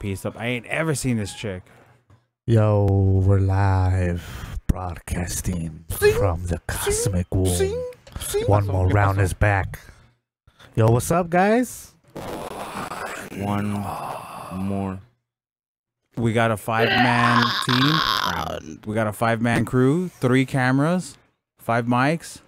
pieced up. I ain't ever seen this chick. Yo, we're live broadcasting from the Cosmic Womb. One more round is back. Yo, what's up, guys? One more. We got a 5-man team. We got a 5-man crew, 3 cameras, 5 mics.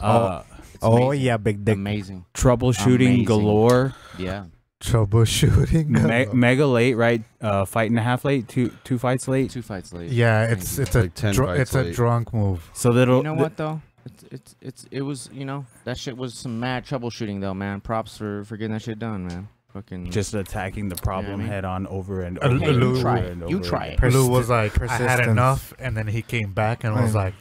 Yeah, big dick. Amazing. Troubleshooting Amazing. Galore. Yeah. Troubleshooting. Mega late, right? Fight and a half late. Two fights late. 2 fights late. Yeah, it's Like 10 fights a late. drunk move. So that'll. You know what though? It was, you know, that shit was some mad troubleshooting though, man. Props for getting that shit done, man. Fucking Just attacking the problem head on over and Hey, over. you and try over it. and You over try again. it. Lou was like, I Persistence. had enough, and then he came back and was like,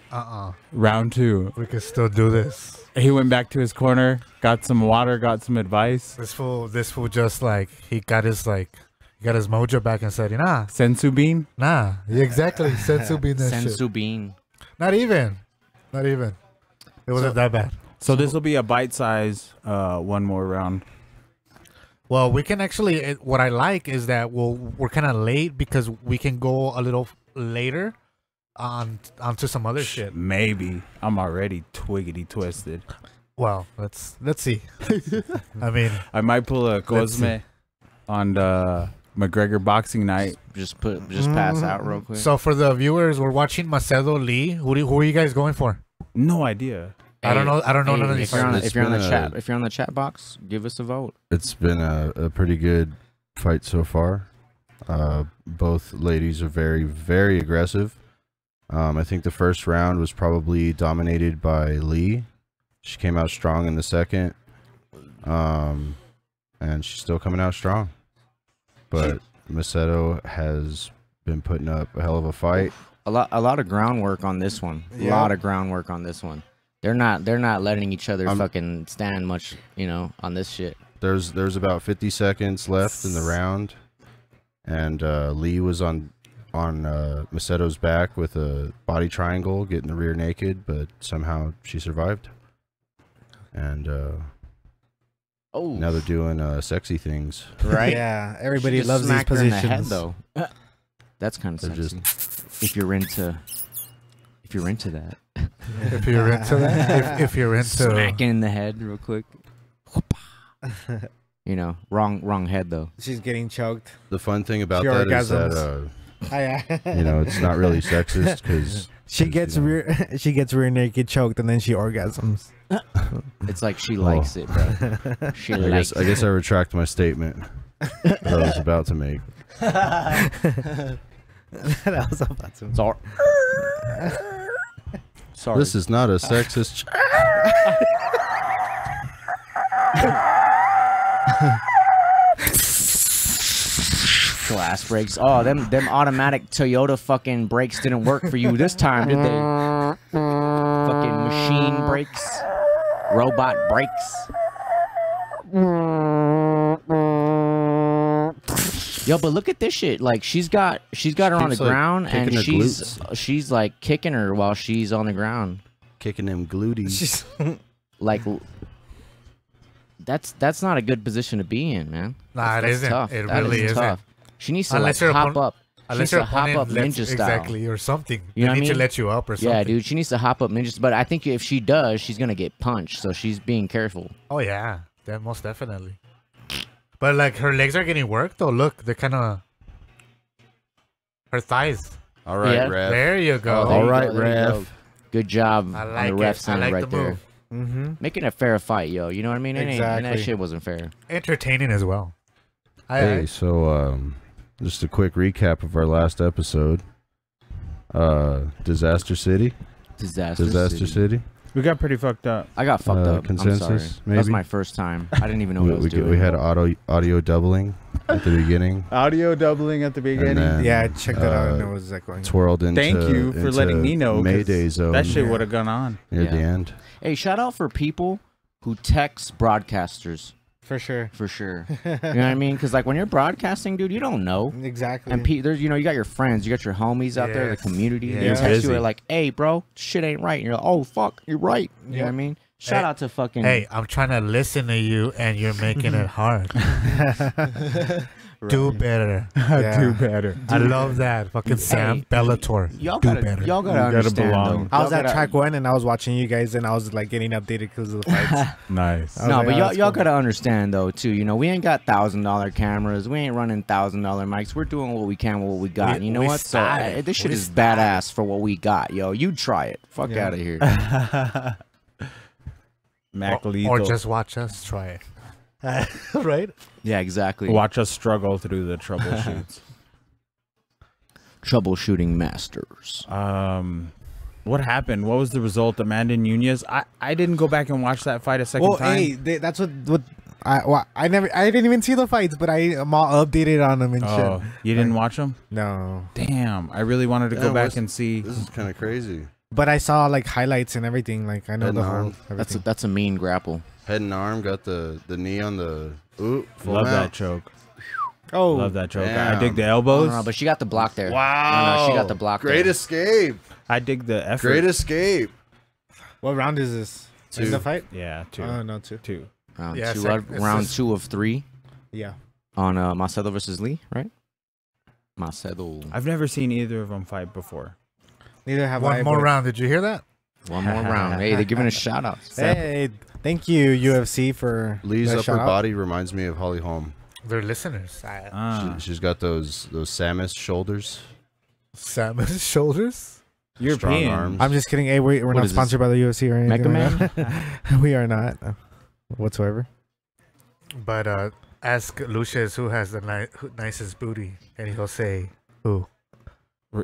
Round 2. we could still do this. He went back to his corner, got some water, got some advice. This fool just like he got his mojo back and said, Sensu bean. nah, exactly. Sensu being that shit. sensu bean. Not even. It wasn't that bad. So this will be a bite size. One more round. Well, we can actually. What I like is that we're kind of late because we can go a little later onto some other shit. Maybe. I'm already twiggity twisted. Well, let's see. I mean, I might pull a Cosme on the McGregor boxing night. Just pass out real quick. so for the viewers, we're watching Macedo Lee. Who are you guys going for? No idea. I don't know. I don't know none of these. If you're on It's the been chat, if you're on the chat box, give us a vote. It's been a pretty good fight so far. Both ladies are very, very aggressive. I think the first round was probably dominated by Lee. She came out strong in the second. And she's still coming out strong. But Macedo has been putting up a hell of a fight. A lot of groundwork on this one. A lot of groundwork on this one. They're not letting each other fucking stand much, you know, on this shit. There's about 50 seconds left in the round, and Lee was on Macedo's back with a body triangle, getting the rear naked, but somehow she survived. And now they're doing sexy things. Right? Yeah, She everybody just loves these smacked her in the positions. head, though. That's kind of They're sexy. If you're into that. If you're into that, if you're into Smacking in the head real quick. You know, wrong head though. She's getting choked. The fun thing about Pure that is orgasms. that you know, it's not really sexist because She gets rear naked choked and then she orgasms. It's like she likes it, bro. She likes I guess I retract my statement that I was about to make. That was about to. It's all... Sorry. This is not a sexist. Glass brakes. Oh, them automatic Toyota fucking brakes didn't work for you this time, did they? Fucking machine brakes. Robot brakes. Yo, but look at this shit. Like she's got her on the Keeps, like, ground and kicking her she's like kicking her while she's on the ground. Kicking them glutes. Like that's not a good position to be in, man. Nah, it That's isn't. tough. It That really is isn't. tough. She needs to Unless like your hop opponent- up. She needs Unless to your hop opponent up ninja lets, style. exactly, or something. You know They what I need to mean? let you up or something. Yeah, dude, she needs to hop up ninjas. But I think if she does, she's gonna get punched. So she's being careful. Oh yeah, most definitely. But like her legs are getting worked though. Look, they're kind of her thighs. All right, Yeah. ref. There you go. Oh, there All you right, go, there you go. ref. Good job I on like the ref it. I sign like right the there. move. Mm-hmm. Making a fair fight, yo. You know what I mean? And that Exactly. shit wasn't fair. Entertaining as well. Hey, so just a quick recap of our last episode. Disaster City. Disaster City. We got pretty fucked up. I got fucked up. Consensus, I'm sorry. maybe? That was my first time. I didn't even know what I was doing. We had audio doubling at the beginning. Audio doubling at the beginning. then, Yeah, I checked that out and it was like going. Twirled into. Thank you for letting me know. 'cause Mayday zone. That shit would have gone on. near the Yeah. end. Hey, shout out for people who text broadcasters. For sure. For sure. You know what I mean? Because like when you're broadcasting, dude, you don't know. Exactly. And there's, you know, you got your friends, you got your homies out there, the Yes. community. Yeah. They You're text busy. you, they're like, "Hey, bro, shit ain't right." And you're like, "Oh, fuck, you're right." You know what I mean? Shout Hey. out to fucking. Hey, I'm trying to listen to you, and you're making it hard. Do better. Yeah. Do better. I love that. Fucking Sam Bellator. Y'all Do gotta, better. y'all gotta You gotta understand belong. though. I was Y'all at gotta- track 1 and I was watching you guys and I was like getting updated because of the fights. Nice. I was No, like, but oh, y'all that's y'all cool. gotta understand though too. You know, we ain't got $1,000 cameras. We ain't running $1,000 mics. We're doing what we can with what we got. And you know We what? So started. this shit We is badass for what we got, yo. You try it. Fuck Yeah. out of here. Mac Or Lethal. just watch us try it. Right? Yeah, exactly. Watch us struggle through the troubleshoots. Troubleshooting masters. What happened? What was the result? Amanda Nunez. I didn't go back and watch that fight a second time. Hey, that's what I didn't even see the fights, but I'm all updated on them and Oh, shit. you didn't watch them? No, Damn, I really wanted to go Yeah, back what's- and see. This is kind of crazy. but I saw like highlights and everything. Like I know Head the and whole. arm. Everything. That's a mean grapple. Head and arm got the knee on the. Ooh, full Love mount. that choke. Oh, Love that choke. I damn. dig the No, elbows. no, but she got the block there. Wow. No, she got the block Great there. escape. I dig the effort. Great escape. what round is this? Two. Is the fight? Yeah, two. Oh no, two. Two. Round, Yeah, two, it's like- it's round just- 2 of 3 Yeah. on Macedo versus Lee, right? Macedo. I've never seen either of them fight before. Neither have I. One more but- round. Did you hear that? One more round. Hey, they're giving us shout outs. Hey, thank you UFC for Lee's that upper shout out. body reminds me of Holly Holm. They're listeners. She's got those Samus shoulders. Samus shoulders. Strong European. arms. I'm just kidding. Hey, we're What not is this? sponsored by the UFC or Mega anything. Man? We are not whatsoever. But ask Lucius who has the nicest booty, and he'll say who.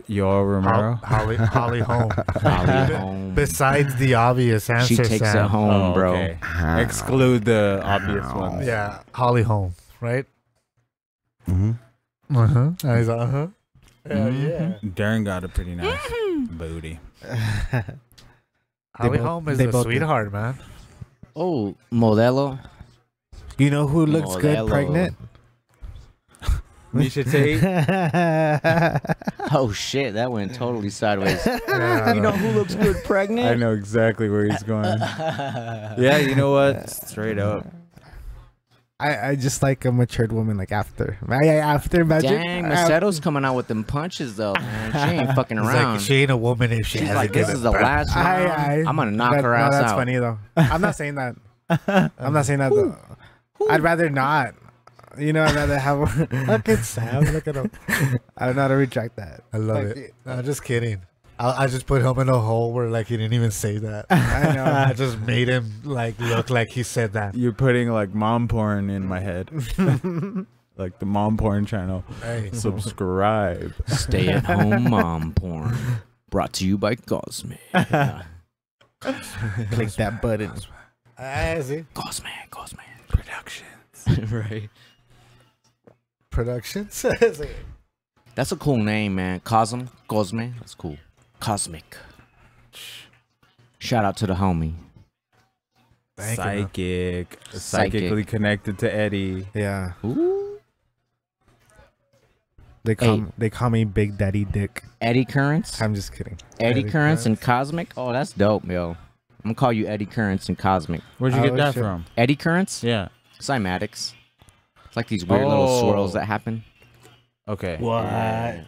Yo Romero. Holly Holm. Holly home. Besides the obvious answer, She takes Sam. it home, Oh, bro. okay. Exclude the obvious ones. Yeah, Holly Holm, right? Mm-hmm. He's like, yeah. Darren got a pretty nice booty. Holly both- Holm is they a both do. sweetheart, man. Oh, Modelo. You know who looks good Modelo. pregnant? Misha Tate. Oh, shit. That went totally sideways. Yeah, You know who looks good pregnant? I know exactly where he's going. Yeah, you know what? Straight up. I just like a matured woman, like after magic. Dang, Macedo's coming out with them punches, though, man. She ain't fucking It's around. like she ain't a woman if she She's hasn't like, this given is the birth. last round. I'm going to knock her ass that's out. funny though. I'm not saying that. I'm not saying that though. I'd rather not. You know, I'd rather have. Look at Sam. Look at him. I don't know how to retract that. I love Like, it. No, just kidding. I just put him in a hole where like he didn't even say that. I know. I just made him like look like he said that. You're putting like mom porn in my head. Like the mom porn channel. Hey, Subscribe. Stay at home mom porn. Brought to you by Cosmic. Click that button. I see. Cosmic. Productions. Right. Productions. That's a cool name, man. Cosmic. That's cool. Cosmic. Shout out to the homie. Thank you, man. Psychic. Psychically connected to Eddie. Yeah. Ooh. They call me Big Daddy Dick. Eddie Currents. I'm just kidding. Eddie Eddie Currents and Currents. Cosmic. Oh, that's dope, yo. I'm gonna call you Eddie Currents and Cosmic. Where'd you get Oh, that shit. from? Eddie Currents? Yeah. Cymatics. It's like these weird little Oh. swirls that happen. Okay. What?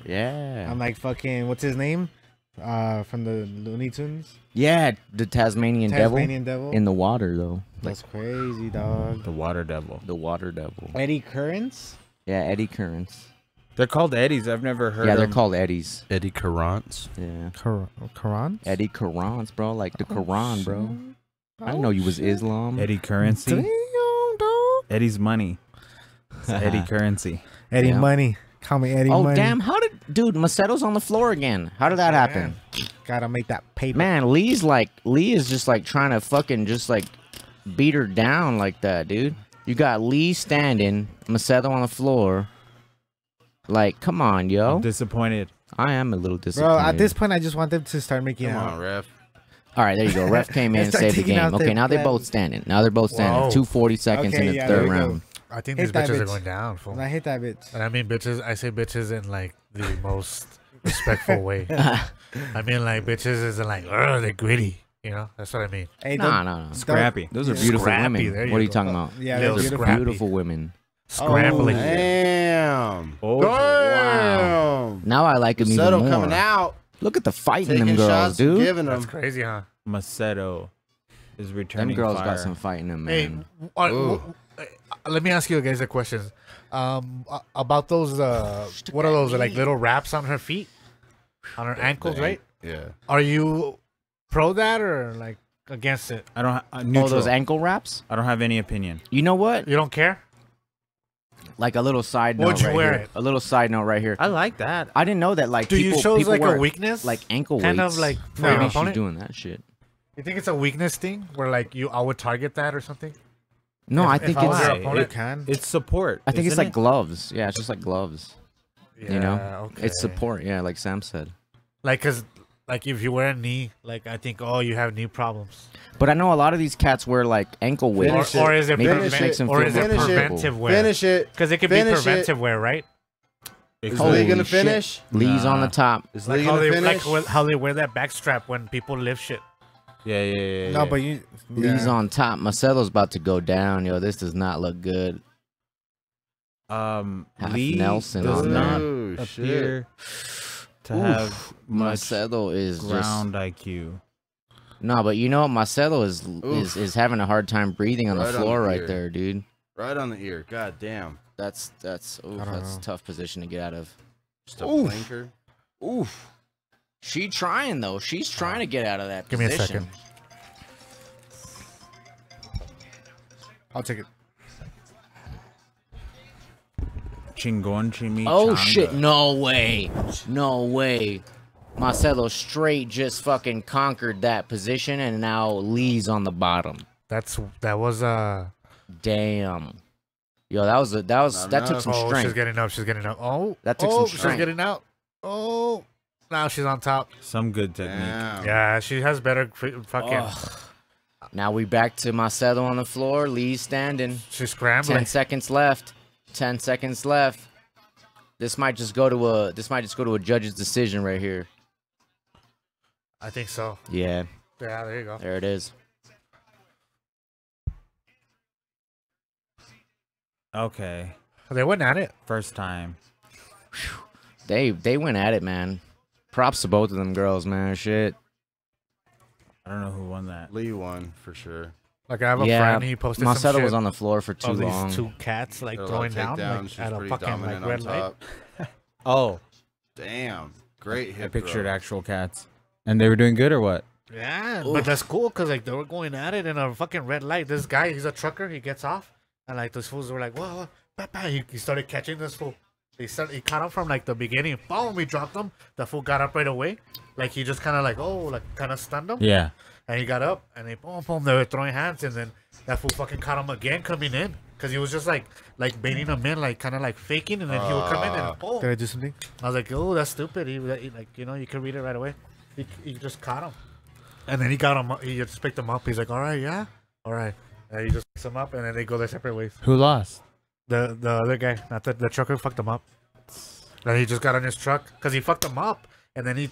Yeah. I'm like fucking. What's his name? From the Looney Tunes. Yeah, the Tasmanian, devil. Tasmanian Devil. In the water, though. Like That's crazy, dog. The water devil. the water devil. Eddie Currents. Yeah, Eddie Currents. They're called Eddies. I've never heard Yeah, they're them. called Eddies. Eddie Carrants. Yeah. Quran. Eddie Qurans, bro. Like the Quran, bro. I didn't know you was Islam. Eddie Currency. Damn, dog. Eddie's money. It's Eddie Currency. Eddie Yeah. Money. Call me Eddie Oh, Money. damn. How did... Dude, Macedo's on the floor again. How did that happen? Gotta make that paper. Man, Lee is just like trying to fucking just like beat her down like that, dude. You got Lee standing, Macedo on the floor. Like, come on, I'm yo. disappointed. I am a little Bro, disappointed. at this point, I just want them to start making Come out. on, ref. All right, there you go. Ref came in and Start saved the taking game. out Okay, their now they're plans. both standing. Now they're both standing. Whoa. 2:40 seconds Okay, in the yeah, there third we go. round. I think Hit these that bitches are bitch. going down, fool. And I hate that bitch. And I mean bitches. I say bitches in like the most respectful way. I mean like bitches isn't like, oh, they're gritty. You know, that's what I mean. Hey, No. Scrappy. Those are Yeah. beautiful Scrappy, women. there you What are you go. talking about? Yeah, Little they're Those are beautiful. scrappy. beautiful women. Scrambling. Damn. Oh, Damn. Now I like him even Settle more. coming out. Look at the fight in Taking them girls, shots, dude. giving That's them. crazy, huh? Macedo is Them returning girls fire. got some fight in them, Hey, man. let me ask you guys a question. About those, what are those, like little wraps on her feet? On her ankles, right? Yeah. Are you pro that or like against it? I don't. Oh, Neutral. those ankle wraps? I don't have any opinion. You know what? You don't care? Like a little side note Would you right wear here. it? A little side note right here. I like that. I didn't know that. Like, Do you show people like wear, a weakness? like ankle kind weights. of like for Maybe your she's opponent? doing that shit. You think it's a weakness thing where like I would target that or something? No, I If think I was it's. your Why? opponent, It- can. It's support. I think it's isn't like it? gloves. Yeah, it's just like gloves. Yeah, You know, okay. it's support. Yeah, like Sam said. Like, cause like if you wear a knee, like I think, oh, you have knee problems. But I know a lot of these cats wear like ankle weights. Finish it. Or is it Maybe Finish it makes them or feel is more it Finish it. preventive wear? Finish it. Because it could be Finish it. preventive wear, right? Is Holy Lee gonna shit. finish? Lee's on Nah. the top. Is Like Lee how gonna they finish? how they wear that back strap when people lift shit. Yeah, yeah, yeah. No, yeah. but you. Lee's on top. Marcelo's about to go down. Yo, this does not look good. Half Lee Nelson does on not Oh, appear to Oof. have much Marcelo is ground IQ. no, but you know Marcelo is having a hard time breathing on Right the on floor the right ear. there, dude. Right on the ear. God damn. That's oof, don't that's a know. tough position to get out of. Just a Oof. flanker. Oof. She trying though. She's trying to get out of that Give me a position. second. I'll take it. Chingon chimichanga. Oh shit! No way! No way! Marcelo straight just fucking conquered that position, and now Lee's on the bottom. That was Damn. Yo, that Not took enough. some oh, strength. she's getting up. She's getting up. Oh, That took some she's strength. getting out. Oh, now she's on top. Some good technique. Damn. Yeah, she has better fucking. Ugh. Now we back to Marcelo on the floor. Lee's standing. She's scrambling. 10 seconds left. 10 seconds left. This might just go to a judge's decision right here. I think so. Yeah, Yeah, there you go. there it is. Okay, They went at it. first time. They went at it, man. Props to both of them girls, man. Shit. I don't know who won that. Lee won for sure. Like I have a Yeah, friend. He posted some Marcelo shit was on the floor for too of these long. two cats like Got a lot of throwing down takedowns. like, She's at a pretty fucking like dominant red on light. top. Oh, Damn. Great hit. I pictured throw. actual cats, and they were doing good or what? Yeah, but that's cool because like they were going at it in a fucking red light. This guy, he's a trucker. He gets off, and like those fools were like, "Whoa!" He started catching this fool. He caught him from like the beginning. Boom! We dropped him. The fool got up right away. Like he just kind of like kind of stunned him. Yeah. And he got up, and they boom. They were throwing hands, and then that fool fucking caught him again coming in because he was just like baiting him in, like kind of like faking, and then he would come in and boom. Did I do something? I was like, oh, that's stupid. He like, you know, you can read it right away. He just caught him. And then he got him up. He just picked him up. He's like, all right, yeah. All right. And he just picks him up, and then they go their separate ways. Who lost? The other guy, not the trucker, fucked him up. And he just got on his truck because he fucked him up. And then he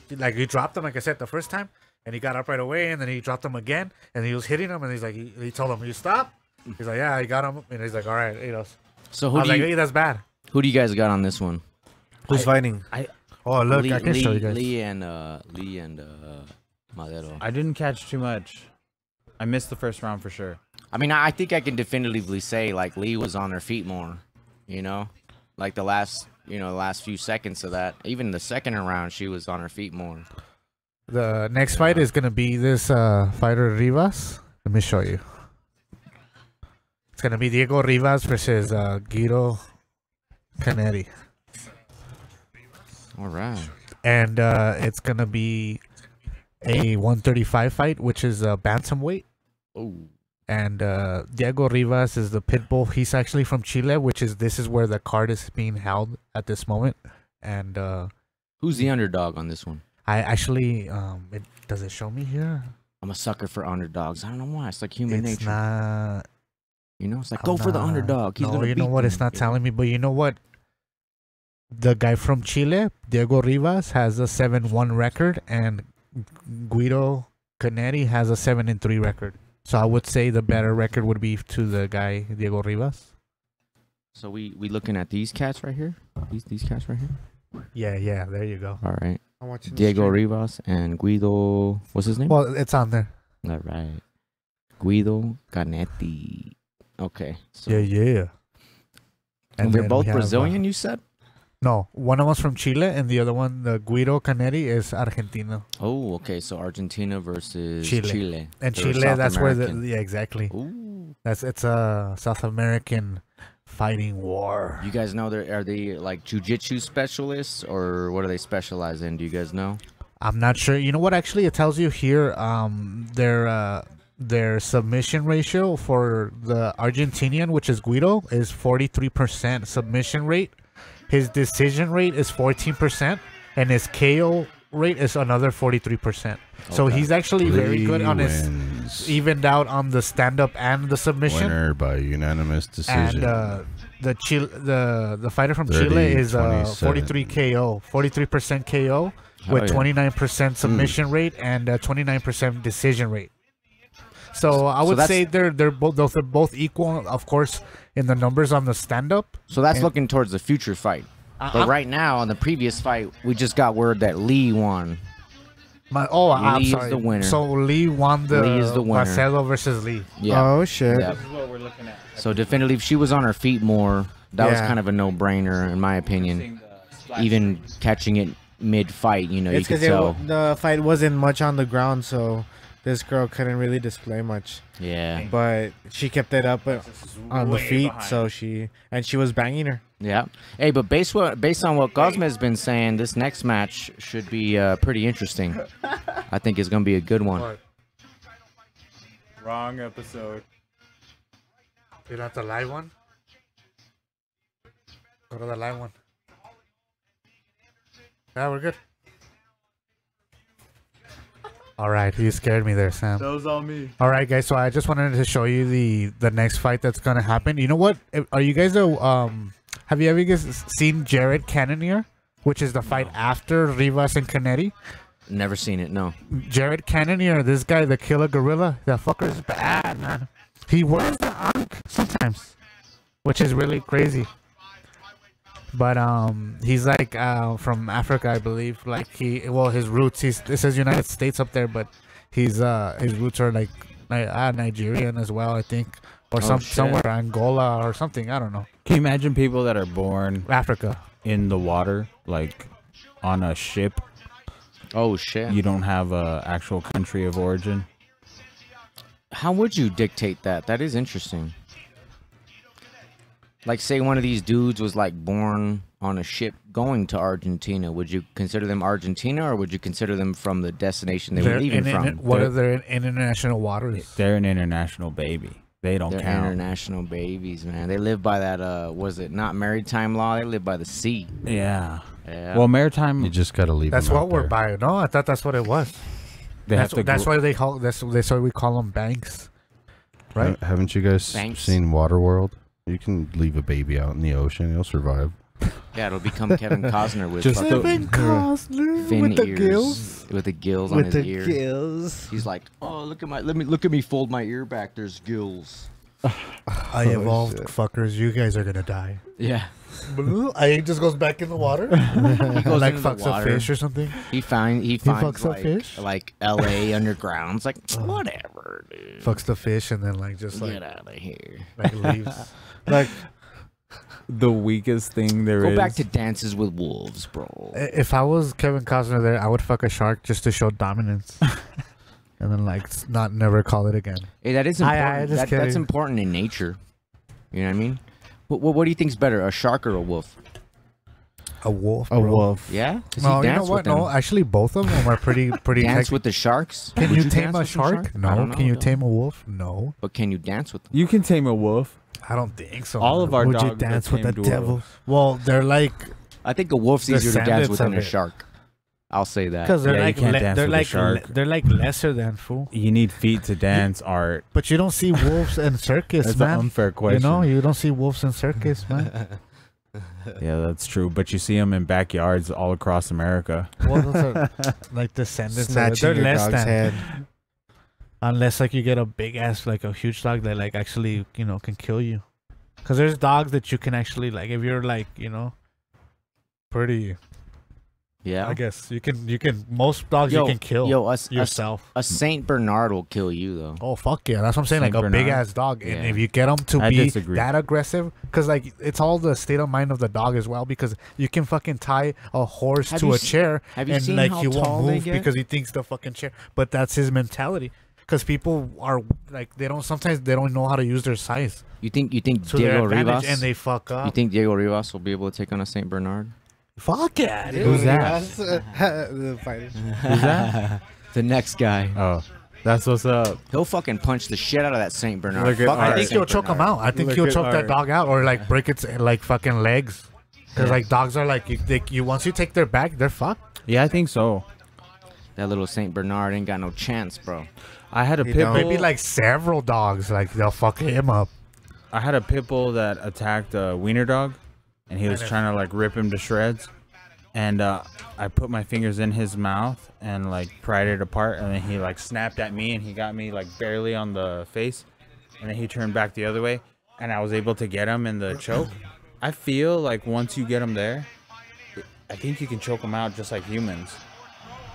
dropped him, like I said, the first time. And he got up right away, and then he dropped him again. And he was hitting him, and he's like, he told him, you stop? He's like, yeah, I got him. And he's like, all right, you know. So I who was do like, you hey, that's bad. guys got on this one? Who's fighting? Oh, look, Lee, I can show you guys. Lee and Madero. I didn't catch too much. I missed the first round for sure. I mean, I think I can definitively say like Lee was on her feet more, you know, like the last few seconds of that. Even the second round, she was on her feet more. The next fight is gonna be this fighter Rivas. Let me show you. It's gonna be Diego Rivas versus Guido Canetti, All right. and it's gonna be a 135 fight, which is a bantamweight. Oh, And Diego Rivas is the pit bull. He's actually from Chile, this is where the card is being held at this moment. And who's the underdog on this one? I actually, does it show me here? I'm a sucker for underdogs. I don't know why. It's like human It's nature. not. You know, it's like I'm go for the not- underdog. He's no, gonna you know beat what? It's them, not you know? telling me, but you know what? The guy from Chile, Diego Rivas, has a 7-1 record, and Guido Canetti has a 7-3 record. So I would say the better record would be to the guy Diego Rivas. So we looking at these cats right here? These cats right here? Yeah, there you go. All right. I'm watching the Diego stream. Rivas and Guido. What's his name? Well, it's on there. All right. Guido Canetti. Okay. So Yeah. and they're then both we have, Brazilian, you said? no, one of them's from Chile, and the other one, the Guido Canetti, is Argentino. Oh, okay. So Argentina versus Chile. Chile. And They're Chile, South that's where American. yeah, exactly. Ooh. It's a South American fighting war. You guys know are they like jujitsu specialists or what do they specialize in? Do you guys know? I'm not sure. You know what? Actually, it tells you here. Their submission ratio for the Argentinian, which is Guido, is 43% submission rate. His decision rate is 14%, and his KO rate is another 43%. So Okay. he's actually very Lee good on his wins. evened out on the stand up and the submission. Winner by unanimous decision. And the fighter from 30, Chile is 27. 43 KO, 43% KO Hell with yeah. 29% submission rate and 29% decision rate. So I would that's- say they're both equal, of course, in the numbers on the stand up. So that's And- looking towards the future fight. But I'm- right now, on the previous fight, we just got word that Lee won. I'm Lee is sorry. the winner. So Lee won the Lee is the winner. Marcelo versus Lee. Yeah. Oh shit. Yeah. This is what we're looking at. So definitely, if she was on her feet more, that was Yeah. kind of a no-brainer, in my opinion. Even catching it mid-fight, you know, you It's could because tell. the fight wasn't much on the ground, so this girl couldn't really display much. Yeah. But she kept it up on the feet, so she was banging her. Yeah. Hey, but based on what Cosme has been saying, this next match should be pretty interesting. I think it's gonna be a good one. Wrong episode. You not the live one? Go to the live one. Yeah, we're good. All right, you scared me there, Sam. That was all me. All right, guys. So I just wanted to show you the next fight that's gonna happen. You know what? Are you guys have you ever guys seen Jared Cannonier, which is the fight after Rivas and Canetti? Never seen it. No. Jared Cannonier, this guy, the killer gorilla, that fucker is bad, man. He wears the ankh sometimes, which is really crazy. But he's like from Africa, I believe. Like his roots. It says United States up there, but his roots are like Nigerian as well, I think, or shit. somewhere Angola or something. I don't know. Can you imagine people that are born Africa. in the water, like on a ship? Oh shit. You don't have a actual country of origin. How would you dictate that? That is interesting. Like, say one of these dudes was like born on a ship going to Argentina. Would you consider them Argentina, or would you consider them from the destination they were leaving from? What are their international waters? They're an international baby. They don't They're count. international babies, man. They live by that. Was it not maritime law? They live by the sea. Yeah. Yeah. Well, maritime. You just gotta leave. That's them what out we're there. by. No, I thought that's what it was. they have to. That's why they call that's why we call them banks, right? Haven't you guys Thanks. seen Waterworld? You can leave a baby out in the ocean; he'll survive. Yeah, it'll become Kevin Costner with Just fucking Costner fin with the ears, gills. with the gills on his ear. gills. He's like, oh, look at me fold my ear back. There's gills. I evolved, fuckers. You guys are gonna die. Yeah. I just goes back in the water, He goes like into the fucks a water. fish or something. He finds fucks a like, fish? like L.A. underground. It's like whatever, dude. Fucks the fish and then like just Get like out of here. leaves. Like the weakest thing there is. Go back to Dances with Wolves, bro. If I was Kevin Costner there, I would fuck a shark just to show dominance, and then like not never call it again. Hey, that is I important. just That's kidding. important in nature. You know what I mean? What do you think's better, a shark or a wolf? A wolf. a bro. wolf. Yeah. 'Cause No, he you know danced what? with them. No, actually, both of them are pretty Dance tech- with the sharks? Can Would you tame dance a with some shark? I No. don't Can you know, tame a wolf? No. But can you dance with them? You can tame a wolf. I don't think so. All of our Would you dogs dance are with the tamed devil? wolves. Well, they're like I think a wolf's easier to dance Descendants with than of a it. shark. I'll say that. because they're Yeah, you like can't dance they're with a like shark. they're like lesser than fool. You need feet to dance, Art. But you don't see wolves in circus, That's an man. unfair question. You know, you don't see wolves in circus, man. Yeah, that's true. But you see them in backyards all across America. Well, those are like descendants. Of it. Snatching They're your less dog's than head. unless like you get a big ass like a huge dog that like actually can kill you. Because there's dogs that you can actually like if you're like pretty. Yeah. I guess you can. Most dogs Yo, you can kill yo, yourself. A Saint Bernard will kill you though. Oh fuck yeah, that's what I'm saying. Saint Like a big Bernard? ass dog, and Yeah. if you get them to I be disagree. that aggressive, because like it's all the state of mind of the dog as well. Because you can fucking tie a horse Have to you a se- chair, have you and seen like how he tall won't they move get? because he thinks the fucking chair. But that's his mentality. Because people are like they don't sometimes they don't know how to use their size You think to Diego their advantage, Rivas? and they fuck up. You think Diego Rivas will be able to take on a Saint Bernard? Fuck yeah, dude. Who's that? The fighter. Who's that? The next guy. Oh, that's what's up. He'll fucking punch the shit out of that Saint Bernard. Look at Fuck Art. that I think Saint he'll choke him Bernard. out. I think Look he'll at choke that Art. dog out or like break its like fucking legs. Because like dogs are like you once you take their back, they're fucked. Yeah, I think so. That little Saint Bernard ain't got no chance, bro. I had a He pit don't. bull. Maybe like several dogs, like they'll fuck him up. I had a pit bull that attacked a wiener dog, and he was trying to like rip him to shreds. And I put my fingers in his mouth and like pried it apart, and then he like snapped at me, and he got me like barely on the face, and then he turned back the other way, and I was able to get him in the choke. I feel like once you get him there, I think you can choke him out just like humans.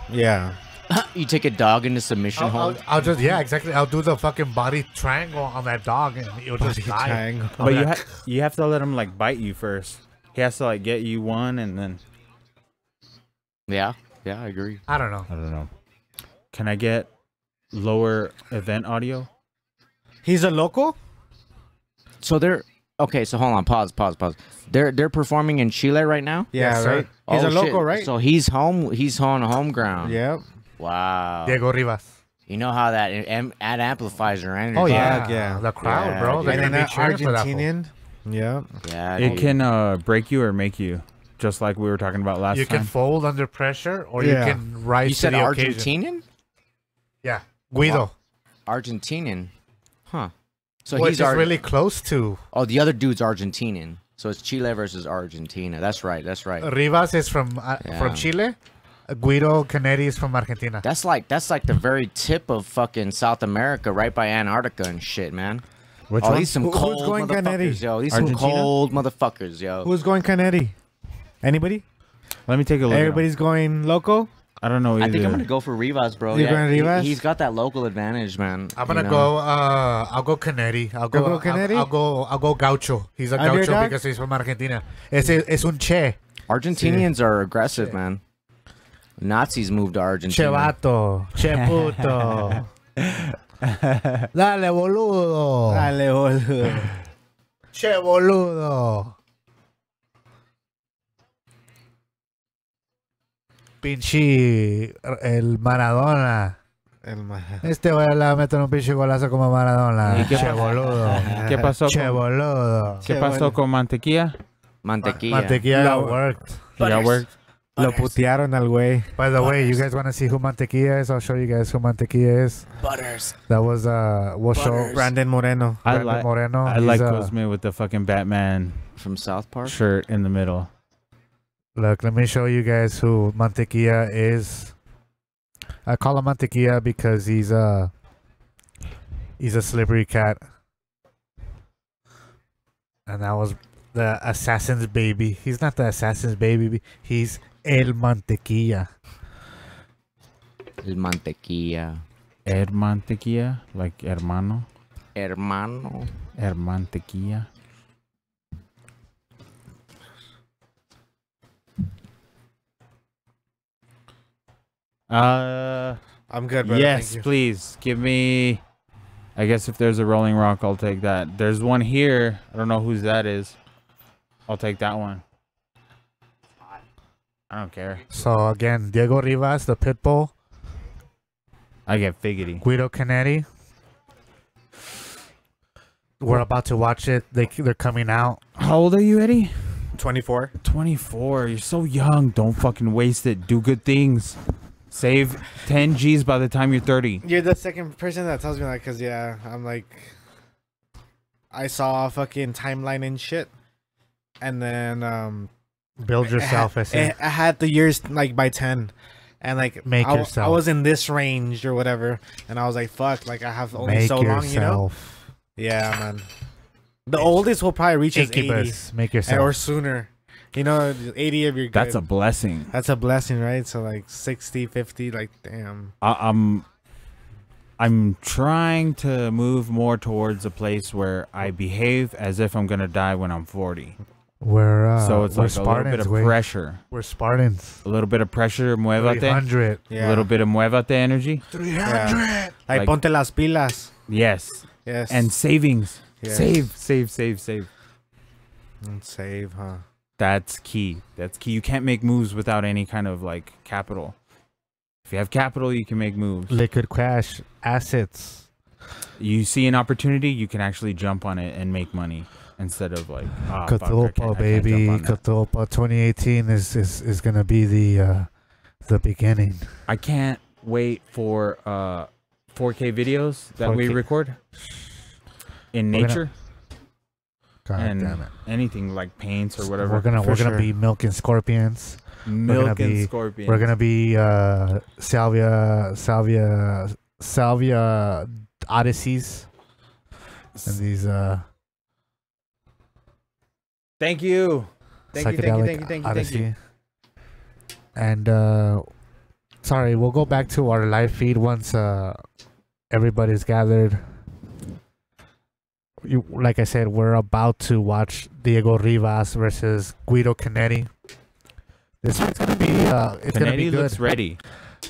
Yeah. You take a dog into submission hold. I'll just exactly. I'll do the fucking body triangle on that dog, and it'll just die. Triangle. But you have to let him like bite you first. He has to like get you one, and then Yeah, I agree. I don't know. I don't know. Can I get lower event audio? He's a local? So they're okay. So hold on, pause. They're performing in Chile right now. Yeah, Yes, sir. right. He's Oh, a local, shit. right? So he's home. He's on home ground. Yep. Wow. Diego Rivas. You know how that amplifies your energy. Oh yeah, yeah. the crowd, Yeah, bro. dude. They're And then gonna be that cheering for that fool. Argentinian. Yep. Yeah. It dude. can break you or make you, just like we were talking about last You time. can fold under pressure, or Yeah. you can rise You to said the occasion. Argentinian? Yeah, Guido. Argentinian. Huh. So Which he's is really close to Oh, the other dude's Argentinian. So it's Chile versus Argentina. That's right. Rivas is from Yeah. Chile. Guido Canetti is from Argentina. That's like the very tip of fucking South America, right by Antarctica and shit, man. Which Oh, one? these some Who's cold going motherfuckers, Canetti? yo. These Argentina? some cold motherfuckers, yo. Who's going Canetti? Anybody? Let me take a look. Everybody's going local? I don't know either. I think I'm gonna go for Rivas, bro. You're going Rivas? He's got that local advantage, man. I'm gonna you know? go. I'll go Canetti. I'll Go Canetti? I'll go Gaucho. He's a Underdog? Gaucho because he's from Argentina. Es un che. Argentinians are aggressive, man. Nazis moved to Che Argentina. vato. Che puto. Dale boludo. Dale, boludo. Che boludo. Pinche el Maradona. Este güey le va a meter un pinche golazo como Maradona. ¿Y qué Che pasa? boludo. ¿Qué pasó Che con, boludo. ¿qué pasó con Mantequilla? Mantequilla. Mantequilla got worked. He got worked. Lo putearon al güey. By the way, you guys want to see who Mantequilla is? I'll show you guys who Mantequilla is. Butters. That was we'll show Butters. Brandon Moreno. I Brandon like Moreno. I He's, like Usman with the fucking Batman From South Park. shirt in the middle. Look, let me show you guys who Mantequilla is. I call him Mantequilla because he's a slippery cat. And that was the assassin's baby. He's not the assassin's baby. He's El Mantequilla. El Mantequilla. Mantequilla, like hermano. Hermano. Mantequilla. I'm good, brother. Yes, Thank you. please give me. I guess if there's a Rolling Rock, I'll take that. There's one here. I don't know whose that is. I'll take that one. I don't care. So again, Diego Rivas, the pit bull. I get figgity. Guido Canetti. We're about to watch it. They're coming out. How old are you, Eddie? 24. 24. You're so young. Don't fucking waste it. Do good things. Save 10 G's by the time you're 30. You're the second person that tells me that because, yeah, I'm like, I saw a fucking timeline and shit. And then, Build yourself. I say. I had the years like by 10. And like, Make I yourself. was in this range or whatever. And I was like, fuck, like I have only Make so yourself. long, you know? Yeah, man. The oldest will probably reach is 80 Incubus, make or yourself. sooner. You know, 80 if you're good. That's a blessing. That's a blessing, right? So like 60, 50, like damn. I'm trying to move more towards a place where I behave as if I'm gonna die when I'm 40. So It's we're like a little bit of pressure. We're Spartans. A little bit of pressure, muévate. 300. Yeah. A little bit of muévate energy. 300. Yeah. Like Like- ponte las pilas. Yes. Yes. And savings. Yes. Save. And save, huh? That's key. You can't make moves without any kind of like capital. If you have capital, you can make moves. Liquid cash, assets. You see an opportunity, you can actually jump on it and make money instead of like, fuck, I Catulpa, can't baby. jump on that. Catulpa 2018 is gonna be the beginning. I can't wait for 4K videos that we 4K. record in We're gonna- nature God and damn it. anything like paints or whatever. We're gonna sure. be milking scorpions. Milk and be- scorpions. We're gonna be salvia odysseys and these Thank you. psychedelic odyssey. And sorry, we'll go back to our live feed once everybody's gathered. Like I said, we're about to watch Diego Rivas versus Guido Canetti. This one's gonna be it's gonna be Canetti good. looks ready.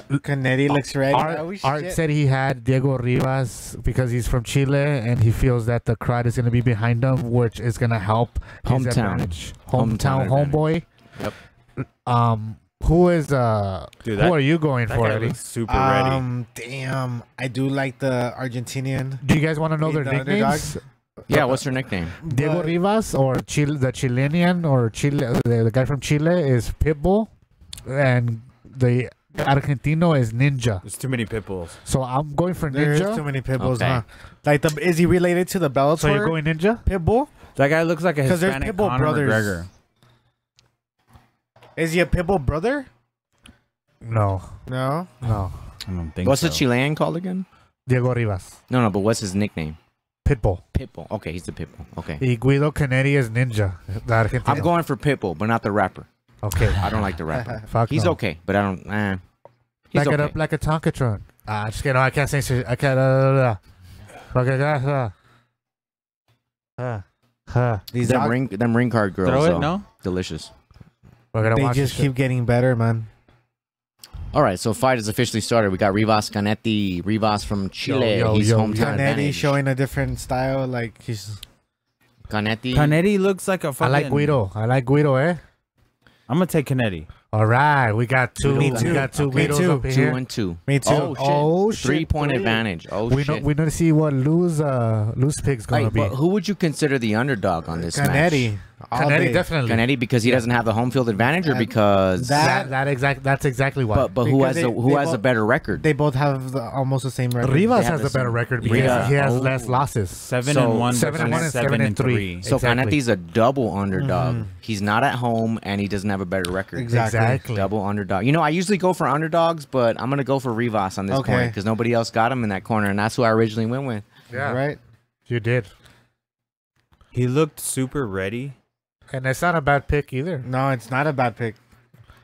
Canetti looks ready. Art said he had Diego Rivas because he's from Chile and he feels that the crowd is going to be behind him, which is going to help his Hometown. advantage. Hometown Homeboy. Yep. Who is Dude, who are you going That for, guy Eddie? looks super ready. Damn. I do like the Argentinian. Do you guys want to know their The nicknames? Yeah, what's her nickname? Diego But- Rivas or Chile, the Chilean or Chile, the guy from Chile is Pitbull, and the Argentino is Ninja. There's too many pit bulls. So I'm going for There's too Ninja. many pitbulls, Okay. huh? Like is he related to the Bellator? So you're going Ninja? Pitbull? That guy looks like a 'Cause there's Hispanic Pitbull Conor brothers. McGregor. Is he a Pitbull brother? No, No. no. I don't think What's so. the Chilean called again? Diego Rivas, No, but what's his nickname? Pitbull. Pitbull. Okay, he's the Pitbull. Okay. Y Guido Canetti is Ninja. The Argentino. I'm going for Pitbull, but not the rapper. Okay. I don't like the rapper. Fuck He's no. okay, but I don't. He's Back it okay. up like a Tonka truck. Just kidding. No, I can't say shit. I can't. These Them ring card girls. Throw it? though, No? delicious. We're gonna they watch just this keep getting better, man. All right, so fight is officially started. We got Rivas Canetti. Rivas from Chile. yo, He's yo, hometown yo. Canetti advantage. showing a different style, like he's Canetti. Canetti looks like a I fucking... like Guido. I like Guido, eh? I'm going to take Canetti. All right, we got two. Me We too. got two Me Guidos too. up Two here. and two. Me too. Oh shit! Oh, shit, 3-point three. advantage. Oh We shit! know. We know to see what lose pig's gonna Like, be. but who would you consider the underdog on this Canetti. match? all Canetti day. definitely. Canetti because he doesn't have the home field advantage, or That- because That's exactly why. but who Because has they who has a both- better record? They both have almost the same record. Rivas They have has the a better same- record because Yeah. he has Oh. less losses. 7-1 7-1 and versus 7-3. 7-3. So Exactly. Canetti's a double underdog. Mhm. He's not at home and he doesn't have a better record. Exactly. Double underdog. You know, I usually go for underdogs, but I'm gonna go for Rivas on this Okay. point because nobody else got him in that corner, and that's who I originally went with. Yeah, Right? you did, He looked super ready. and it's not a bad pick either. No, it's not a bad pick.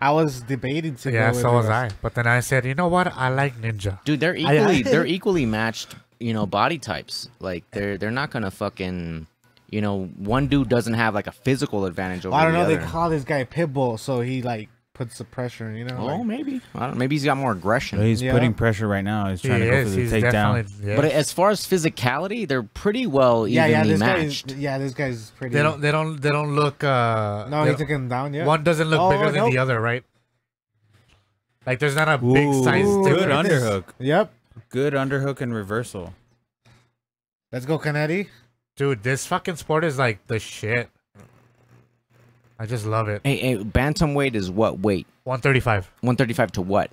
I was debating to Yeah, go with so was Rivas. I. But then I said, you know what? I like Ninja. Dude, they're equally matched. You know, body types. Like they're not gonna fucking. You know, one dude doesn't have like a physical advantage over Well, I don't the know. other. They call this guy Pitbull, so he like puts the pressure. You know. Oh, like- maybe. I don't. Maybe he's got more aggression. He's Yeah. putting pressure right now. He's trying to go for the He's takedown. definitely. Yeah. But as far as physicality, they're pretty well yeah, evenly this matched. this guy's pretty. they don't look. No, he took him down. Yeah. One doesn't look Oh, bigger than nope. the other, right? Like there's not a big size Ooh, difference. good underhook. Yep. Good underhook and reversal. Let's go, Canetti. Dude, this fucking sport is like the shit. I just love it. Hey, bantamweight is what weight? 135. 135 to what?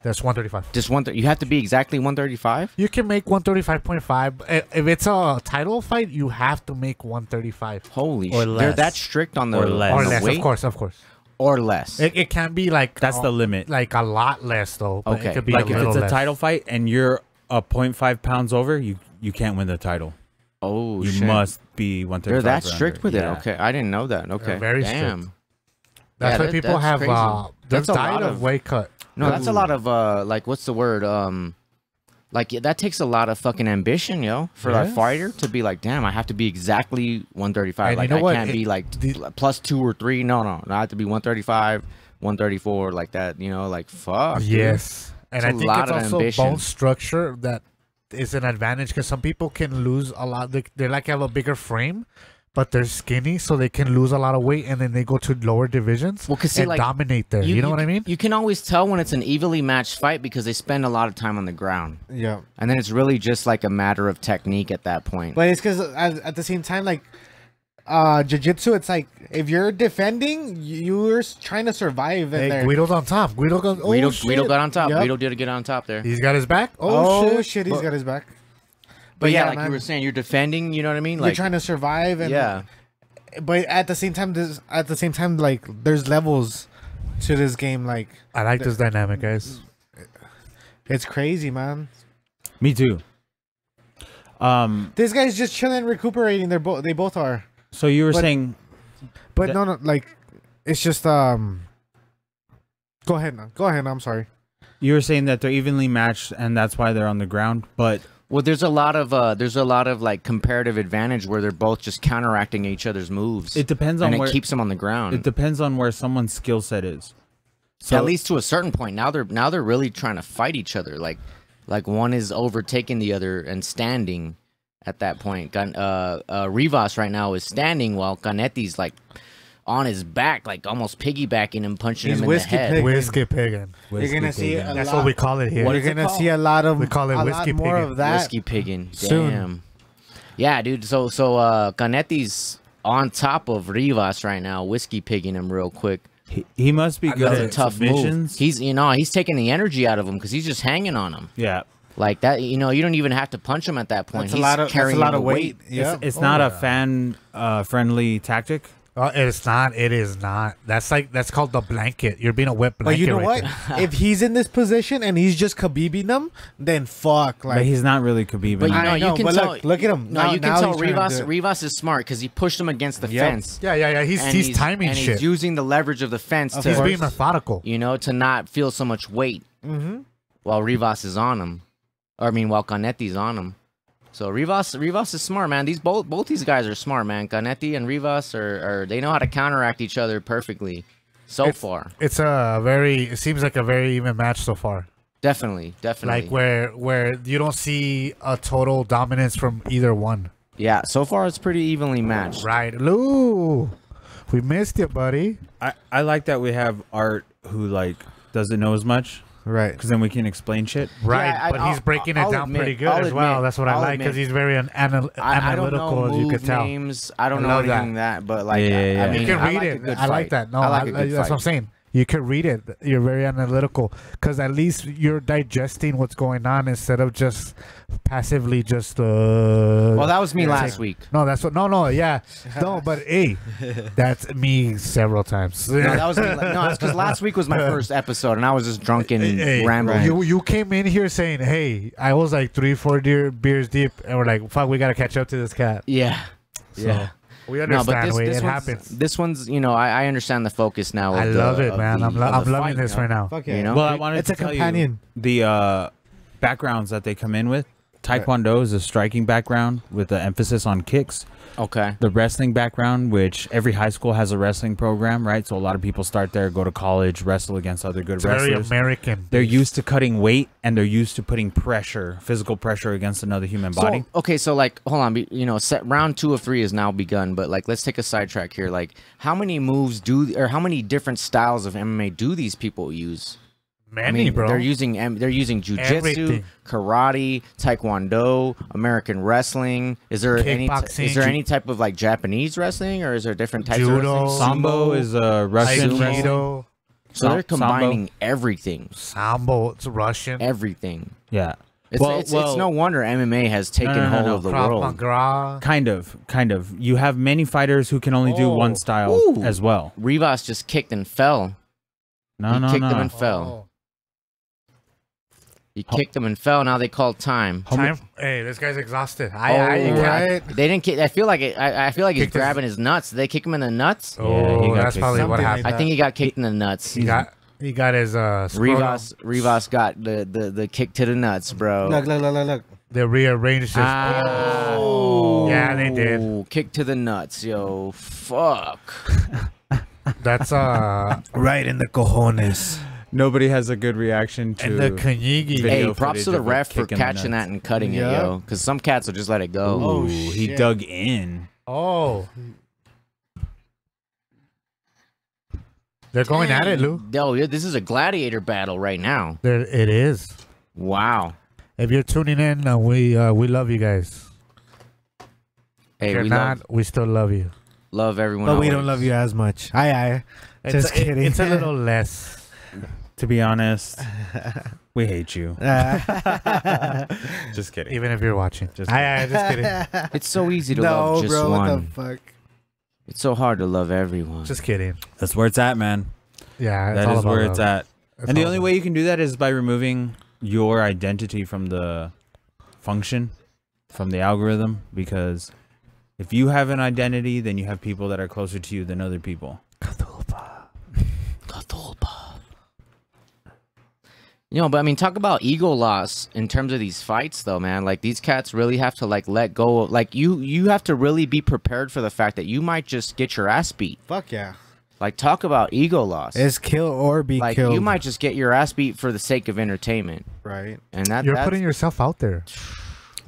That's 135. Just you have to be exactly 135. You can make 135.5. If it's a title fight, you have to make 135 Holy Or shit! They're less. that strict on the Or less. on or the less. weight? Of course. Or less. It can be like That's the limit. like a lot less though. But Okay. It could be Like a if little it's a less. title fight and you're a 0.5 pounds over, you can't win the title. Oh, You shit. must be 135. They're that or strict under. with Yeah. it. Okay, I didn't know that. Okay, very damn. strict. That's Yeah, why that- people that's have crazy. they've That's a died lot of of- weight cut. No, that's a lot of like, what's the word? Like that takes a lot of fucking ambition, yo, for a Yes. fighter to be like, damn, I have to be exactly 135. And Like you know I what? can't be like plus 2 or 3. No, I have to be 135, 134, like that. You know, like fuck. dude. Yes, and It's I a think lot it's of also ambition. bone structure that is an advantage because some people can lose a lot. They like have a bigger frame, but they're skinny, so they can lose a lot of weight, and then they go to lower divisions Well, 'cause see, and like, dominate there. You know what I mean? You can always tell when it's an evenly matched fight because they spend a lot of time on the ground, Yeah. and then it's really just like a matter of technique at that point. But it's because at the same time, like, jiu-jitsu, it's like if you're defending, you're trying to survive in Hey, there. Guido's on top. Guido goes. Oh, Guido shit. got on top. Yep. Guido did get on top there. He's got his back. Oh, shit, he's But- got his back. But yeah, yeah, like man. you were saying, you're defending. You know what I mean? You're Like, trying to survive, and yeah. But at the same time, like, there's levels to this game. Like, I like this dynamic, guys. it's crazy, man. Me too. This guy's just chilling, recuperating. They both are. So you were But- saying But That- no, like, it's just Go ahead now. Go ahead. I'm sorry. that they're evenly matched, and that's why they're on the ground. But Well, there's a lot of like comparative advantage where they're both just counteracting each other's moves. it depends on and where it keeps them on the ground. it depends on where someone's skill set is. So At least to a certain point. Now they're really trying to fight each other. Like one is overtaking the other and standing at that point. Rivas right now is standing while Canetti's like on his back, like almost piggybacking him, punching He's him in the whiskey head. pig. Whiskey piggin. You're gonna see a That's lot. what we call it here. What You're is it gonna called? see a lot of. We call it a whiskey lot more pigging. of that. Whiskey pigging. soon. Damn. Yeah, dude. So Canetti's on top of Rivas right now, whiskey pigging him real quick. he must be good That's a at tough submissions. move. He's taking the energy out of him because he's just hanging on him. Yeah, Like that, you don't even have to punch him at that point. That's He's a lot of. That's a carrying lot the of weight. Yeah. it's not a fan friendly tactic. It's not. It is not. That's called the blanket. You're being a wet But blanket. you know right what? there. If he's in this position and he's just Khabibing them, then fuck. Like, But he's not really Khabib. But you in know, I you know, can but tell. look at him. No, Now- you can now tell he's trying to do it. Rivas is smart because he pushed him against the Yep. fence. Yeah. He's And timing and shit. He's using the leverage of the fence He's to, being methodical. to not feel so much weight while Rivas is on him. Or I mean, while Canetti's on him. So Rivas is smart, man. These both these guys are smart, man. Canetti and Rivas are they know how to counteract each other perfectly so far. It seems like a very even match so far. Definitely. Like where you don't see a total dominance from either one. Yeah, so far it's pretty evenly matched. Right. Lou, we missed you, buddy. I like that we have Art who like doesn't know as much Right. because then we can explain shit. Right, Yeah, but he's breaking I'll it down admit- pretty good I'll as well. admit- That's what I I'll like because admit. he's very I don't analytical, know as you move could tell. names. I don't I know love anything that, but like, Yeah. I mean, You can I read like a it. good I like fight. that. No, I like a good that's what I'm fight. saying. You can read it. You're very analytical because at least you're digesting what's going on instead of just passively just. Well, that was me last week. No, that's what. No, yeah, no, but hey, that's me several times. No, that was me. No, it's because last week was my first episode, and I was just drunk and Hey, rambling. You came in here saying, "Hey, I was like 3-4 beers deep," and we're like, "Fuck, we gotta catch up to this cat." Yeah, So, yeah. we No, understand. but Wait, this it one's, happens. This one's, I understand the focus now. I Of love it, man. I'm loving fight, this right now. Fuck yeah. You know? Well, I wanted It's to a tell companion. you the backgrounds that they come in with. Taekwondo is a striking background with an emphasis on kicks. Okay. The wrestling background, which every high school has a wrestling program, right? So a lot of people start there, go to college, wrestle against other good It's very wrestlers. American. They're used to cutting weight and they're used to putting pressure, physical pressure against another human body. So, okay, so like, hold on, round 2 of 3 is now begun, but like, let's take a sidetrack here. Like, how many moves how many different styles of MMA do these people use? Many, bro. They're using jujitsu, Everything. karate, taekwondo, American wrestling. Is there Kickboxing. any type of like Japanese wrestling, or is there different types Judo. of wrestling? Sambo is a Russian Sumo. wrestling. Aikido, So they're Sambo. combining everything, Sambo. It's Russian. everything. Yeah. It's no wonder MMA has taken No, hold no. of the Krav world. Maga. Kind of. You have many fighters who can only do one style Ooh. as well. Rivas just kicked and fell. No, He no, kicked him no. and fell. He kicked him and fell. Now they call time. Time. Hey, this guy's exhausted. They didn't kick. I feel like I feel like he's Kicked grabbing his nuts. Did they kick him in the nuts? he Oh, got that's kicked. probably what Something happened. like I think he got kicked in the nuts. He got his Rivas got the kick to the nuts, bro. Look. They rearranged his. Oh, Yeah, they did. Kick to the nuts, yo. Fuck. That's Right in the cojones. Nobody has a good reaction to and the Kanyigi. Video Hey, props footage to the of a ref for kick in the catching nuts. that and cutting it, Yeah. yo. Because some cats will just let it go. Oh, Ooh, he shit. dug in. Oh. They're going at it, Lou. Yo, yeah, this is a gladiator battle right now. It is. Wow. If you're tuning in, we love you guys. Hey, If you're we not, we still love you. love everyone. But we always. don't love you as much. Aye. Just kidding. It's a little less. To be honest, we hate you. Just kidding. Even if you're watching. Just Just kidding. It's so easy to No, love just bro. one. What the fuck? It's so hard to love everyone. Just kidding. That's where it's at, man. Yeah, it's That all is where about it's love. at. It's And the all only about- way you can do that is by removing your identity from the function, from the algorithm. Because if you have an identity, then you have people that are closer to you than other people. You know, but I mean, talk about ego loss in terms of these fights, though, man. Like these cats really have to like let go. Like you have to really be prepared for the fact that you might just get your ass beat. Fuck yeah. Like talk about ego loss. It's kill or be Like killed. you might just get your ass beat for the sake of entertainment, Right. and that You're that's, putting yourself out there.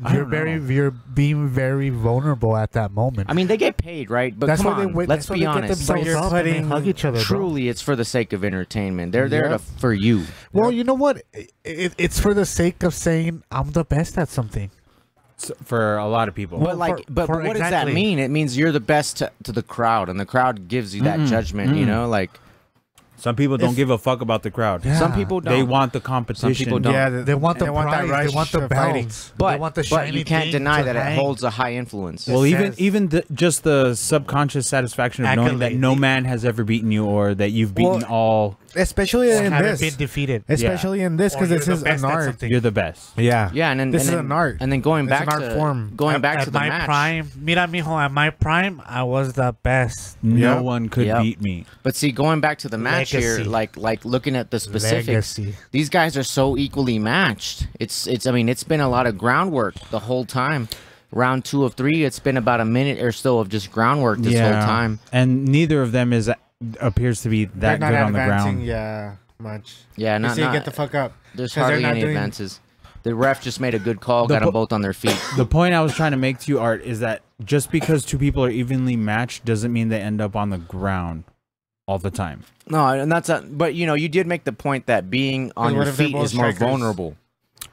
I You're don't know. you're being very vulnerable at that moment. I mean, they get paid, right? But that's come why on, they let's that's why be they get honest. themselves you're up and they putting- hug each other. Bro. Truly, it's for the sake of entertainment. They're there Yep. for you. Well, you know what? It's for the sake of saying I'm the best at something. For a lot of people. Well, But for what does that exactly. mean? It means you're the best to the crowd, and the crowd gives you that judgment. You know, like Some people don't If- give a fuck about the crowd. Yeah. some people don't. They want the competition. people don't. Yeah, They want the prize. that They want the rush of fighting. belts. But, they want the but shiny you can't thing deny to that hang. it holds a high influence. Well, says- even just the subconscious satisfaction of knowing that Accolade. no man has ever beaten you, or that you've beaten Well, all. Especially in haven't this. been defeated. Especially in this Or because you're this the is best an at art. something. You're the best. Yeah. Yeah, and then This and is then, an art. and then going It's back an art to form. back at to the my match. prime, mira mijo, at my prime, I was the best. No Yep. one could Yep. beat me. But see, going back to the match Legacy. here, like looking at the specifics, Legacy. these guys are so equally matched. It's I mean, it's been a lot of groundwork the whole time. Round 2 of 3, it's been about a minute or so of just groundwork this whole time. And neither of them appears to be They're that not good on the advancing, ground. yeah, much. Yeah, They not, say not get the fuck up. there's 'cause they're hardly not any doing- advances. The ref just made a good call, The got them po- both on their feet. The point I was trying to make to you, Art, is that just because two people are evenly matched doesn't mean they end up on the ground all the time. No, and but you know, you did make the point that being on And your what if they're feet both is more strikers? vulnerable.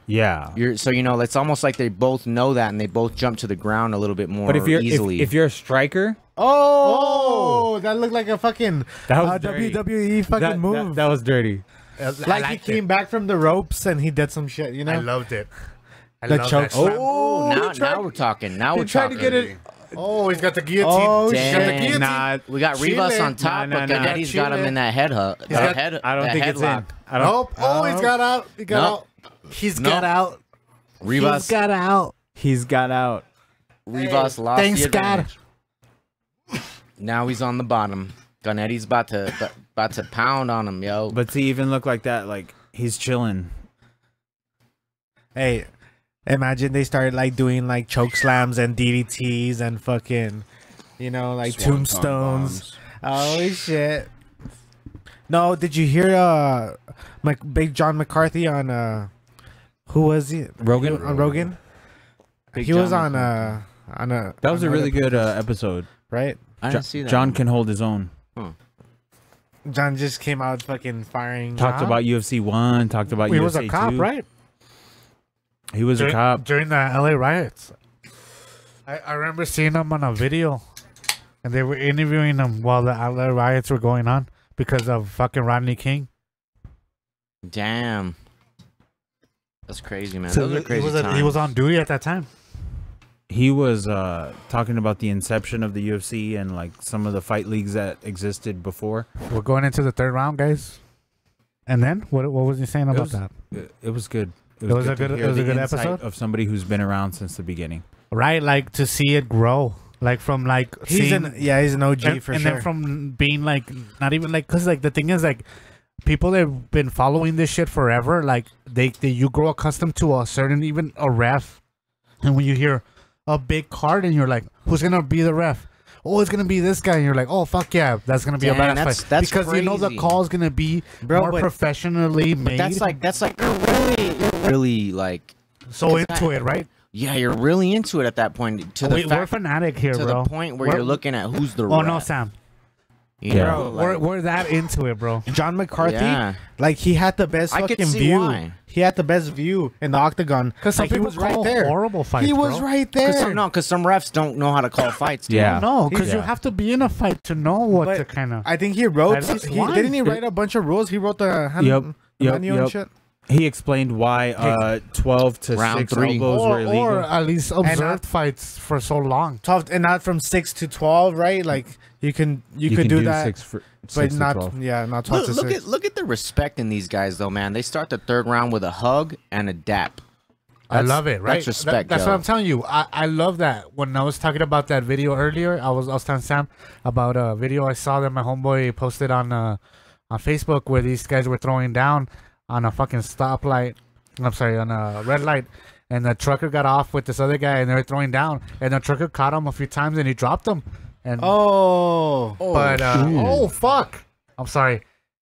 Yeah. So you know, it's almost like they both know that and they both jump to the ground a little bit more But if you're easily. if you're a striker, Oh, that looked like a fucking That was dirty. WWE fucking move. that was dirty. Like he came back from the ropes and he did some shit, you know? I loved it. I The loved choke that slam. oh, he now tried- we're talking. Now he we're tried talking. to get it. Oh, he's got the guillotine. Oh, He's got the dang. guillotine. Nah, We got Rivas Chile. on top, Nah, but nah, nah. Gadetti's got him Chile. in that head hut. got- head, I don't that think it's headlock. in. I don't. Nope. Oh, he's got out. He got Nope. out. He's Nope. got out. Rivas, He's got out. He's got out. Rivas lost Thanks, the God. advantage. Now he's on the bottom. Ganetti's about to pound on him, yo. But to even look like that, like he's chilling. Hey, imagine they started like doing like choke slams and DDTs and fucking, you know, like Swanton tombstones. bombs. Holy shit. No, did you hear Big John McCarthy on who was he? Rogan? On Rogan? Big He was John on a That was a on really other- good episode. right? I didn't see that. John can hold his own. John just came out fucking firing. Talked about UFC 1, talked about He UFC was a cop, 2. right? He was a cop. during the LA riots. I remember seeing him on a video, and they were interviewing him while the LA riots were going on because of fucking Rodney King. Damn. That's crazy, man. So Those are crazy he times. was on duty at that time. He was talking about the inception of the UFC and like some of the fight leagues that existed before. We're going into the third round, guys. And then what was he saying about was- that? It was good. It was, a good to good- hear it was a the good insight episode? of somebody who's been around since the beginning. Right, like to see it grow, like from like He's seeing, he's an OG and, for and sure. then from being like not even like because like the thing is like people that have been following this shit forever, like they you grow accustomed to a certain even a ref, and when you hear a big card and you're like, who's gonna be the ref? Oh, it's gonna be this guy, and you're like, oh fuck yeah, that's gonna be a Damn, badass that's- fight that's because you know the crazy. call's gonna be Bro, more but- professionally made. That's like you're really like so into it, right? yeah, you're really into it at that point. To the We're fact, fanatic here, to bro. the point where We're- you're looking at who's the Oh ref. no, Sam. You Yeah. know, like- We're that into it, bro. John McCarthy, Yeah. like he had the best I could fucking see view. why. He had the best view in the octagon Because some like, he people was right call there. horrible fights, He was bro. right there. Because some refs don't know how to call fights. dude. Yeah. No, because you Yeah. have to be in a fight to know what But to kind of. I think he wrote. At least He, one. didn't he write a bunch of rules? He wrote the manual and shit. He explained why 12 to Round 6 3. elbows were Or illegal. at least observed fights for so long. 12 and not from 6 to 12, right? Like you could do that, 6 but to not 12. not 12 to 6. Look at the respect in these guys, though, man. They start the third round with a hug and a dap. I love it, right? That's respect. That's yo. what I'm telling you. I love that. When I was talking about that video earlier, I was telling Sam about a video I saw that my homeboy posted on Facebook where these guys were throwing down on a fucking stoplight. I'm sorry, on a red light. And the trucker got off with this other guy, and they were throwing down. And the trucker caught him a few times, and he dropped him. And but oh fuck, I'm sorry.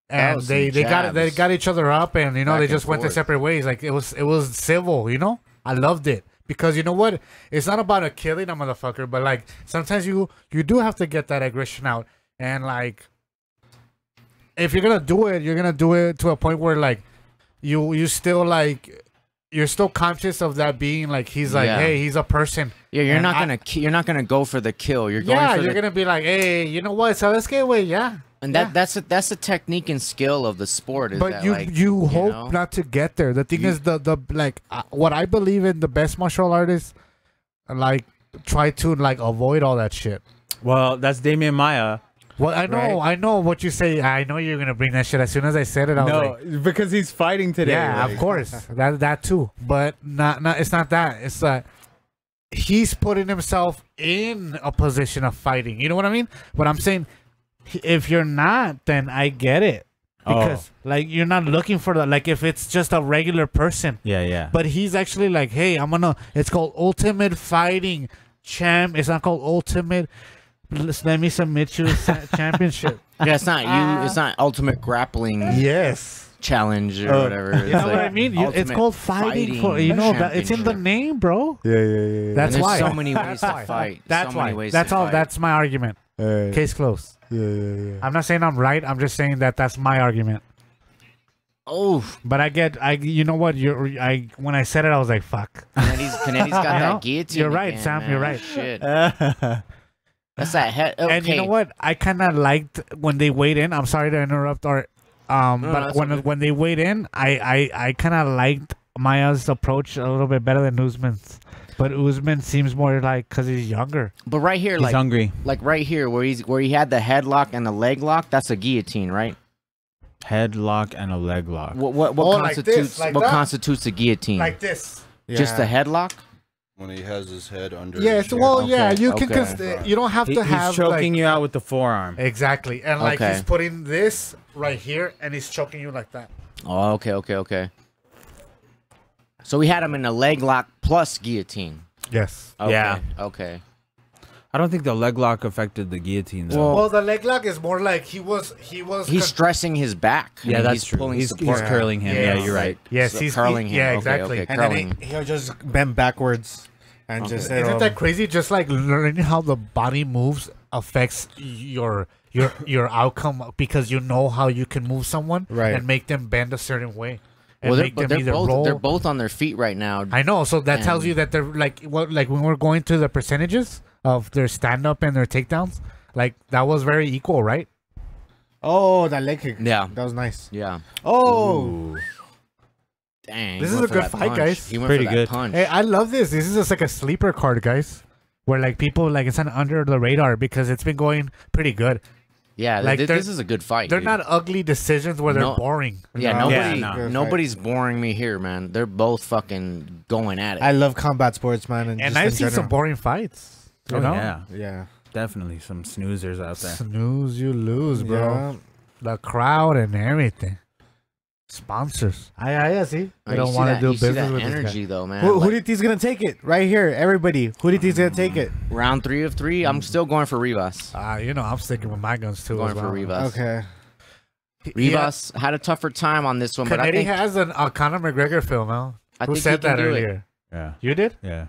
And was they some they jabs. got each other up, and you know Back they and just went their forth. separate ways. Like it was civil, you know. I loved it because you know what? It's not about killing a motherfucker, but like sometimes you do have to get that aggression out, and like if you're gonna do it, you're gonna do it to a point where like you still like. You're still conscious of that being like he's like, Yeah. hey, he's a person. Yeah, you're And not I- gonna you're not gonna go for the kill. You're going Yeah, for you're the gonna be like, hey, you know what? So let's get away. Yeah, and yeah. that's a technique and skill of the sport. Is but that, you like, you hope know? not to get there. The thing is the like what I believe in the best martial artists like try to like avoid all that shit. Well, that's Damian Maia. Well, I know, Right. I know what you say. I know you're gonna bring that shit. As soon as I said it, I was like, because he's fighting today. yeah, like- of course, that too. But not it's not that. It's that he's putting himself in a position of fighting. You know what I mean? But I'm saying if you're not, then I get it because like you're not looking for that. Like if it's just a regular person. Yeah. But he's actually like, hey, it's called Ultimate Fighting Champ. It's not called Ultimate. Let me submit you championship. Yeah, it's not you. It's not ultimate grappling Yes. challenge or whatever. It's You know like what I mean? It's ultimate called fighting for, you know, that it's in the championship. name, bro. Yeah. And That's there's why. so many ways That's to why. fight. That's so why. many ways That's to all. fight. That's my argument. Case closed. Yeah. I'm not saying I'm right. I'm just saying that that's my argument. Oh, But you know what? When I said it, I was like, fuck. Canetti's got You know? that guillotine. You're right, again, Sam, man. you're right. Shit. That's that head. Okay. And you know what? I kind of liked when they weighed in. I'm sorry to interrupt, but that's okay. when they weighed in, I kind of liked Maia's approach a little bit better than Usman's. But Usman seems more like because he's younger. But right here, He's like hungry. right here, where he had the headlock and the leg lock, that's a guillotine, right? Headlock and a leg lock. What Oh, like this, constitutes like what that? constitutes a guillotine? this. Just the headlock? When he has his head under. Yes. his Well, chin. yeah. Okay, You can. okay. You don't have to have He's choking like, you out with the forearm. exactly, and like Okay. he's putting this right here, and he's choking you like that. Oh, okay. So we had him in a leg lock plus guillotine. Yes. Okay, Yeah. Okay. I don't think the leg lock affected the guillotine though. Well, the leg lock is more like he was. He's stressing his back. I yeah, mean, that's he's true. Pulling He's support. curling him. Yeah, Yeah, you're right. Yes, So he's curling him. Yeah, Okay, exactly. okay, And curling. then he'll just bend backwards and just. Isn't that crazy? Just like learning how the body moves affects your outcome because you know how you can move someone Right. and make them bend a certain way and Well, make them either roll. they're both on their feet right now. I know, so that tells And- you that they're like when we're going to the percentages of their stand up and their takedowns, like that was very equal, right? Oh, that leg kick. Yeah. That was nice. Yeah. Oh. Dang. This he is went a for good that fight, punch. guys. He went Pretty for that good. punch. Hey, I love this. This is just like a sleeper card, guys, where like people like it's under the radar because it's been going pretty good. Yeah, Like, this is a good fight. They're dude. not ugly decisions where they're No. boring. Yeah, No. nobody, Yeah, no. nobody's boring me here, man. They're both fucking going at it. I love combat sports, man, and And just I've in seen some general. boring fights. You Oh know? yeah, Yeah, definitely some snoozers out there. Snooze, you lose, bro. Yeah. The crowd and everything. Sponsors. I see. Oh, They you don't see want that- to do you see business that with energy, though, man. Who Like, do you think's gonna take it? Right here, everybody. Who do you think's gonna take it? round 3 of 3, I'm still going for Rivas. You know, I'm sticking with my guns too. Going as well. for Rivas. Okay. Rivas had a tougher time on this one, but I Canetti think has a Conor McGregor film, huh? I Who think said he can that do it. earlier? Yeah, You did? yeah.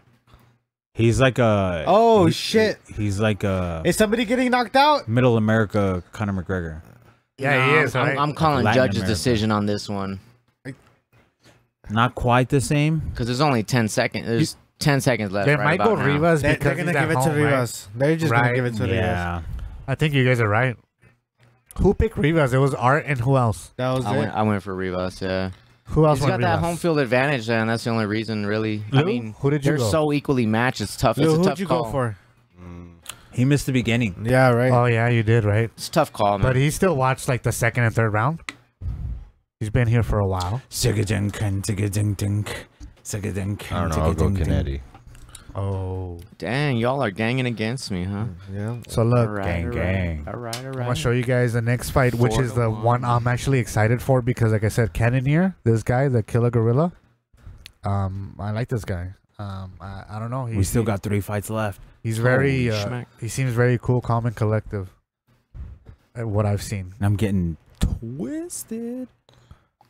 He's like a. Oh, shit. He's like a Is somebody getting knocked out? Middle America Conor McGregor. Yeah, he No, is. I'm, Right? I'm calling Latin judge's America. decision on this one Not quite the same. because there's only 10 seconds. There's 10 seconds left. They right might go about now. Rivas They're because gonna he's give at it to home, right? Rivas. They're just Right. gonna give it to Rivas. Yeah, I think you guys are right. Who picked Rivas? It was Art and who else? That was it. I went for Rivas. Yeah, Who else he's went got that Rivas? home field advantage, and that's the only reason, really. Lou? I mean, Who did you they're go? so equally matched. It's tough. Lou, It's a who'd tough you call. go for? he missed the beginning. Yeah, right. Oh yeah, you did, right? It's a tough call, man. But he still watched like the second and third round. He's been here for a while. Sigadink and sigadink, sigadink. I don't know. I'll go Kennedy. Oh. Dang, y'all are ganging against me, huh? Yeah. So look, All right, gang, all right. gang. All right, all I'm right. gonna show you guys the next fight, which 4 is to the 1. one I'm actually excited for because, like I said, Cannonier, this guy, the Killer Gorilla. I like this guy. I don't know. We still got 3 fights left. He's very. Holy schmack. He seems very cool, calm, and collective. At what I've seen. I'm getting twisted.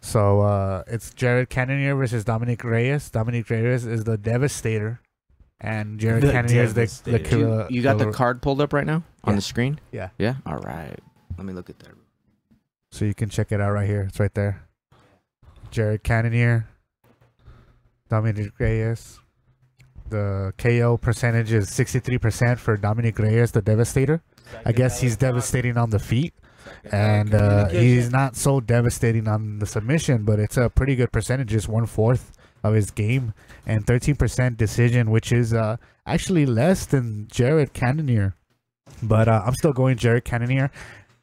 So it's Jared Cannonier versus Dominic Reyes. Dominic Reyes is the Devastator, and Jared The Cannonier is the Devastator. Killer. You got the Killer- card pulled up right now on Yeah. the screen? Yeah. Yeah? All right. Let me look at that. So you can check it out right here. It's right there. Jared Cannonier, Dominic Reyes. The KO percentage is 63% for Dominic Reyes, the Devastator. I guess he's devastating on the feet. And he's not so devastating on the submission, but it's a pretty good percentage. It's 1/4 of his game and 13% decision, which is actually less than Jared Cannonier. But I'm still going Jared Cannonier.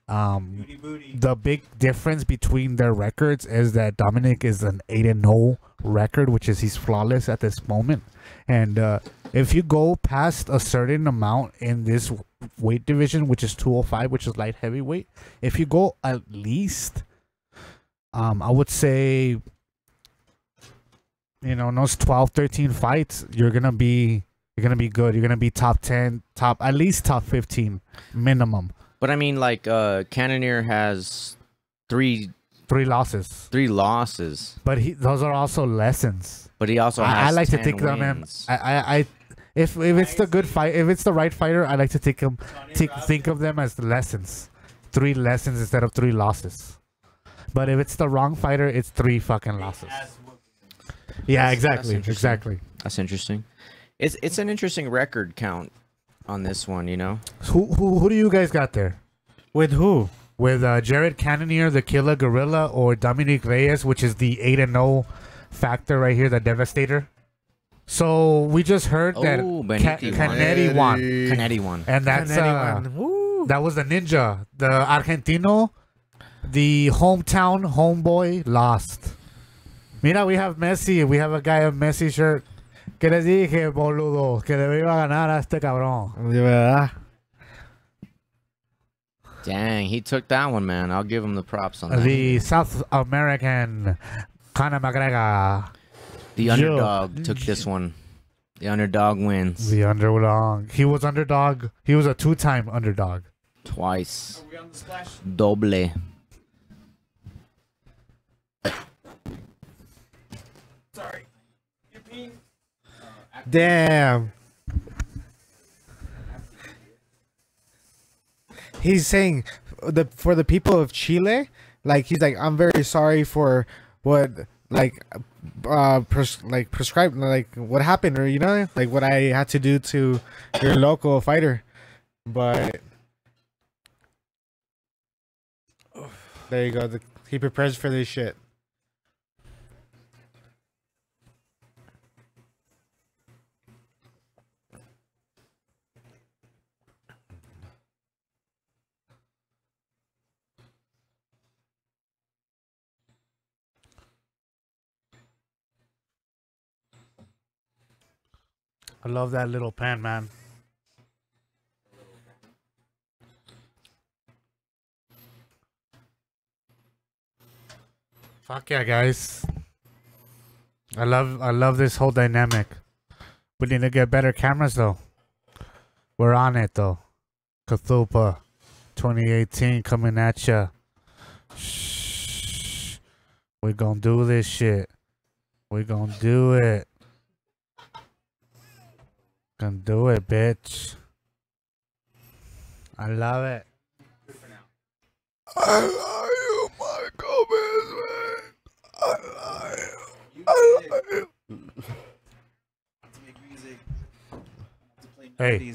The big difference between their records is that Dominic is an 8-0 record, which is he's flawless at this moment. And if you go past a certain amount in this weight division, which is 205, which is light heavyweight, if you go at least, I would say, in those 12, 13 fights, you're gonna be good. You're gonna be top 10, at least top 15 minimum. But I mean, like, Cannonier has three 3 losses, losses, but those are also lessons. but he also I has like to 10 take them in. wins. If it's the good fight, if it's the right fighter, I like to think of them as lessons, 3 lessons instead of 3 losses. But if it's the wrong fighter, it's 3 fucking losses. Yeah, exactly, interesting. exactly. That's interesting. It's an interesting record count on this one, you know? Who do you guys got there? With who? With Jared Cannonier, the Killer Gorilla, or Dominic Reyes, which is the 8-0 factor right here, the Devastator? So we just heard that Oh, Benetti won. Canetti won, Canetti won. and that's Anyone? Woo. that was the Ninja, the Argentino, the hometown homeboy lost. Mira, we have Messi. We have a guy of Messi shirt. ¿Qué les dije, boludo? Que le iba a ganar a este cabrón. De verdad. Dang, he took that one, man. I'll give him the props on that. The South American Conor McGregor. The underdog took this one. The underdog wins The underdog. He was underdog. He was a 2-time underdog. twice. Doble. Damn. He's saying for the people of Chile, like he's like, I'm very sorry for what prescribed, like what happened, or like what I had to do to your local fighter. But there you go. He prepares for this shit. I love that little pen, man. Fuck yeah, guys. I love this whole dynamic. We need to get better cameras though. We're on it though. Cthulhu 2018 coming at ya. Shh. We gonna do this shit. We gonna do it. Gonna do it, bitch. I love it. I love you, Michael Bisman. I love you. I love you. Hey,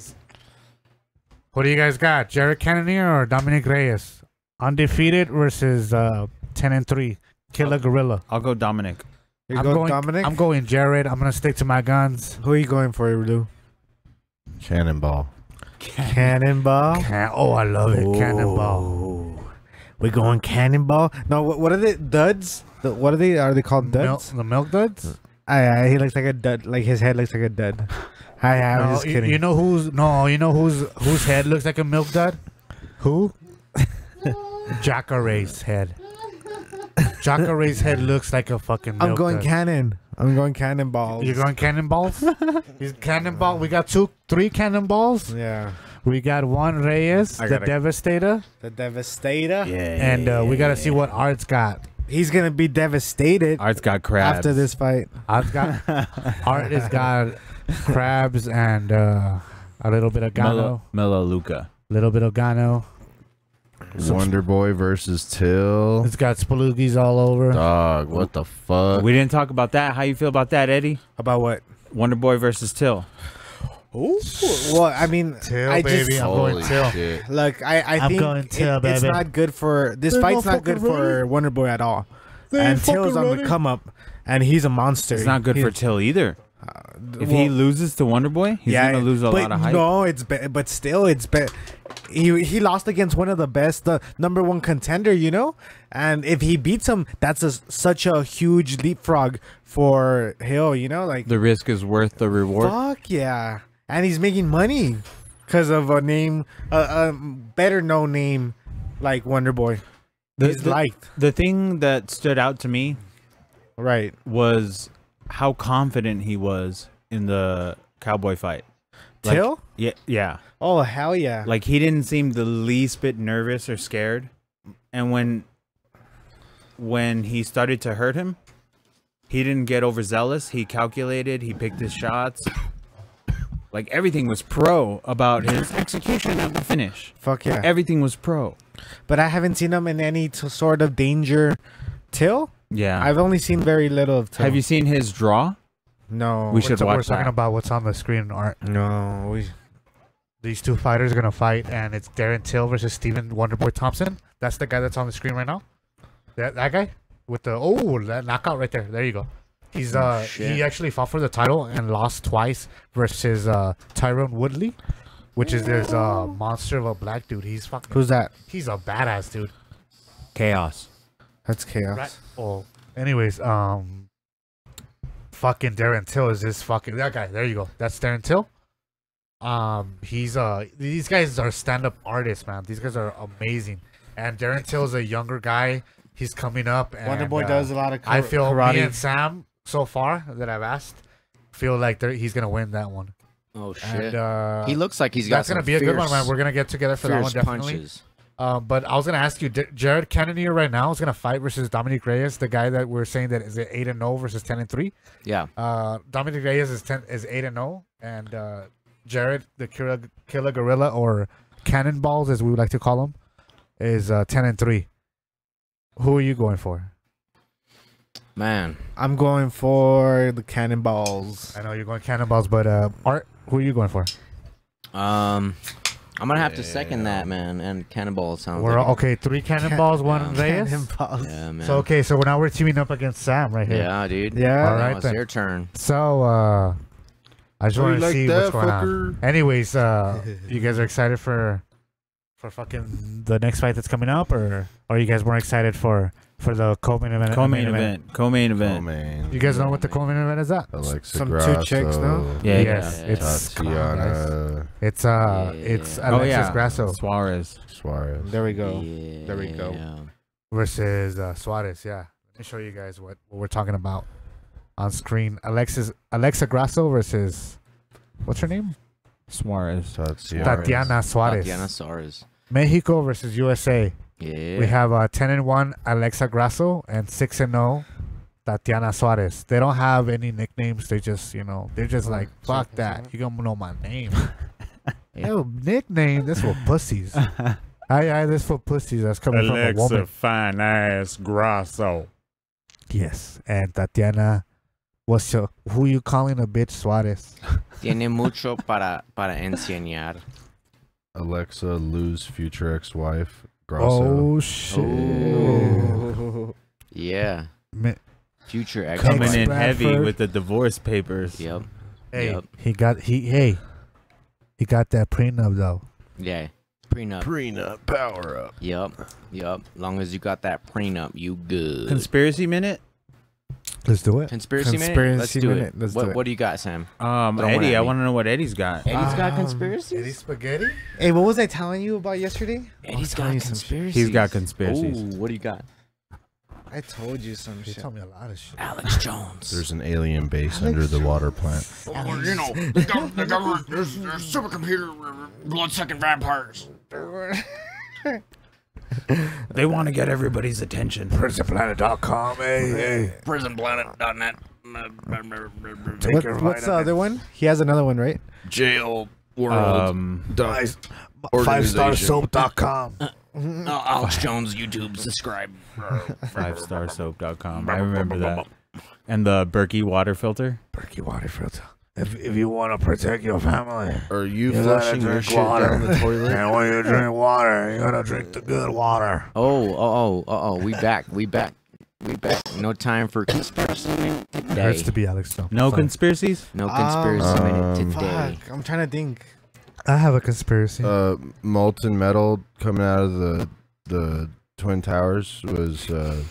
what do you guys got? Jared Cannonier or Dominic Reyes? Undefeated versus 10-3. Killer Gorilla. I'll go Dominic. You go Dominic? I'm going Jared. I'm gonna stick to my guns. Who are you going for, Lou? Cannonball. Cannonball? Oh, I love it. Cannonball. We're going Cannonball? No, what are they? Duds? What are they? Are they called duds? The milk duds? He looks like a dud. Like his head looks like a dud. I'm just kidding. You know whose head looks like a milk dud? Who? Jacare's head. Jacare's head looks like a fucking milk I'm going dud. cannon. I'm going cannonballs. You're going cannonballs? He's cannonball. We got 3 cannonballs. Yeah. We got one Reyes, the Devastator. The Devastator? Yeah. And we got to see what Art's got. He's going to be devastated. Art's got crabs. After this fight. Art has got crabs and a little bit of Gano. Mellow Luca. Little bit of Gano. Wonder Boy versus Till. It's got spaloogies all over. Dog, what the fuck? We didn't talk about that. How you feel about that, Eddie? About what? Wonder Boy versus Till. Ooh. Well, I mean, Till, I baby. just I'm going Holy Till. shit. look. I'm going think Till, it's baby. not good for this They're fight's not not good fucking for ready. Wonder Boy at all. They And ain't fucking Till's on the ready. come up, and he's a monster. It's not good for Till either. If he loses to Wonder Boy, he's gonna lose a lot of hype. No, but still, it's he lost against one of the best, the #1 contender, you know. And if he beats him, that's such a huge leapfrog for Hill, you know. Like The risk is worth the reward. fuck yeah, and he's making money because of a name, a better known name like Wonder Boy. He's liked. The thing that stood out to me Right. was how confident he was in the cowboy fight. Like, Till? Yeah. Oh hell yeah! Like he didn't seem the least bit nervous or scared. And when he started to hurt him, he didn't get overzealous. He calculated, he picked his shots. Like everything was pro about his execution of the finish. Fuck yeah! Everything was pro. But I haven't seen him in any sort of danger. Till? Yeah. I've only seen very little of Till. Have you seen his draw? No. We should We're watch talking that. about what's on the screen, Art. No. These 2 fighters are gonna fight, and it's Darren Till versus Steven Wonderboy Thompson. That's the guy that's on the screen right now. That guy with the that knockout right there. There you go. He's he actually fought for the title and lost twice versus Tyrone Woodley, which is this monster of a black dude. He's fucking. Who's that? He's a badass dude. Chaos. That's Chaos. Right. Oh, anyways, fucking Darren Till is this fucking that guy. There you go. That's Darren Till. He's these guys are stand-up artists, man. These guys are amazing. And Darren Till is a younger guy. He's coming up. And, Wonder Boy does a lot of I feel karate. me and Sam so far that I've asked feel like he's gonna win that one. Oh shit. And he looks like he's got that's gonna some be a good one, fierce- man. We're gonna get together for that one fierce definitely. punches. But I was gonna ask you, Jared Cannonier right now is gonna fight versus Dominic Reyes, the guy that we're saying that is 8-0 versus 10-3. Yeah. Dominic Reyes is 8-0, and Jared, the Killer Gorilla or Cannonballs, as we would like to call him, is 10-3. Who are you going for? Man. I'm going for the Cannonballs. I know you're going Cannonballs, but Art, who are you going for? I'm gonna have to second that, man. And Cannonball sounds. We're like okay. 3 Cannonballs, 1 Reyes. Cannonballs. yeah, man. So okay, so now we're teaming up against Sam right here. yeah, dude. Yeah. All right, Now it's then. your turn. So I just want to see what's going on. fucker? Anyways, you guys are excited for fucking the next fight that's coming up, or are you guys more excited for the co-main event? Co-main event. Co-main event. Oh man. You guys know what the co-main event is at? Alexa Some Grasso, two chicks, no? Yeah, Yes, yeah. it's Tatiana it's Oh Alexis yeah. Grasso Suarez. Suarez. There we go. There we go. versus Suarez. Yeah, let me show you guys what we're talking about on screen. Alexa Grasso versus what's her name? Suarez. Tatiana Suarez. Tatiana Suarez. Mexico versus USA. Yeah. We have 10-1 Alexa Grasso and 6-0 Tatiana Suarez. They don't have any nicknames. They just, they're just like, fuck that. You gonna know my name. Yo, nickname. This for pussies. Aye, this for pussies. That's coming from a woman. fine ass Grasso. Yes, and Tatiana, who you calling a bitch, Suarez? Tiene mucho para enseñar. Alexa Lou's future ex-wife. Grasso. Oh shit! Oh. Yeah. Ma- Future ex. Coming in Bradford. heavy with the divorce papers. Yep. Hey, Yep. he got that prenup though. Yeah. Prenup. Prenup power up. Yep. Long as you got that prenup, you good. Conspiracy minute. Let's do it. Conspiracy minute? Conspiracy Let's do minute. it. Let's do it. What do you got, Sam? Eddie. at I me. want to know what Eddie's got. Eddie's got conspiracies? Eddie Spaghetti. Hey, what was I telling you about yesterday? Eddie's telling got you some conspiracies. He's got conspiracies. Ooh, what do you got? I told you some He shit. told me a lot of shit. Alex Jones. There's an alien base under the water plant. The government, there's supercomputer blood-sucking vampires. They want to get everybody's attention. PrisonPlanet.com. Hey. PrisonPlanet.net. What's the other one? He has another one, right? Jail world. FiveStarSoap.com. Alex Jones YouTube. Subscribe. 5starsoap.com. I remember that. And the Berkey water filter. Berkey water filter. If you want to protect your family, Are you gotta flushing your drink shit water. down the toilet? And when you drink water, you gotta drink the good water. We back. No time for conspiracy minute It today. hurts to be Alex though. No Sorry. conspiracies? No conspiracy minute today. Fuck, I'm trying to think. I have a conspiracy. Molten metal coming out of the Twin Towers was the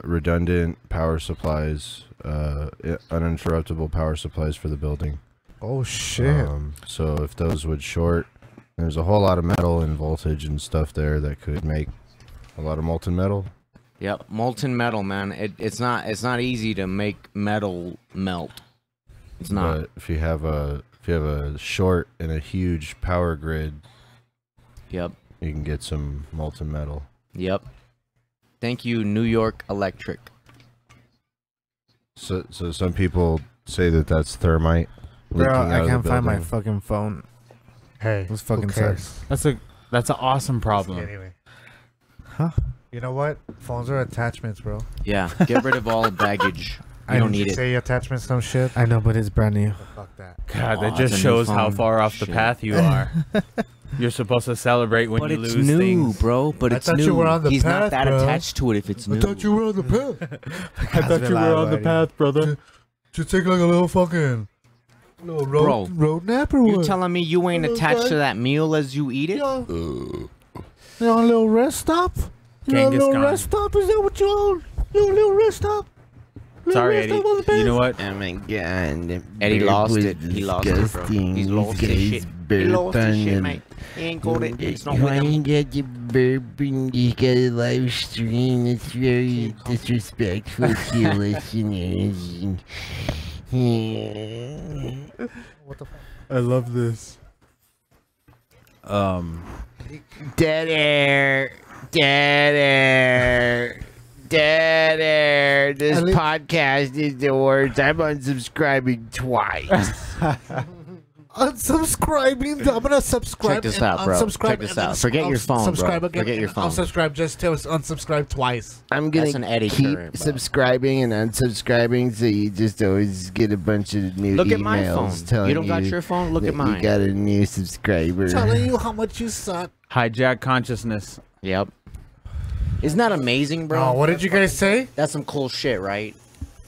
redundant power supplies, uninterruptible power supplies for the building. Oh shit! So if those would short, there's a whole lot of metal and voltage and stuff there that could make a lot of molten metal. Yep, molten metal, man. It's not easy to make metal melt. It's not. But if you have a short and a huge power grid, Yep. you can get some molten metal. Yep. Thank you, New York Electric. So some people say that that's thermite. Bro, leaking out I of the can't find my building. fucking phone. Hey, This fucking who cares? sucks. That's an awesome problem. Anyway. Huh? You know what? Phones are attachments, bro. Yeah. Get rid of all baggage. I You don't need it. Say attachments, some shit. I know, but it's brand new. Fuck that. God, Oh, that that's just a new shows how phone. far off the Shit. path you are. You're supposed to celebrate when But you it's lose new, things. bro. But I it's thought new. you were on the He's path, not that bro. attached to it if it's new. were on the path. I thought you were on the path, brother. Just take like a little fucking little Bro, road nap or You what? telling me you ain't attached to that meal as you eat it? You on a little rest stop? You on a Genghis little Khan. rest stop? Is that what you on? You on a little rest stop? Sorry, Eddie. You know what? Oh my god. Eddie lost it. He lost it, bro. He's lost his shit. He lost his shit, mate. He ain't got it. It's not with him. get your burping? You got a live stream. It's very disrespectful to your listeners. I love this. Dead air. Dead air. Dead air. This podcast is the worst. I'm unsubscribing twice. Unsubscribing. I'm gonna subscribe. Check this and out, bro. unsubscribe Check this and out. Forget your phone, bro. Subscribe again. Forget your and phone. Unsubscribe just to unsubscribe twice. I'm That's gonna an Eddie keep current, bro. subscribing and unsubscribing, so you just always get a bunch of new Look emails at my phone. telling You don't got your phone? Look that at mine. You got a new subscriber. Telling you how much you suck. Hijack consciousness. Yep. Isn't that amazing, bro? Oh, what did you guys say? That's some cool shit, right?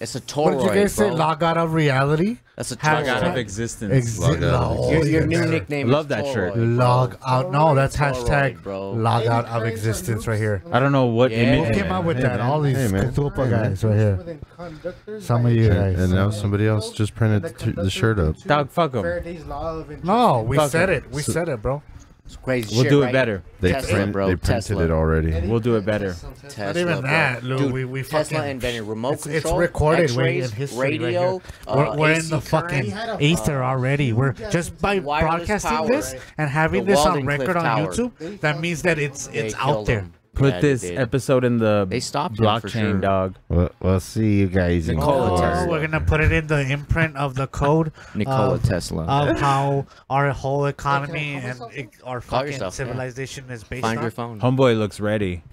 It's a What did you toroid, guys say? bro. Log out of reality? That's a Hashtag- Log out of toroid. existence. Log out of Your new Yes. nickname Love is that shirt. toroid, bro. Log out. No, that's Toroid, hashtag bro. log out of existence right here. I don't know what Yeah. Who image. came out with Hey, that? man. All these Hey, man. Cthulhu Hey, man. guys right here. Some of you guys. And now somebody else just printed the shirt up. Dog, fuck 'em. Faraday's law of No, we Fuck said it. it. We said it, bro. It's crazy We'll shit, do it right? better. They, Tesla, bro. they printed Tesla. it already. We'll do it better. Tesla, Not even bro. that, Lou. Dude, we Tesla fucking invented remote it's control. recorded. We're in X-rays, history radio. right here. We're in AC the fucking current, ether already. We're just by wireless broadcasting power, this right? and having The this on Walden Cliff record on Tower. YouTube. That means that it's They out killed there. him. Put Yeah, this they did. episode in the They stopped him for blockchain, sure. dog. We'll see you guys in Nikola court. Tesla. We're gonna put it in the imprint of the code Nikola of- Tesla. of how our whole economy and our Call fucking yourself, yeah. civilization is based Find on. your phone. Homeboy looks ready.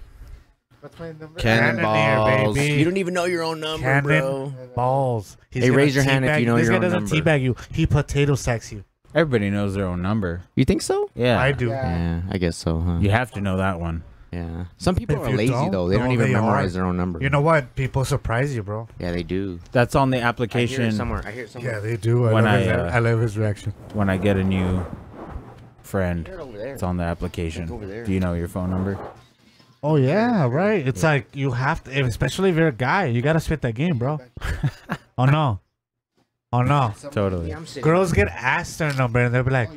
Cannonballs. baby. You don't even know your own number, Cannon bro. balls. He's Hey, gonna raise your hand if teabag- you know this your guy own doesn't number. teabag you. He potato sacks you. Everybody knows their own number. You think so? Yeah. I do. Yeah, I guess so, huh? You have to know that one. Yeah. Some people If are you lazy don't, though. They don't no, even they memorize are. their own number. You know what? People surprise you, bro. Yeah, they do. That's on the I hear it application somewhere. I hear it somewhere. Yeah, they do. When I love his reaction. when I get a new friend. I hear it over there. It's on the application. over there. Do you know your phone number? Oh yeah, right. It's like you have to, especially if you're a guy, you gotta spit that game, bro. Oh no, oh no. Totally. Girls get asked their number and they'll be like,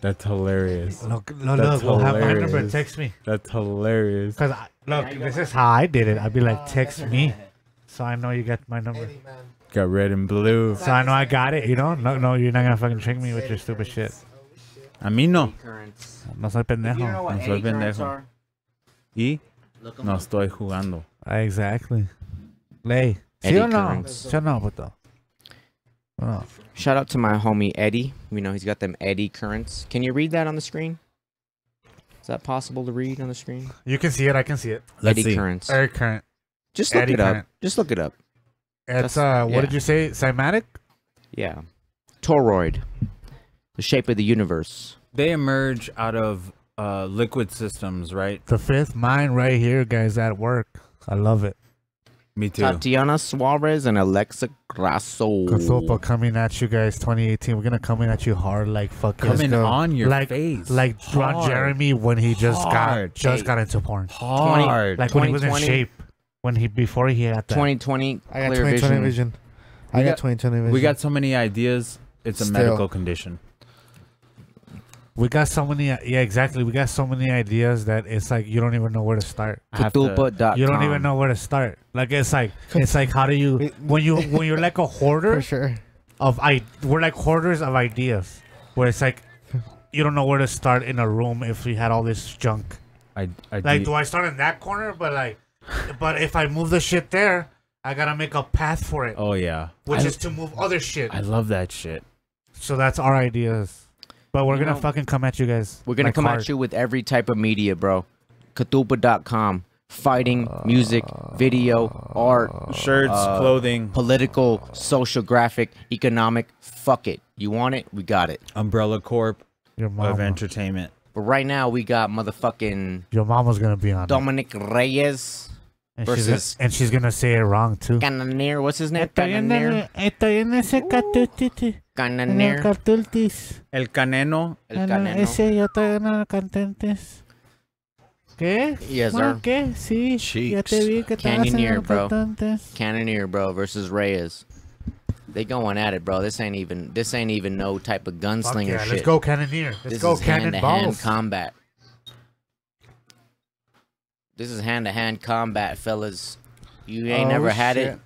That's hilarious. "Look, That's we'll have my number. hilarious. Text me." That's hilarious. Cause look, this is how I did it. I'd be like, "Text me," so I know you got my number. Got red and blue. So I know I got it. You know, no, you're not gonna fucking trick me with your stupid shit. A mí no. Currents. No soy You know pendejo. what No soy eddy currents pendejo. are? Y Look 'em no up. estoy jugando. Exactly. Ley. ¿Sí Eddy o no? currents. ¿Sí o no, puto? No. Shout out to my homie Eddie. You know, he's got them eddy currents. Can you read that on the screen? Is that possible to read on the screen? You can see it. I can see it. Let's eddy see. currents. Air current. Just look eddy it up. current. Just look it up. It's That's- what yeah. did you say? Cymatic? Yeah. Toroid. The shape of the universe. They emerge out of liquid systems, right? The fifth mind right here, guys, at work. I love it. Me too. Tatiana Suarez and Alexa Grasso. Cthulhu coming at you guys 2018. We're gonna come in at you hard like fucking Coming on your like, face. Like Ron Hard. Jeremy when he just Hard. got into porn. Hard. Like when he was in 2020. shape. Before he had that. 2020 I got clear 2020 vision. vision. We I got got- 2020 vision. We got so many ideas. It's a Still. medical condition. We got so many yeah, exactly. We got so many ideas that it's like you don't even know where to start. I have to- Cthulhu.com. You don't even know where to start. Like it's like how do you when you're like a hoarder for sure. we're like hoarders of ideas where it's like you don't know where to start in a room if we had all this junk. I Like do I start in that corner but if I move the shit there, I gotta make a path for it, oh yeah. which I, is to move other shit. I love that shit. So that's our ideas. But we're You gonna know, fucking come at you guys. We're gonna like come hard. at you with every type of media, bro. Cthulhu.com. Fighting, music, video, art, Shirts, clothing, political, social, graphic, economic. Fuck it. You want it? We got it. Umbrella Corp Your of mama. entertainment. But right now we got motherfucking Your mama's gonna be on it. Dominic Reyes And versus she's gonna say it wrong too. Cannoneer. What's his name? Estoy en ese Cannoneer. cartultis. El Caneno. El Caneno. Ese yo estoy en el cantentes. ¿Qué? Yes, Ma, sir. ¿Qué? Sí. Ya te Cheeks. vi que estabas en Canyoneer, el bro. cantantes. Cannoneer, bro, versus Reyes. They going at it, bro. This ain't even no type of Fuck gunslinger yeah, shit. let's go Cannoneer. Let's This go is Cannon hand-to-hand Balls. combat. This is hand-to-hand combat, fellas. You ain't Oh, never had shit. it.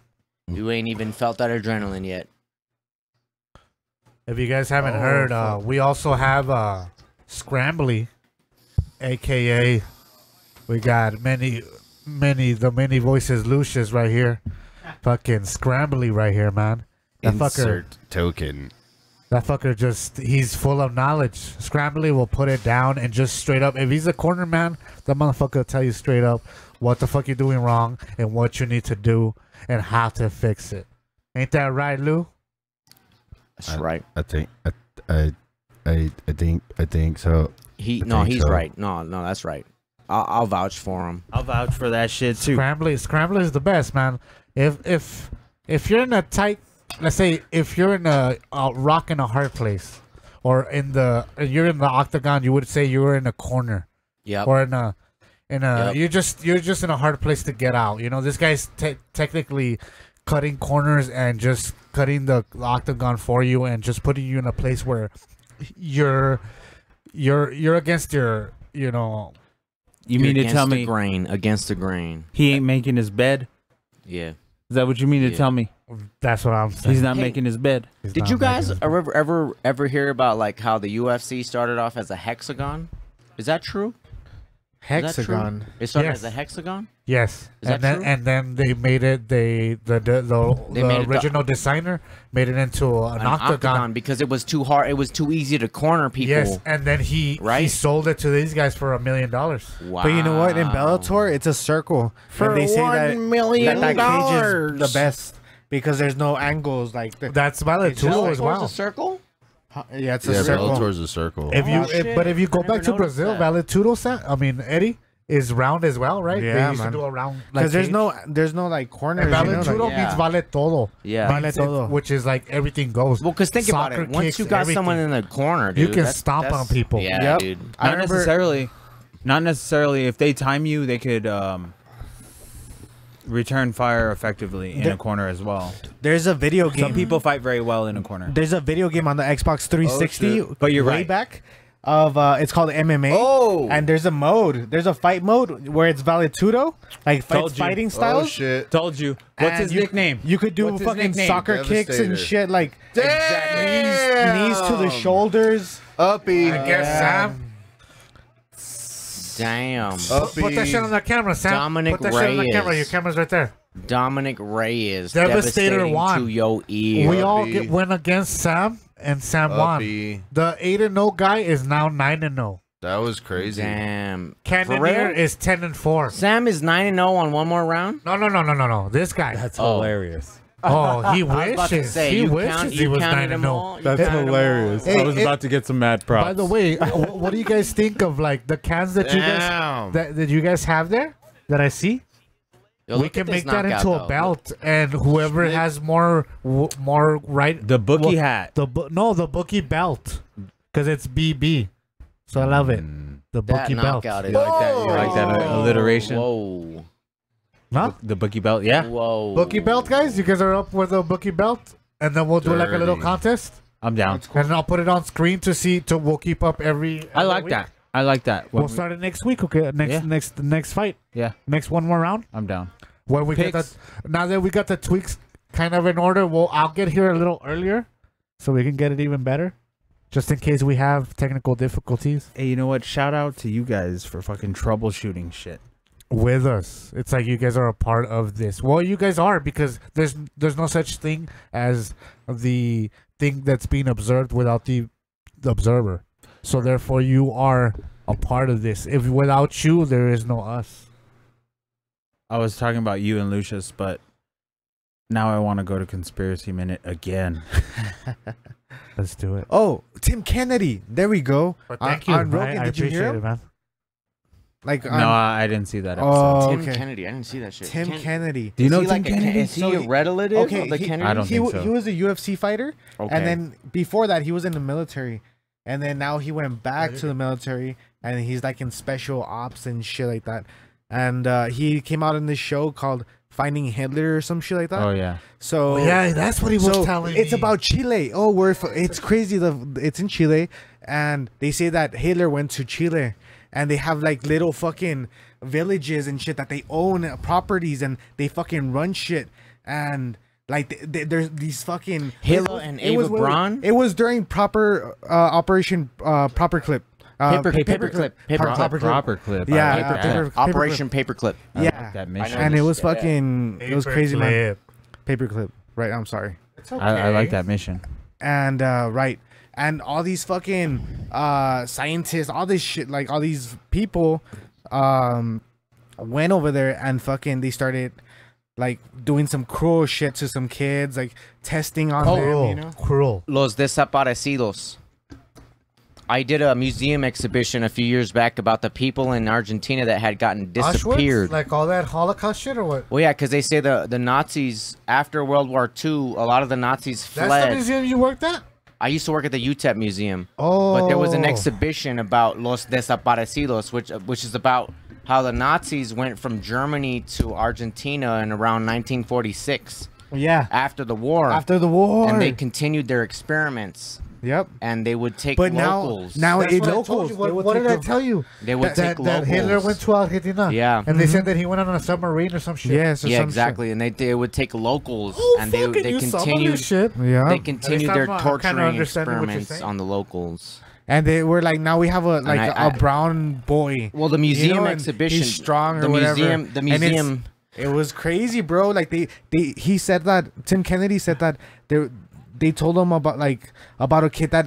You ain't even felt that adrenaline yet. If you guys haven't Oh, heard, fuck. we also have Scrambly, aka we got many voices Lucius right here. Fucking Scrambly right here, man. That Insert token. he's full of knowledge. Scrambly will put it down and just straight up, if he's a corner man, that motherfucker will tell you straight up what the fuck you're doing wrong and what you need to do and how to fix it. Ain't that right, Lou? That's right. I think so. He's think so. right. No, that's right. I'll vouch for him. I'll vouch for that shit too. Scrambly is the best, man. If you're in a tight, let's say if you're in a rock and a hard place, or you're in the octagon, you would say you were in a corner. Yep. Or in a Yep. you're just in a hard place to get out. You know, this guy's technically cutting corners and just cutting the octagon for you and just putting you in a place where you're against your, you know. You mean to against tell the me grain against the grain? he ain't making his bed? Yeah. Is that what you mean to Yeah. tell me? That's what I'm saying. He's not Hey, making his bed. He's Did not you guys making his- ever hear about like how the UFC started off as a hexagon? Is that true? Is that true? Hexagon. It started Yes. as a hexagon. Yes, Is and that then true? and then they made it. The made it original designer made it into an octagon. because it was too hard. It was too easy to corner people. Yes, and then he Right? sold it to these guys for $1 million. Wow. But you know what? In Bellator, it's a circle. And they say that that cage is the best because there's no angles like the, That's Bellator as Bellator's well. a circle. yeah, it's a Yeah, circle. Bellator's a circle. If you, Oh, shit. but if you go I never back to noticed Brazil, that. Valitudo, Eddie is round as well, right? Yeah, they used man. to do a round Because like there's no like corners. and You know, Valitudo like, Yeah. means vale todo. Yeah. Vale Means todo. which is like everything goes. Well, because think about Soccer it. Once kicks, you got everything. someone in the corner, dude, You can that's- stomp that's- on people. Yeah, Yep. dude. I Not remember- necessarily. Not necessarily. If they time you, they could return fire effectively in a corner as well. There's a video game. Some people fight very well in a corner. There's a video game on the Xbox 360. shit. But you're way right. back of it's called MMA. Oh! And there's a fight mode where it's Valetudo, like Told it's you. fighting Oh styles. shit! Told you. What's And his you- nickname? You could do What's his fucking nickname? soccer kicks and Devastator. shit like Damn! knees to the shoulders. Uppy. I guess Sam. Damn. Uppy. Put that shit on the camera, Sam. Dominic Put that shit on the Reyes. camera. Your camera's right there. Dominic Reyes. Devastator devastating won. to your ear. We all Uppy. went against Sam, and Sam won. Uppy. The 8-0 guy is now 9-0. That was crazy. Damn. For Cannoneer real? is 10-4. Sam is 9-0 on one more round. No. This guy. That's Oh. hilarious. Oh, he I was about to wishes. say, He you wishes count, he you was counted them 9-0. all. You That's counted them all? hilarious. Hey, I was about to get some mad props. By the way, what do you guys think of like the cans that you guys Damn. that you guys have there that I see? Yo, We look can at this make that knockout, into a though. belt, and whoever has more right The bookie well, hat. the bookie belt, because it's BB. So I love it. The That bookie belt. knockout is. You like that alliteration? Whoa. Huh? The bookie belt, yeah. Whoa. Bookie belt, guys. You guys are up with a bookie belt, and then we'll do like a little Dirty. contest, I'm down. and I'll put it on screen to see. We'll keep up every. I every like week. that. I like that. We'll start it next week. Okay, Yeah. next fight. Yeah, Next one more round. I'm down. Where we get Picks. that. Now that we got the tweaks kind of in order, I'll get here a little earlier, so we can get it even better, just in case we have technical difficulties Hey, you know what? Shout out to you guys for fucking troubleshooting shit. with us. It's like you guys are a part of this. Well, you guys are, because there's no such thing as the thing that's being observed without the observer. So therefore, you are a part of this. If without you, there is no us. I was talking about you and Lucius, but now I want to go to Conspiracy Minute again. Let's do it. Oh, Tim Kennedy. There we go. But thank you, on Ryan. Rogan, I did you appreciate hear it, him? man. Like No, on, I didn't see that episode. oh, Tim okay. Kennedy. I didn't see that shit. Tim Kennedy. Do you Is know he Tim like Kennedy? Is he So a he- relative okay, of the he- Kennedy? I don't think so. He was a UFC fighter, Okay. and then before that, he was in the military, and then now he went back to the military, and he's like in special ops and shit like that. And he came out in this show called Finding Hitler or some shit like that. Oh yeah. So Yeah, that's what he was telling me. it's about Chile. Oh, it's crazy. It's in Chile, and they say that Hitler went to Chile, and they have like little fucking villages and shit that they own properties, and they fucking run shit, and like there's these fucking Hitler and it was Eva when- Braun? It was during proper Operation Paperclip. Paperclip. Proper clip. I Yeah, like that. paper- Operation Paperclip. I Yeah, like that mission. and it was Yeah. fucking it was crazy, man. Paperclip. Paperclip. Right. I'm sorry. I like that mission. And right, and all these fucking scientists, all this shit, like all these people went over there and fucking they started like doing some cruel shit to some kids, like testing on them, you know. Cruel. Los desaparecidos. I did a museum exhibition a few years back about the people in Argentina that had gotten disappeared. Auschwitz? Like all that Holocaust shit or what? Well, yeah, because they say the Nazis, after World War II, a lot of the Nazis fled. That's the museum you worked at? I used to work at the UTEP Museum. Oh. But there was an exhibition about Los Desaparecidos, which is about how the Nazis went from Germany to Argentina in around 1946. Yeah. After the war. After the war. And they continued their experiments. Yep. And they would take but locals. Now That's it's what I told locals. you. What did I tell you? They would take locals. That Hitler went to Argentina. Yeah. And they said that he went on a submarine or some shit. Yes. Yeah, exactly. And they would take locals, and they continued. Yeah. They continued their torturing understanding what you're experiments saying. on the locals. And they were like, now we have a I- brown boy. Well, the museum and exhibition, he's strong or the whatever. museum, the And it's- museum. It was crazy, bro. Like he said that Tim Kennedy said that they told him about a kid that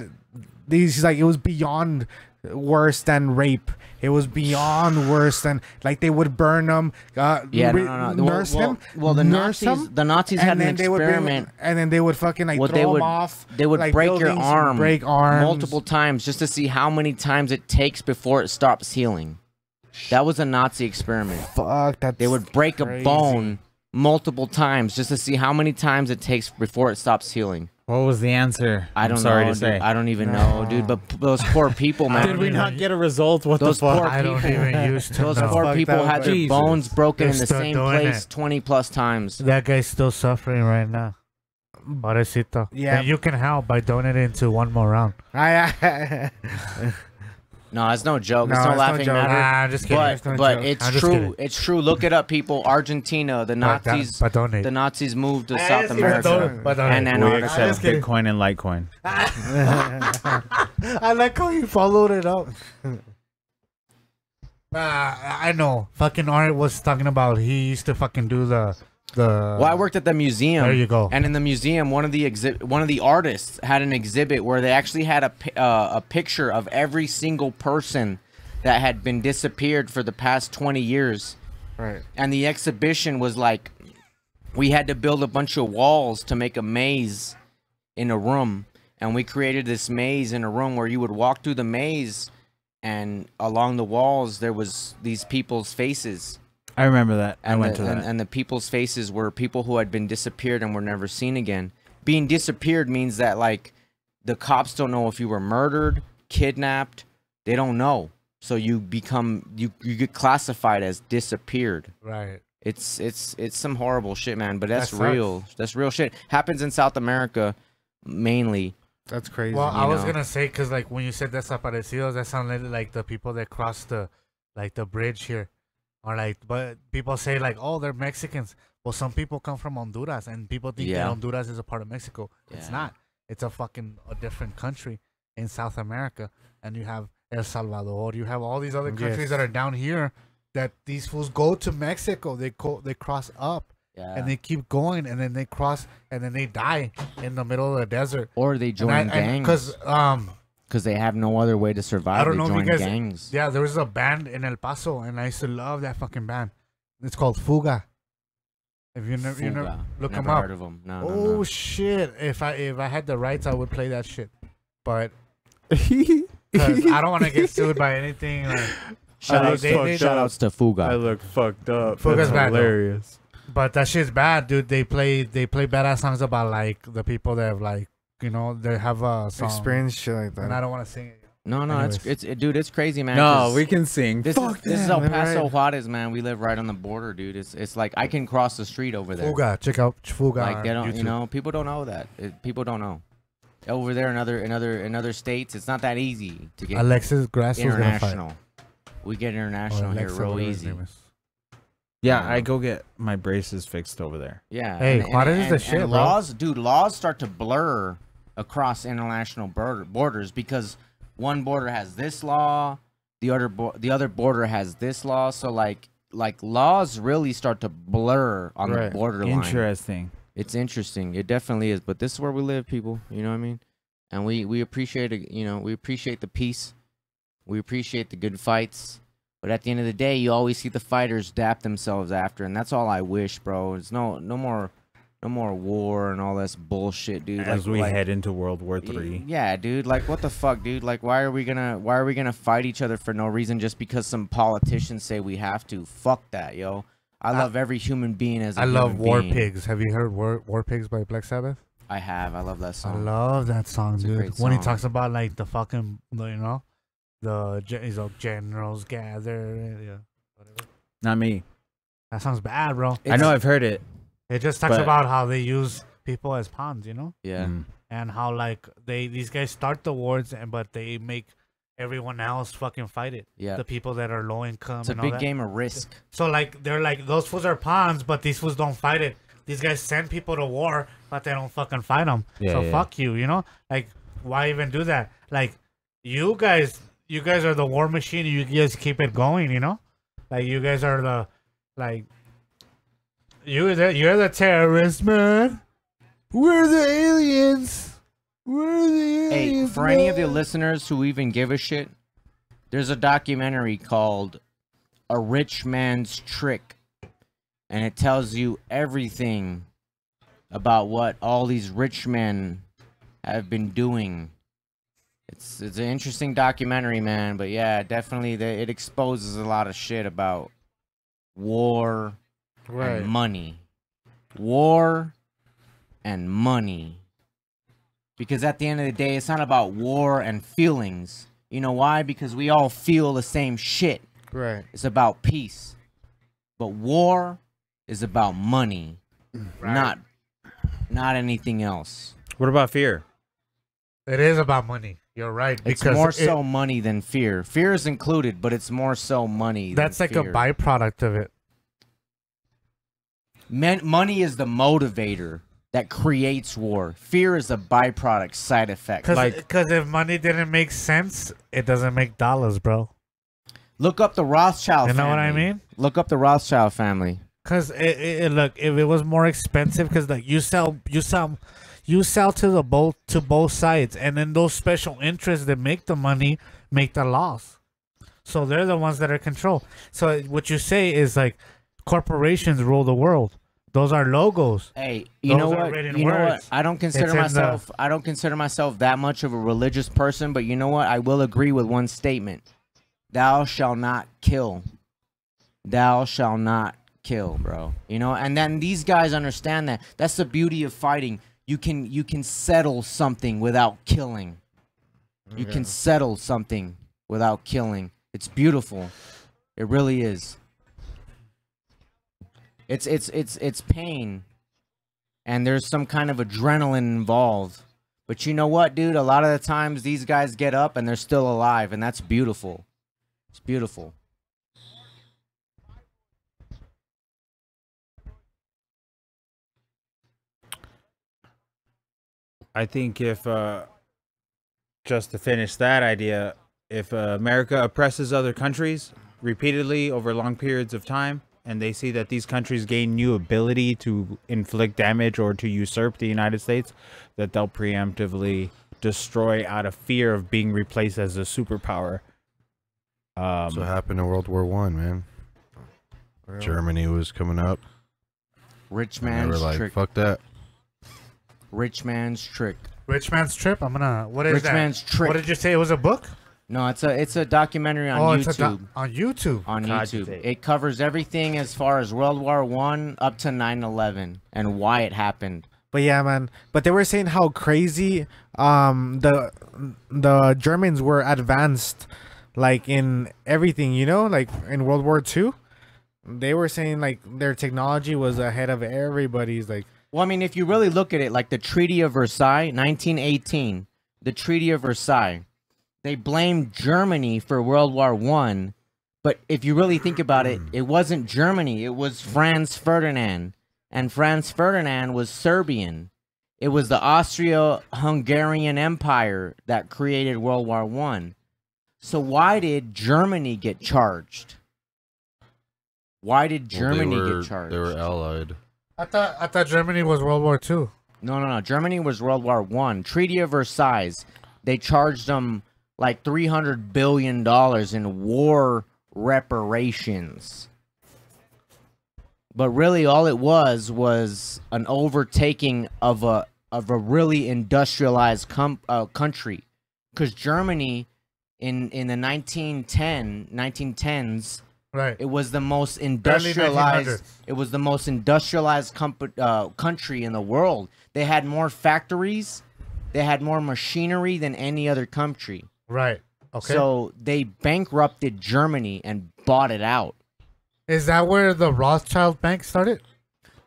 he's like it was beyond worse than rape. It was beyond worse than like they would burn him. Yeah, no. Nurse him. Well, the nurse Nazis, him, the Nazis and had an then they would bring- experiment. and then they would fucking like What throw they would him off. they would like, break your buildings, arm, break arms multiple times just to see how many times it takes before it stops healing. That was a Nazi experiment. Fuck that. They would break a bone multiple times just to see how many times it takes before it stops healing. What was the answer? I don't I'm sorry know, to say. dude. I don't even know, dude. But those poor people, man. Did we not get a result? What Those the fuck? poor I don't people. even used to Those know. poor Fuck people that had their Jesus. bones broken They're in the still same doing place it. 20 plus times. That guy's still suffering right now. Pobrecito. Yeah. And you can help by donating to one more round. No, it's no joke. No, it's no it's no laughing joke. matter. Nah, I'm just kidding. But, It's no but joke. it's I'm just true. kidding. It's true. Look it up, people. Argentina, the Nazis. But donate. The Nazis moved to I South just kidding, America But donate. and We Antarctica. accept kidding. Bitcoin and Litecoin. I like how you followed it up. I know. Fucking Art was talking about he used to fucking do the. Well, I worked at the museum. There you go. And in the museum, one of the artists had an exhibit where they actually had a picture of every single person that had been disappeared for the past 20 years. Right. And the exhibition was like, we had to build a bunch of walls to make a maze in a room. And we created this maze in a room where you would walk through the maze, and along the walls there was these people's faces. I remember that. I And went to that. and the people's faces were people who had been disappeared and were never seen again. Being disappeared means that like the cops don't know if you were murdered, kidnapped. They don't know. So you become you get classified as disappeared. Right. It's some horrible shit, man. But that's That sucks. real. That's real shit. Happens in South America mainly. That's crazy. Well, I was know. gonna say because like when you said desaparecidos, that sounded like the people that crossed the bridge here, or like. But people say like, oh, they're Mexicans. Well, some people come from Honduras, and people think that Yeah. Honduras is a part of Mexico. It's Yeah. not. It's a different country in South America, and you have El Salvador. You have all these other countries Yes. that are down here. That these fools go to Mexico. They cross up. Yeah. And they keep going, and then they cross, and then they die in the middle of the desert. Or they join gangs Because they have no other way to survive. I don't they know if you join guys. gangs. Yeah, there was a band in El Paso, and I used to love that fucking band. It's called Fuga. If you never Fuga. look Never them up. heard of them. No, Oh no, no. shit! If I had the rights, I would play that shit. But 'cause I don't want to get sued by anything. Like, Shout Shout outs to Fuga. look fucked up. Fuga's bad, though. hilarious. but that shit's bad, dude. They play badass songs about like the people that have like they have a song. experience shit like that. and I don't want to sing it. No, Anyways. dude, it's crazy, man. No, 'cause we can sing. This Fuck is that, El man, Paso right? Juarez, man. We live right on the border, dude. It's like I can cross the street over there. Fuga, check out Fuga. Like they on don't, YouTube. you know, people don't know that. People don't know. Over there in other states, it's not that easy to get Alexis Grasso's gonna fight. international. We get international here Alexa, real whatever his easy. name is. Yeah, I go get my braces fixed over there. Yeah. Hey, Juarez is the shit, bro. Laws start to blur across international borders because one border has this law, the other border has this law. So like laws really start to blur on the Right. borderline. Interesting. It's interesting. It definitely is. But this is where we live, people. You know what I mean? And we appreciate it. You know, we appreciate the peace. We appreciate the good fights. But at the end of the day, you always see the fighters dap themselves after, and that's all I wish, bro. It's no more No more war and all this bullshit, dude. As we head into World War III. Yeah, dude. Like, what the fuck, dude? Like, why are we gonna fight each other for no reason just because some politicians say we have to? Fuck that, yo. I love every human being as a human love War being. Pigs. Have you heard War Pigs by Black Sabbath? I have. I love that I song. love that song, It's a dude. great When he song. talks about like the fucking, the generals gather. Yeah, whatever. Not me. That song's bad, bro. I know I've heard it. It just talks but- about how they use people as pawns, Yeah. and how like these guys start the wars, but they make everyone else fucking fight it. Yeah. The people that are low income. It's a and all big that. game of Risk. So like they're like those fools are pawns, but these fools don't fight it. These guys send people to war, but they don't fucking fight them. Yeah, So yeah. fuck you, Like, why even do that? Like, you guys are the war machine. You guys keep it going, Like, you guys are the, like, you're the terrorists, man. We're the aliens. We're the Hey, aliens. for any of the man. listeners who even give a shit, there's a documentary called A Rich Man's Trick. And it tells you everything about what all these rich men have been doing. It's an interesting documentary, man. But yeah, definitely it exposes a lot of shit about war and money. War and money. Because at the end of the day, it's not about war and feelings. You know why? Because we all feel the same shit. Right. It's about peace. But war is about money, not anything else. What about fear? It is about money. You're right. It's Because more so money than fear. Fear is included, but it's more so money. that's than like fear. a byproduct of it. Money is the motivator that creates war. Fear is a byproduct, side effect. Because if money didn't make sense, it doesn't make dollars, bro. Look up the Rothschild You know family. what I mean? Look up the Rothschild family. Because look, if it was more expensive, because like you sell to both sides, and then those special interests that make the money make the loss. So they're the ones that are control. So what you say is like corporations rule the world. Those are logos. Hey, you know Those are what? written You know what? words. I don't consider It's in myself. I don't consider myself that much of a religious person, but you know what? I will agree with one statement: "Thou shalt not kill. Thou shalt not kill, bro." And then these guys understand that. That's the beauty of fighting. You can settle something without killing. You can settle something without killing. It's beautiful. It really is. It's pain, and there's some kind of adrenaline involved. But you know what, dude? A lot of the times these guys get up and they're still alive, and that's beautiful. It's beautiful. I think if, just to finish that idea, if America oppresses other countries repeatedly over long periods of time, and they see that these countries gain new ability to inflict damage or to usurp the United States, that they'll preemptively destroy out of fear of being replaced as a superpower. That's what happened in World War One, man. Germany was coming up. Rich And they man's were like, trick. fuck that. Rich man's trick. Rich Man's Trip. What is Rich that? Man's Trick. What did you say? It was a book? No, it's a documentary on YouTube. It's on YouTube. On YouTube. Cogitate. It covers everything as far as World War One up to 9/11 and why it happened. But yeah, man. But they were saying how crazy the Germans were advanced, like in everything, like in World War II. They were saying like their technology was ahead of everybody's. Like, Well, I mean, if you really look at it, like the Treaty of Versailles, 1918, the Treaty of Versailles, they blamed Germany for World War One, but if you really think about it, it wasn't Germany, it was Franz Ferdinand, and Franz Ferdinand was Serbian. It was the Austro-Hungarian Empire that created World War One. So why did Germany get charged? Why did Germany get charged? They were allied. I thought Germany was World War II. No. Germany was World War One. Treaty of Versailles. They charged them like $300 billion in war reparations. But really, all it was an overtaking of a really industrialized country, because Germany in the 1910s, Right. it was the most Early industrialized. 1900s. It was the most industrialized country in the world. They had more factories, they had more machinery than any other country. Right. Okay. So they bankrupted Germany and bought it out. Is that where the Rothschild Bank started?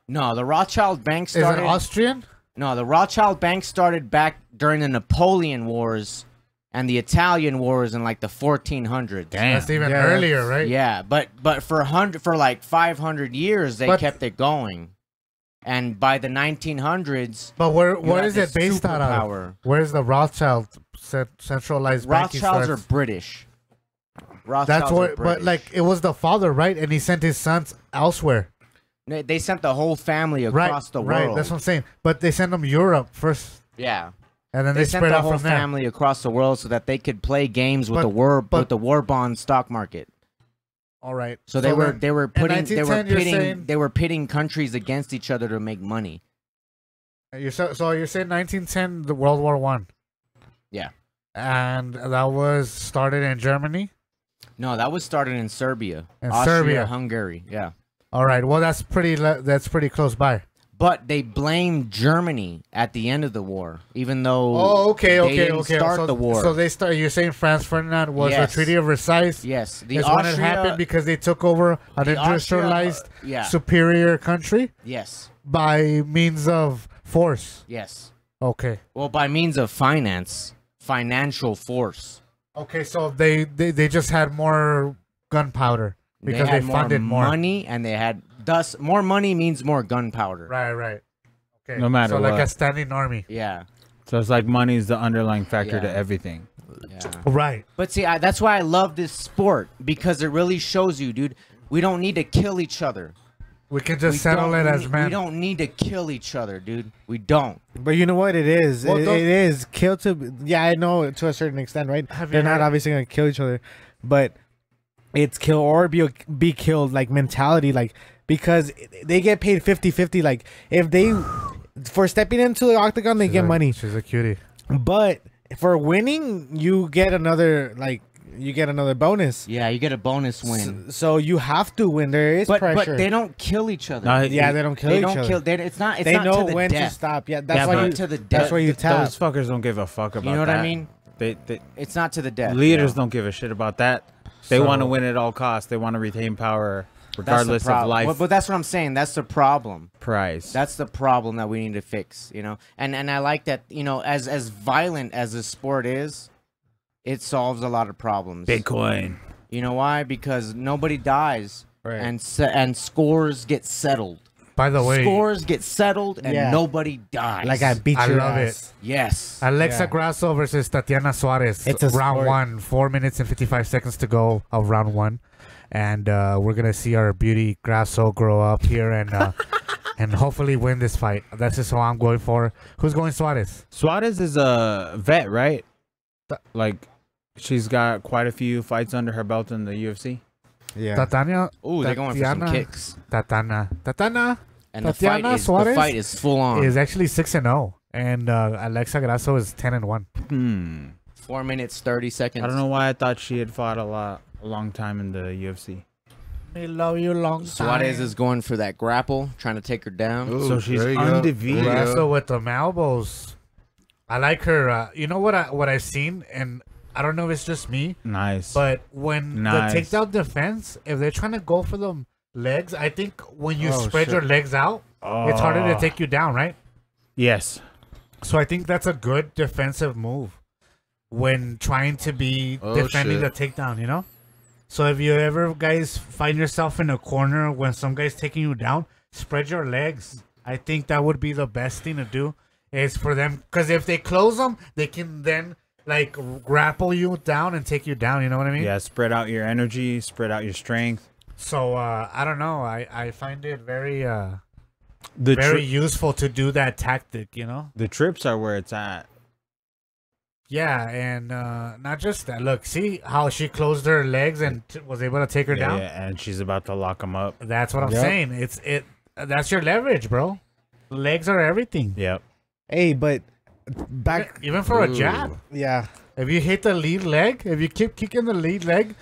No, the Rothschild Bank Is started. it Austrian? No, the Rothschild Bank started back during the Napoleon Wars and the Italian Wars in like the 1400s. That's even Yeah, earlier, right? Yeah, but for like 500 years they But- kept it going, and by the 1900s, But where had is it this based out of? superpower. Where's the Rothschild centralized banking Rothschilds are starts? British. Rothschilds That's what. are But British. like, it was the father, right? And he sent his sons elsewhere. They sent the whole family Right. across the Right. world. That's what I'm saying. But they sent them Europe first, Yeah. and then They they sent spread the out whole from there. family across the world so that they could play games with But- the war but- bond stock market. All right. So they were then, they were in putting 1910, you're saying- they were pitting countries against each other to make money. So you're saying 1910, the World War One. Yeah. And that was started in Germany. No, that was started in Serbia, In Austria, Serbia. Hungary. Yeah. All right. Well, that's pretty close by. But they blamed Germany at the end of the war, even though Oh, okay, they didn't okay. start So, the war. so they start. You're saying Franz Ferdinand was Yes. the Treaty of Versailles? yes, the Is when it Austria, happened because they took over an the industrialized, Austria- yeah. superior country yes, by means of force. yes. Okay. Well, by means of financial force. Okay. So they just had more gunpowder because they they, had funded more. money, and they had thus more money means more gunpowder. Right. Right. Okay. No matter so like what. a standing army. Yeah, So it's like money's the underlying factor Yeah. to everything. yeah. Right. But see, that's why I love this sport, because it really shows you, dude. We don't need to kill each other. We can just We settle don't it as need- men. We don't need to kill each other, dude. We don't. But you know what it is? Well, it don't- is kill to. Yeah, I know to a certain extent, right? Have you They're not heard- obviously gonna kill each other, but it's kill or be killed like mentality, like because they get paid 50-50. Like if they for stepping into the octagon, they get money, She's a cutie. but for winning, you get another bonus. Yeah, you get a bonus win. So you have to win. There is But pressure. they don't kill each other. No, yeah, they don't kill they each don't other. kill. It's not. It's They not know to the when death. to stop. Yeah, that's Yeah, why but you. to the That's death. why you tap. Those fuckers don't give a fuck about that. You know what I mean? They It's not to the death. leaders no. don't give a shit about that. They So- want to win at all costs. They want to retain power That's the regardless of problem. life But that's what I'm saying. That's the problem. price. That's the problem that we need to fix. You know, and I like that. You know, as violent as the sport is, it solves a lot of problems. Bitcoin. You know why? Because nobody dies, Right. and scores get settled. By the way, Scores get settled, and Yeah. nobody dies. Like I beat I your love ass. Yes. Alexa Yeah. Grasso versus Tatiana Suarez. It's a round sport. 1, 4 minutes and 55 seconds to go of round 1, and we're gonna see our beauty Grasso grow up here and and hopefully win this fight. That's just what I'm going for. Who's going Suarez? Suarez is a vet, right? Like, she's got quite a few fights under her belt in the UFC. Yeah. Tatiana. Ooh, they're going for some Tatiana- kicks. Tatiana And Tatiana the Suarez fight is full on. is actually 6-0, and Alexa Grasso is 10-1. 4 minutes 30 seconds. I don't know why I thought she had fought a long time in the UFC. I love you long Suarez is going for that grapple, trying to take her down. Ooh, So she's there you go. undefeated. There you go. Grasso with the elbows. I like her. You know what I've seen, and I don't know if it's just me, Nice. but when Nice. the takedown defense, if they're trying to go for the legs, I think when you Oh, spread shit. your legs out, it's harder to take you down, right? Yes. So I think that's a good defensive move when trying to be Oh, defending shit. the takedown, you know? So if you ever guys find yourself in a corner when some guy's taking you down, spread your legs. I think that would be the best thing to do is for them, because if they close them, they can then like grapple you down and take you down, you know what I mean? Yeah, spread out your energy, spread out your strength. So I don't know. I find it very The very useful to do that tactic, you know? the trips are where it's at. Yeah, and not just that. Look, see how she closed her legs and was able to take her down. Yeah, and she's about to lock him up. That's what I'm Yep. saying. That's your leverage, bro. Legs are everything. Yep. Hey, but back, Even for a jab. yeah. If you hit the lead leg, if you keep kicking the lead leg,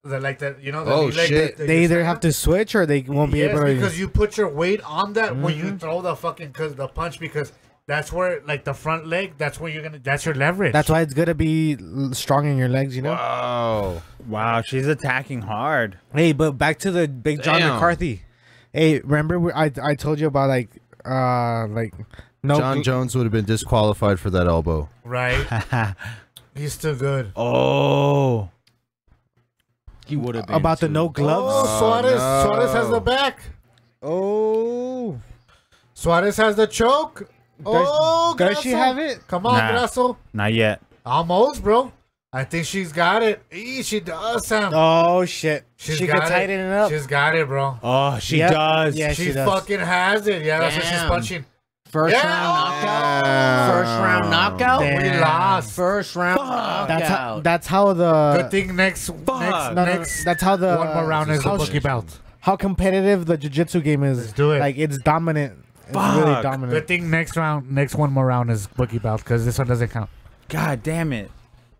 the lead Oh, leg shit. that They you either stand have up, to switch or they won't be able to. because you put your weight on that when you throw the the punch, because that's where like the front leg, that's your leverage. That's why it's good to be strong in your legs, you know. Oh, Wow, she's attacking hard. Hey, but back to the Big John Damn. McCarthy. Hey, remember I told you about like no John Jones would have been disqualified for that elbow. right. He's still good. Oh. He would have been about the too. no gloves. Oh, Suarez! no. Suarez has the back. Oh, Suarez has the choke. Oh, does she Grasso. have it? Come on, Nah. Grasso. Not yet. Almost, bro. I think she's got it. She does, Sam. Oh shit! She's She got could tighten it up. She's got it, bro. Oh, she Yep. does. Yeah, She she does. fucking has it. Yeah, that's what she's Damn. punching. First Yeah. round knockout. First round knockout. Damn. We lost. First round knockout. That's how the Good thing next that's how the one more round is the how, bookie belt. how competitive the jiu-jitsu game is. Let's do it. Like it's dominant. It's really Fuck. dominant. Good thing next one more round is bookie belt, because this one doesn't count. God damn it.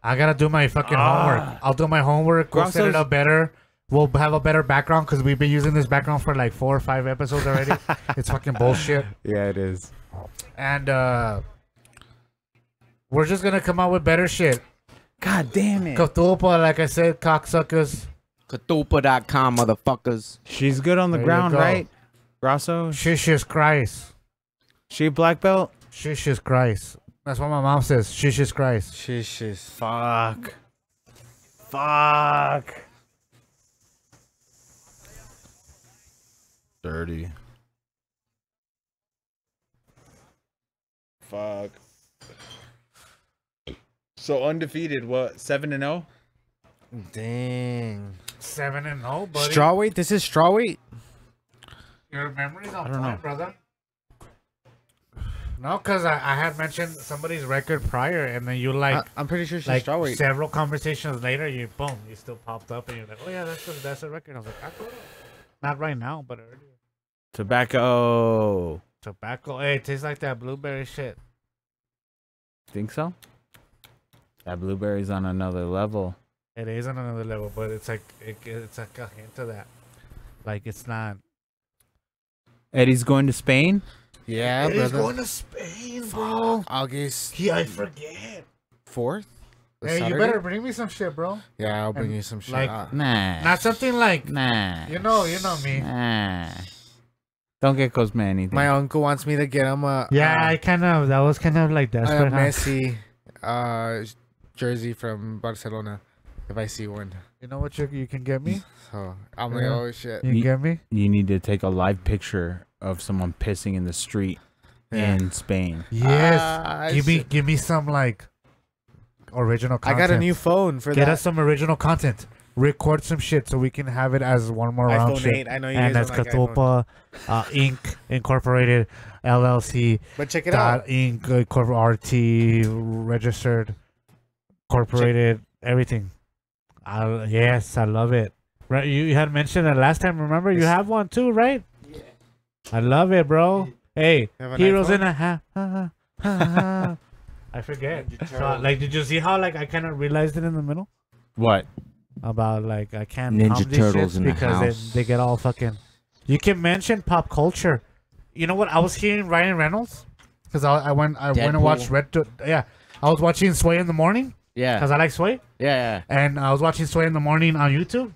I gotta do my fucking homework. I'll do my homework. We'll set it Grosso's- up better. We'll have a better background, because we've been using this background for like 4 or 5 episodes already. It's fucking bullshit. Yeah, it is. And we're just gonna come out with better shit. God damn it. Katupa, like I said, cocksuckers. Katupa.com, motherfuckers. She's good on the There you ground, go. right? Grasso? Shishis Christ. She a black belt? Shishis Christ. That's what my mom says. Shishis Christ. Shit. Fuck. Fuck. Dirty. Fuck. So undefeated, what? 7-0? Dang. 7-0, buddy. Strawweight. This is strawweight. Your memory's on don't point, know. brother. No, because I had mentioned somebody's record prior, and then you I'm pretty sure she's like strawweight. several conversations later, you still popped up, and you're like, oh yeah, that's a record. I was like, not right now, but earlier. Tobacco. Tobacco, hey, it tastes like that blueberry shit. Think so? That blueberry's on another level. It is on another level, but it's like it's like a hint of that. Like it's not. Eddie's going to Spain? Yeah, It is brother. going to Spain, bro. August I forget. 4th. Hey, you better bring me some shit, bro. Yeah, I'll bring And, you some shit. like, Nah. Not something like Nah. you know me. Nah. Don't get Cosme anything. my uncle wants me to get him a Yeah, that was kind of like a desperate. Huh? Messi jersey from Barcelona if I see one. You know what you can get me? So I'm Yeah. like, oh shit. You can get me? You need to take a live picture of someone pissing in the street Yeah. in Spain. Yes. Give me some like original I content. got a new phone for Get that. us some original content. Record some shit so we can have it as one more round iPhone shit. 8. I know you And guys that's don't like iPhone. Katupa Inc. Incorporated LLC But check it out. Inc. RT registered incorporated everything. Yes, I love it. Right, you had mentioned it last time. Remember, you have one too, right? Yeah. I love it, bro. Hey, Have an heroes iPhone? in a hat. I forget. So, like, did you see how like I kind of realized it in the middle What? about like I can't Ninja hum these Turtles shits in the because house. they get all fucking. You can mention pop culture. You know what? I was hearing Ryan Reynolds because I went and Deadpool. watched Yeah, I was watching Sway in the morning Yeah. because I like Sway, Yeah. and I was watching Sway in the morning on YouTube,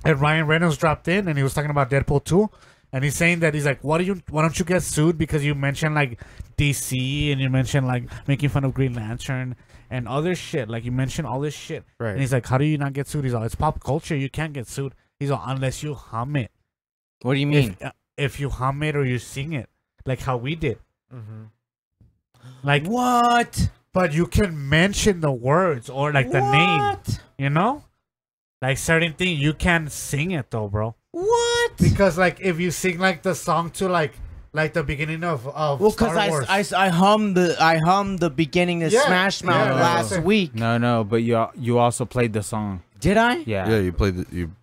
and Ryan Reynolds dropped in and he was talking about Deadpool 2. And he's saying that he's like, why don't you get sued because you mentioned like DC and you mentioned like making fun of Green Lantern and other shit. Like you mentioned all this shit. Right. And he's like, how do you not get sued? He's like, it's pop culture. You can't get sued. He's like, unless you hum it. What do you mean? If you hum it or you sing it, like how we did. Mhm. Like What? but you can mention the words or like the name. You know? Like certain thing you can't sing it though, bro. What? Because like if you sing like the song to like Like the beginning of Well, Star because Wars. I hummed the beginning of Yeah, Smash Mouth yeah, last week. No, but you also played the song. Did I? Yeah. Yeah, you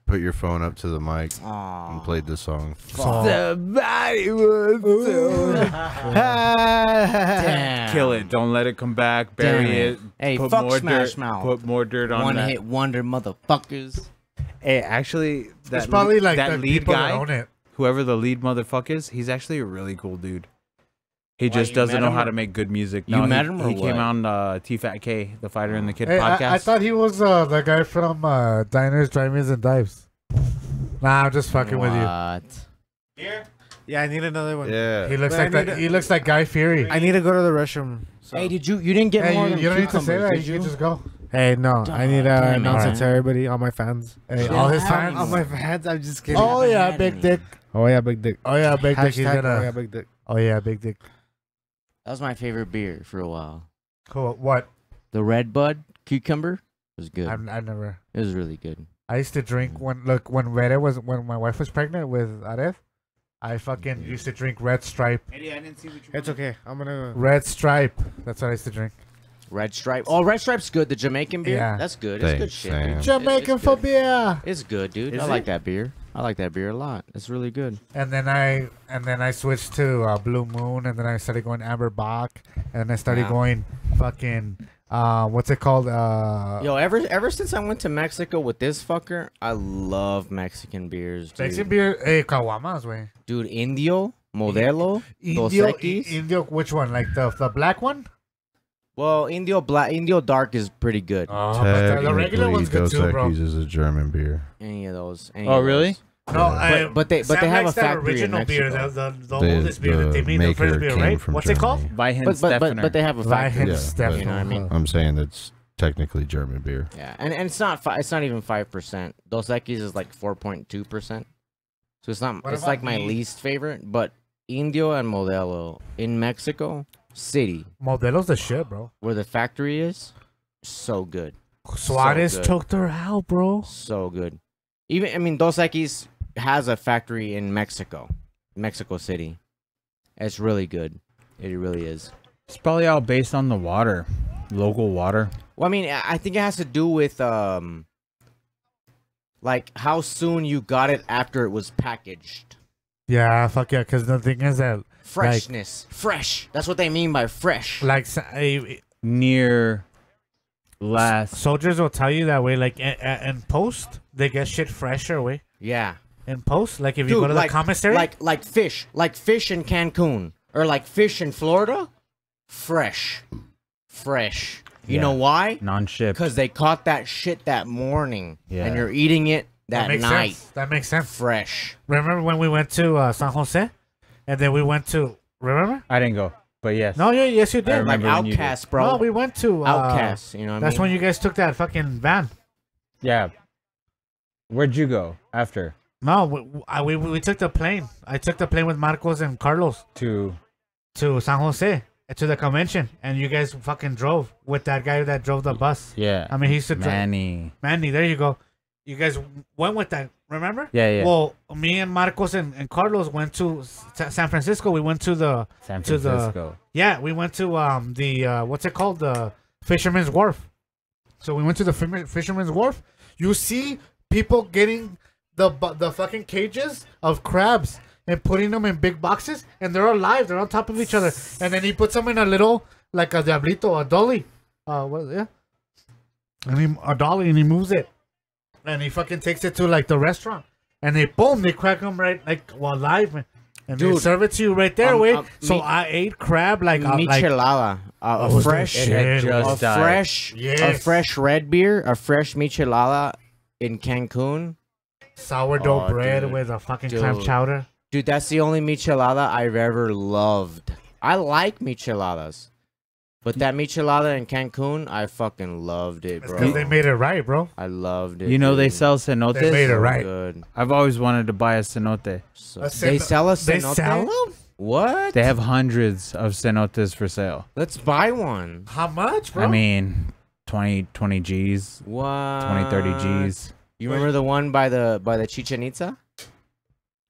put your phone up to the mic Aw. and played the song. Somebody was Damn. kill it. Don't let it come back. Bury Damn it. it. Hey, put fuck more Smash dirt. Mouth. Put more dirt on One that. hit wonder, motherfuckers. Hey, actually, it's probably like that the lead people guy, that own it. whoever the lead motherfucker is, he's actually a really cool dude. He Why, just you doesn't met know him how or- to make good music. You No, met him or he came what? on T Fat K, the Fighter and the Kid Hey, podcast. I thought he was the guy from Diners, Drive-Ins, and Dives. Nah, I'm just fucking with you. What? Yeah, I need another one. Yeah. He looks But I like that. need to- He looks like Guy Fieri. I need to go to the restroom. So. Hey, you didn't get Hey, more you, than you don't need to say cucumbers, that. did You you? can just go. Hey, no, I need to damn it. announce it Alright. to everybody, all my fans. Hey, Yeah, all his I fans. don't All my fans, I'm just kidding. Oh haven't yeah, had big any. dick. Oh yeah, big dick. Oh yeah, big dick. He's Hashtag, gonna. oh yeah, big dick. Oh yeah, big dick. That was my favorite beer for a while. Cool. What? The Red Bud cucumber was good. I never. It was really good. I used to drink when my wife was pregnant with Aref. I fucking used to drink Red Stripe. It's okay. I'm gonna. Red Stripe. That's what I used to drink. Red Stripe. Oh, Red Stripe's good. The Jamaican beer. Yeah. That's good. It's good Thanks, shit. Sam. dude. Jamaican It's for good. beer. It's good, dude. Is I like it? that beer. I like that beer a lot. It's really good. And then I switched to Blue Moon, and then I started going Amber Bach, and then I started Yeah. going fucking what's it called? Yo, ever since I went to Mexico with this fucker, I love Mexican beers, dude. Mexican beer. Hey, Caguamas, way. Dude, Indio, Modelo, Dos Indio, Equis. Indio, which one? Like the black one? Well, Indio Dark is pretty good. Oh, but the regular Technically, one's good Dos too, bro. Equis is a German beer. Any of those. Oh, really? No, But they Sam have likes a that factory in original beer, Mexico. the The- oldest beer that they the made, the first maker beer, came right? from What's it called? Germany. Weihen But Steffner. they have a Weihen factory. Yeah, Steffner. You know what I mean? I'm saying it's technically German beer. Yeah, and it's not it's not even 5%. Dos Equis is like 4.2%. So it's not. What It's about like my the- least favorite. But Indio and Modelo in Mexico City, Modelo's the shit, bro. where the factory is, so good, Suarez good. choked her out, bro. so good. Even I mean, Dos Equis has a factory in Mexico City. It's really good. It really is. It's probably all based on the water, local water. Well, I mean, I think it has to do with like how soon you got it after it was packaged. Yeah, fuck yeah. Because the thing is that, Freshness, fresh. That's what they mean by fresh. like, Near last. soldiers will tell you that way. Like, in post, they get shit fresher, way. Yeah, In post, like, if you dude, go to like the commissary, like fish in Cancun or like fish in Florida, fresh. You Yeah. know why? Non-ship. Because they caught that shit that morning, Yeah. and you're eating it that makes night, sense. That makes sense. fresh. Remember when we went to San Jose, and then we went to remember? I didn't go, but yes. No, yeah, yes, you I did. remember. Like when you did. Outcast, bro. No, we went to Outcast. You know what I That's mean? when you guys took that fucking van. Yeah. Where'd you go after? No, we took the plane. I took the plane with Marcos and Carlos To to San Jose to the convention, and you guys fucking drove with that guy that drove the bus. yeah. I mean, he used to drive. Manny. Manny, there you go. You guys went with that, remember? Yeah, yeah. Well, me and Marcos and Carlos went to San Francisco. We went to the San to the- Francisco. yeah, we went to the what's it called, the Fisherman's Wharf. So we went to the Fisherman's Wharf. You see people getting the fucking cages of crabs and putting them in big boxes, and they're alive. They're on top of each other, and then he puts them in a little, like a diablito, a dolly. Yeah. And a dolly, and he moves it, and he fucking takes it to like the restaurant, and they crack them right like live, and they Dude, serve it to you right there. Wait, so me- I ate crab like Michelada, a was that fresh, shit? It It had was just died. a Yes. fresh red beer, a fresh Michelada in Cancun. sourdough Oh, bread dude. with a fucking clam Dude. chowder. Dude, that's the only Michelada I've ever loved. I like Micheladas. But that Michelada in Cancun, I fucking loved it, It's bro. because they made it right, bro. I loved it. You know they dude. sell They made cenotes. it So right. Good. I've always wanted to buy a cenote. So, A they ceno- sell a They cenote? sell them? What? They have hundreds of cenotes for sale. Let's buy one. How much, bro? I mean, 20 G's, What? 20, 30 G's. You remember the one by the Chichen Itza?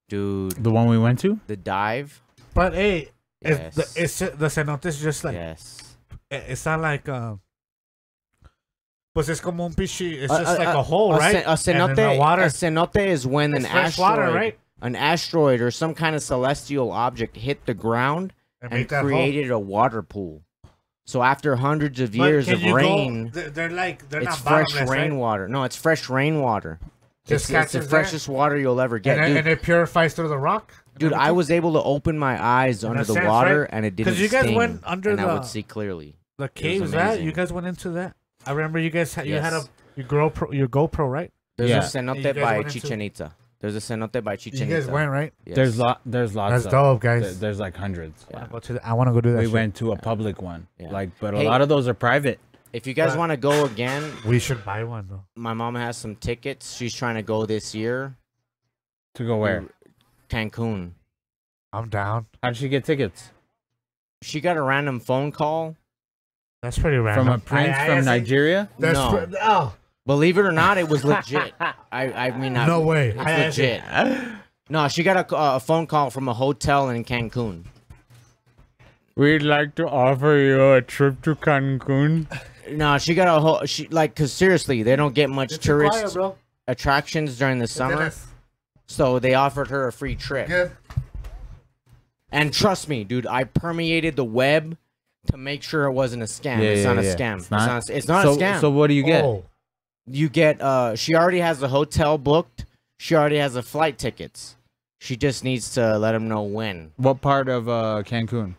Dude, The one we went to? the dive. But hey, Yes. the cenote is just like Yes. it's not like pues es como un pichi. It's just like a hole, right? A cenote, And in the water. a cenote is when It's an fresh water, asteroid, right? an asteroid or some kind of celestial object hit the ground And and make that hole. created a water pool. So after hundreds of But years can of you go- rain, they're like they're it's not fresh bottomless, right? rainwater. No, it's fresh rainwater. Just It's the catches there? freshest water you'll ever get, And, dude. and it purifies through the rock. and Dude, I everything? was able to open my eyes In under a the sense, water, right? and it didn't 'Cause you guys sting, went under and I the- would see clearly. the caves. That amazing. you guys went into that. I remember you guys you had Yes. your GoPro, right? There's Yeah. a cenote You guys by went into- Chichen Itza. There's a cenote by Chichen You guys Itza. went, right? Yes. There's lots. That's of, dope, guys. There's like hundreds. Yeah. I want to go do that. We shit. went to a public one. Yeah. Like, but a Hey. lot of those are private. If you guys But- want to go again, We should buy one though. my mom has some tickets. She's trying to go this year. To go where? Cancun. I'm down. How did she get tickets? She got a random phone call. That's pretty random. From a prince from Nigeria? That's No. oh Believe it or not, it was legit. I mean, no way. It's legit. No, she got a phone call from a hotel in Cancun. We'd like to offer you a trip to Cancun. No, she got a whole. She like, cause seriously, they don't get much It's too quiet, tourist bro. attractions during the summer, Dennis. so they offered her a free trip. Good. And trust me, dude, I permeated the web to make sure it wasn't a scam. Yeah, It's yeah, not a yeah. scam. It's not? It's not so, a scam. So what do you get? Oh, You get she already has the hotel booked. She already has the flight tickets. She just needs to let them know when. What part of Cancun?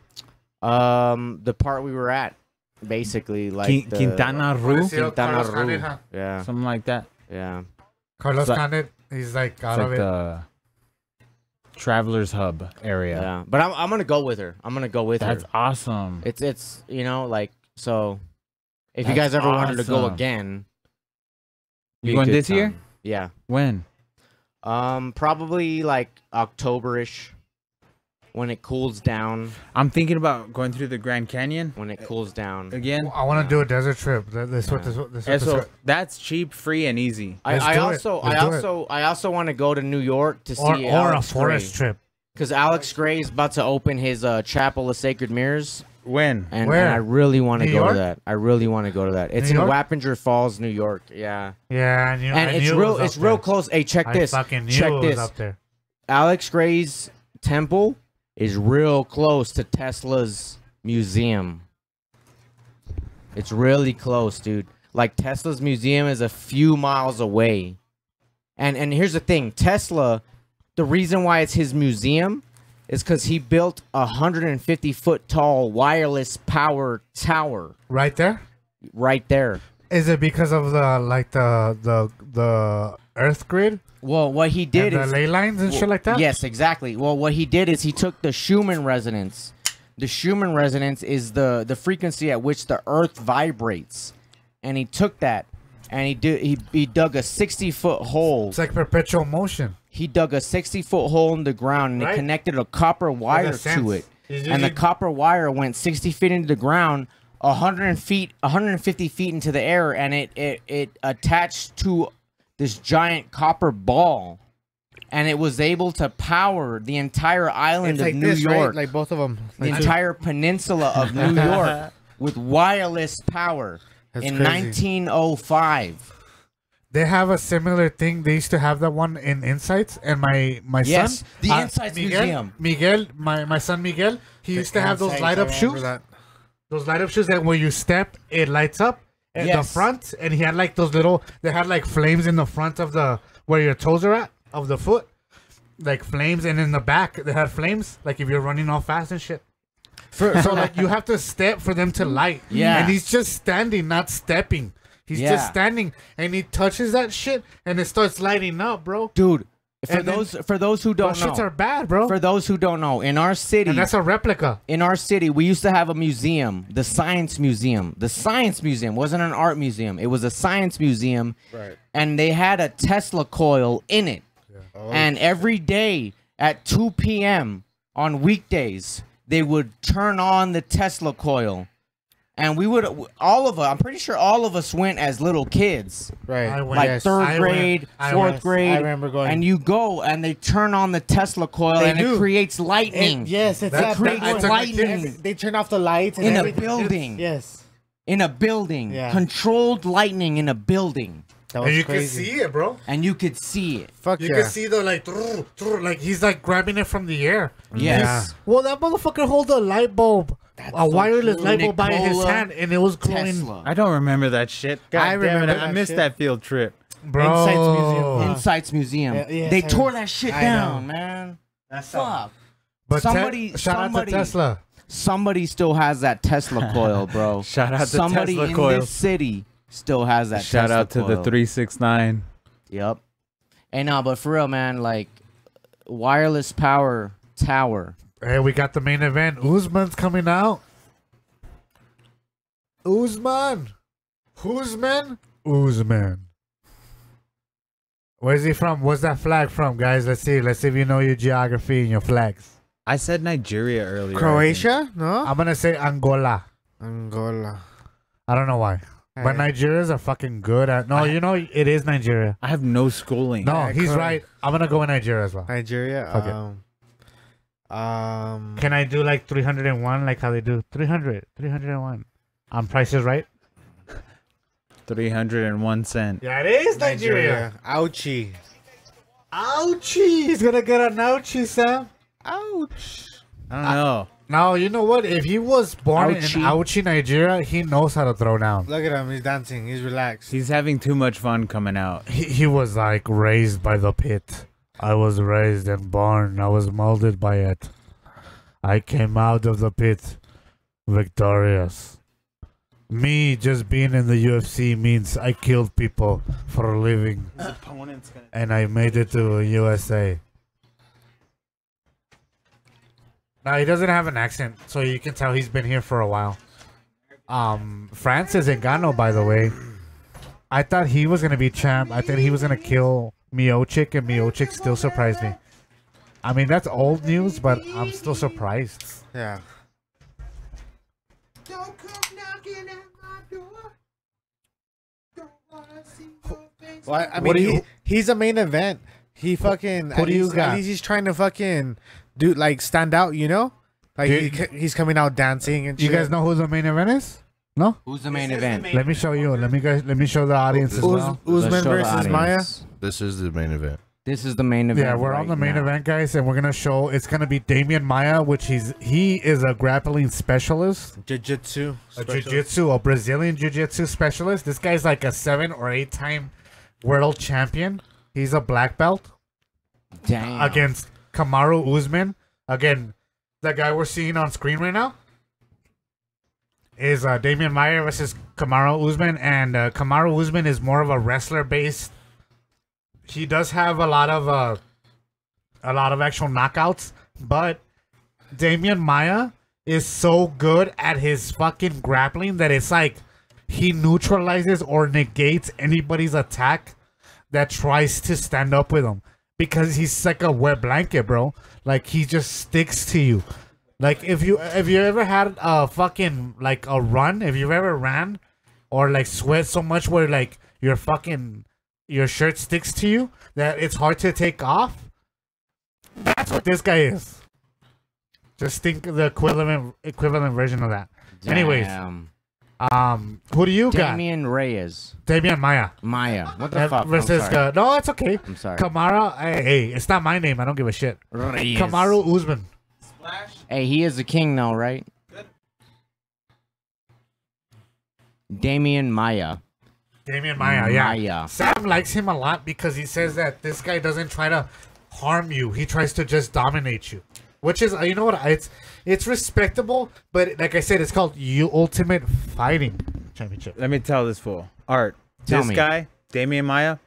The part we were at, basically, like the, Quintana Roo? Pareció Quintana Carlos Roo. Canet, huh? Yeah, Something like that. yeah. Carlos It's like- Canet, he's like It's out like of it. the travelers hub area. Yeah, but I'm gonna go with her. I'm gonna go with That's her. awesome. It's like so. If you That's guys ever wanted to go awesome. again, You be a going good this year? time. Yeah. When? Probably like October-ish, when it cools down. I'm thinking about going through the Grand Canyon When it cools down. again. I want to do a desert trip. This what this And so that's cheap, free, and easy. Let's I do it. also Let's do it. I also want to go to New York to see or a Alex forest trip. because Alex Gray is about to open his Chapel of Sacred Mirrors, When? and Where? I really want to New go York? to that. I really want to go to that. It's New in York? Wappinger Falls, New York. Yeah, Yeah, and it's real. It's real close. Hey, check I this. fucking knew Check it was this. up there. Alex Gray's temple is real close to Tesla's museum. It's really close, dude. Like Tesla's museum is a few miles away. And here's the thing, Tesla, the reason why it's his museum is because he built a 150-foot tall wireless power tower Right there. right there. Is it because of the Earth grid Well, what he did and is the ley lines and shit like that? Yes, exactly. Well, what he did is he took the Schumann resonance. The Schumann resonance is the frequency at which the Earth vibrates, and he took that and he dug a 60-foot hole. It's like perpetual motion. He dug a 60-foot hole in the ground and he Right. connected a copper wire sense. to it, It's and the usually- copper wire went 60 feet into the ground, 150 feet into the air, and it attached to this giant copper ball, and it was able to power the entire island It's of like New this, right? York, Like both of them. the entire peninsula of New York, with wireless power That's in crazy. 1905. They have a similar thing. They used to have that one in Insights, and my Yes, son, the Insights Museum. Miguel, my son Miguel, he used to have those light up shoes. Those light up shoes that when you step, it lights up at the Yes. front, and he had like those little. They had like flames in the front of the where your toes are at of the foot, like flames, and in the back they had flames, like if you're running all fast and shit. So like you have to step for them to light. Yeah. And he's just standing, not stepping. He's Yeah. just standing, and he touches that shit, and it starts lighting up, bro. Dude, for And then- those who don't Those shits know, are bad, bro. for those who don't know, in our city, And that's a replica. in our city, we used to have a museum, the Science Museum. The Science Museum wasn't an art museum; it was a science museum, Right. and they had a Tesla coil in it. And every day at 2 p.m. on weekdays, they would turn on the Tesla coil, And we would, all of us, I'm pretty sure all of us went as little kids. Right. I went. Like Yes, third I grade, went. fourth grade. I remember going. And you go and they turn on the Tesla coil They and do. it creates lightning. Yes, it's That- that. that- They, it's a- lightning they turn off the lights and in a everything. building. Yes. In a building. Yeah. Controlled lightning in a building. That And you crazy. can see it, bro. And you could see it. Fuck You yeah. can see the like he's like grabbing it from the air. Yes. Well, that motherfucker hold a light bulb, a wireless true. light bulb by his Nikola hand, and it was glowing. Tesla. I don't remember that shit. God I damn remember it, I that missed shit. that field trip. Bro. Insights Museum. Insights Museum. yes, they I tore know. that shit I down, know. man. That's Fuck. But Somebody- shout out somebody- to Tesla. Somebody still has that Tesla coil, bro. Shout out to Somebody Tesla in coils. this city still has that Shout Tesla out to the coil. 369. Yep. Hey, no, but for real, man, like, wireless power tower. Hey, we got the main event. Usman's coming out. Usman. Usman. Where's he from? Where's that flag from, guys? Let's see. Let's see if you know your geography and your flags. I said Nigeria earlier. I think. Croatia? No. I'm gonna say Angola. Angola. I don't know why. But Nigerians are fucking good at. No, you know it is Nigeria. I have no schooling. No, Yeah, he's correct. right. I'm gonna go with Nigeria as well. Nigeria. Fuck it. Can I do like 301, like how they do 301? Price is Right. 301 cent. Yeah, it is Nigeria. Ouchie. Ouchie! He's gonna get an ouchie, Sam. Ouch. I don't know. Now you know what? If he was born Ouchie. in Ouchie, Nigeria, he knows how to throw down. Look at him. He's dancing. He's relaxed. He's having too much fun coming out. He was like raised by the pit. I was raised and born. I was molded by it. I came out of the pit victorious. Me just being in the UFC means I killed people for a living. And I made it to USA. Now he doesn't have an accent, so you can tell he's been here for a while. Francis Ngannou, by the way. I thought he was gonna be champ. I thought he was gonna kill Miocic, and Miocic still surprised me. I mean, that's old news, but I'm still surprised. Yeah. Well, I mean, What do you- he's a main event. He fucking. Who do you got? At least he's trying to fucking do like stand out. You know, like he's coming out dancing and. You shit. guys know who the main event is? No? Who's the main event? Let me show you. Let me show the audience as well. Usman Let's show the versus Maia. audience. This is the main event. This is the main event. Yeah, we're on right the main now. event, guys, and we're gonna show. It's gonna be Damian Maia, which he is a grappling specialist, Jiu-jitsu. a jiu-jitsu, a Brazilian jiu-jitsu specialist. This guy's like a 7 or 8 time world champion. He's a black belt Damn. against Kamaru Usman. Again, the guy we're seeing on screen right now is Damian Maia versus Kamaru Usman, and Kamaru Usman is more of a wrestler based. He does have a lot of actual knockouts, but Damian Maia is so good at his fucking grappling that it's like he neutralizes or negates anybody's attack that tries to stand up with him, because he's like a wet blanket, bro. Like he just sticks to you. Like if you ever had a fucking like a run, if you've ever ran or like sweat so much where like your shirt sticks to you that it's hard to take off. That's what this guy is. Just think the equivalent version of that. Damn. Anyways, who do you Damian Reyes. got? Damian Maia. Maya. What the fuck? I'm Versus sorry. no, it's okay. I'm sorry. Kamara. Hey, it's not my name. I don't give a shit. Reyes. Kamaru Usman. Hey, he is a king now, right? Damian Maya. Damian Maia. Yeah. Maia. Sam likes him a lot because he says that this guy doesn't try to harm you. He tries to just dominate you. Which is, you know what? It's respectable, but like I said, it's called Ultimate Fighting Championship. Let me tell this fool. Art. Tell This me. guy, Damian Maia,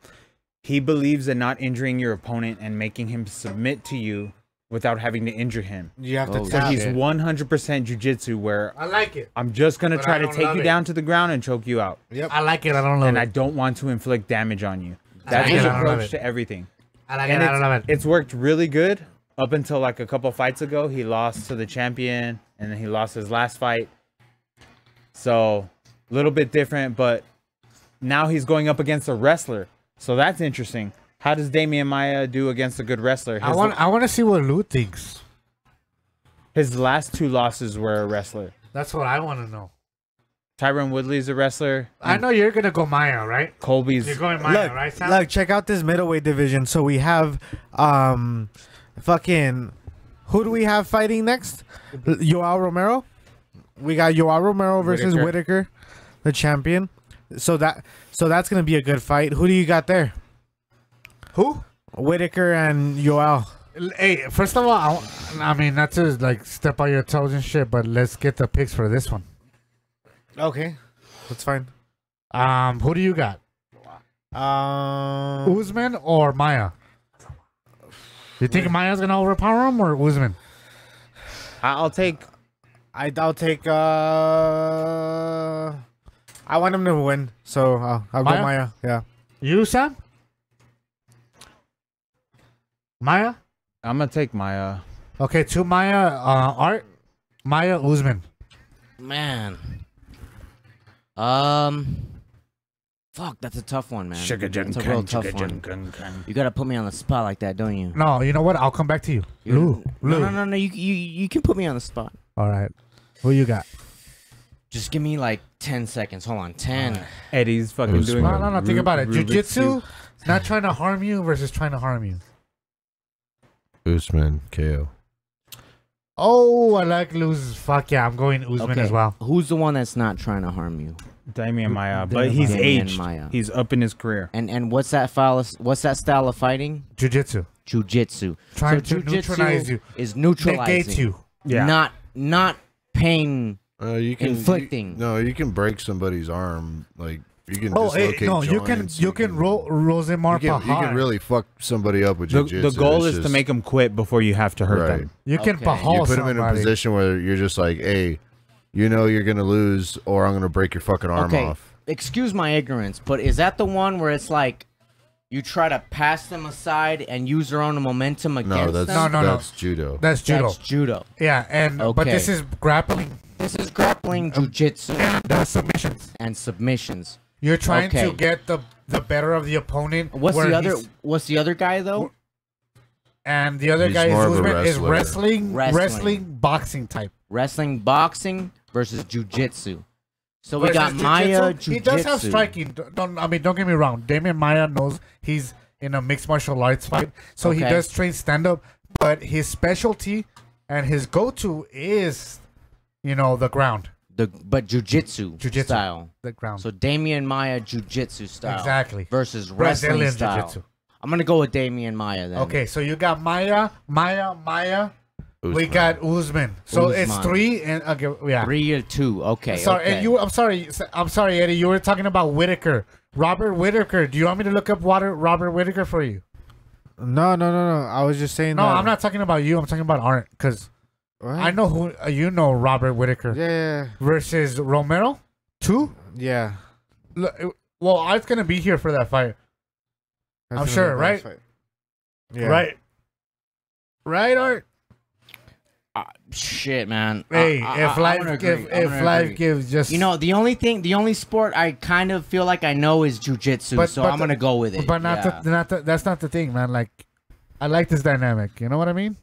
he believes in not injuring your opponent and making him submit to you without having to injure him. You have to Oh, So tap. he's shit. 100% jiu-jitsu where I like it. I'm just going to But try I to don't take love you it. down to the ground and choke you out. I like it. I don't love And I it. don't want to inflict damage on you. That's like his it. I don't love approach it. to everything. I like it. And I don't love it. it's worked really good up until like a couple fights ago. He lost to the champion and then he lost his last fight. So a little bit different, but now he's going up against a wrestler. So that's interesting. How does Damian Maia do against a good wrestler? I want to see what Lou thinks. His last 2 losses were a wrestler. That's what I want to know. Tyron Woodley's a wrestler. I know you're gonna go Maia, right? Colby's. You're going Maia, Look, right, Sam? look, check out this middleweight division. So we have, fucking, who do we have fighting next? Yoel Romero. We got Yoel Romero versus Whitaker, the champion. So that's gonna be a good fight. Who do you got there? Who? Whitaker and Yoel. Hey, first of all, I mean, not to like step on your toes and shit, but let's get the picks for this one. Okay, that's fine. Who do you got? Usman or Maia? You think Maya's gonna overpower him or Usman? I'll take. I'll take. I want him to win, so I'll go Maia? Maia. Yeah. You, Sam? Maia? I'm gonna take Maia. Okay, to Maia. Art. Maia Usman. Man. Fuck, that's a tough one, man. It's a real tough one. You gotta put me on the spot like that, don't you? No, you know what? I'll come back to you. Lou. No. You can put me on the spot. All right. Who you got? Just give me like 10 seconds. Hold on, 10. Eddie's fucking Usman. doing. No. Think about it. Rubik's Jiu-jitsu, Cube. not trying to harm you versus trying to harm you. Usman KO. Oh, I like Lou's. Fuck yeah, I'm going Usman Okay, as well. who's the one that's not trying to harm you? Damian Maia, but Damian he's Maia. aged. Maia. He's up in his career. And what's that style of fighting? Jiu-jitsu. Jiu-jitsu. Trying So to jiu-jitsu neutralize you. is neutralizing. Negate you. Yeah. Not pain. You can Inflicting. You can break somebody's arm. Like you can. Oh, hey, dislocate no, joints, you can roll Rosemar You can really fuck somebody up with jiu-jitsu. The goal It's is to just- make them quit before you have to hurt Right. them. You can Okay. pahal You put him in a somebody. position where you're just like, hey, you know you're gonna lose, or I'm gonna break your fucking arm Okay. off. Excuse my ignorance, but is that the one where it's like you try to pass them aside and use their own momentum against No, that's them? No. that's judo. That's judo. That's judo. Yeah, and but Okay. this is grappling This is grappling, jiu-jitsu, and submissions. and submissions. You're trying Okay. to get the better of the opponent. What's where the other? he's- What's the other guy though? And the other He's guy more of a is wrestler. wrestling, Wrestling. boxing type. Wrestling, boxing versus jiu-jitsu. So we Versus got Maia jiu-jitsu. He does have jiu-jitsu. striking. Don't get me wrong. Damian Maia knows he's in a mixed martial arts fight, so he Okay. does train stand up. But his specialty and his go-to is, the ground, But jiu-jitsu Jiu-jitsu. style. the ground. So Damian Maia jiu-jitsu style. Exactly. Versus wrestling Brazilian style. jiu-jitsu. I'm gonna go with Damian Maia then. Okay, so you got Maia. We Usman. got Usman. So it's Usman. 3 and okay, yeah. 3-2. Okay. Sorry, okay. and I'm sorry, Eddie. You were talking about Whitaker, Robert Whitaker. Do you want me to look up Robert Whitaker for you? No. I was just saying. No, that. I'm not talking about you. I'm talking about Art, because What? I know who you know. Robert Whitaker Yeah. versus Romero. 2. Yeah. Well, Art's gonna be here for that fight. That's I'm gonna sure, be a bad right? fight. Yeah. Right, Art. Shit, man. Hey, I'm if life gonna agree. I'm gonna life agree. gives just the only sport I kind of feel like I know is jujitsu, so I'm gonna go with it. But that's not the thing, man. Like, I like this dynamic. You know what I mean?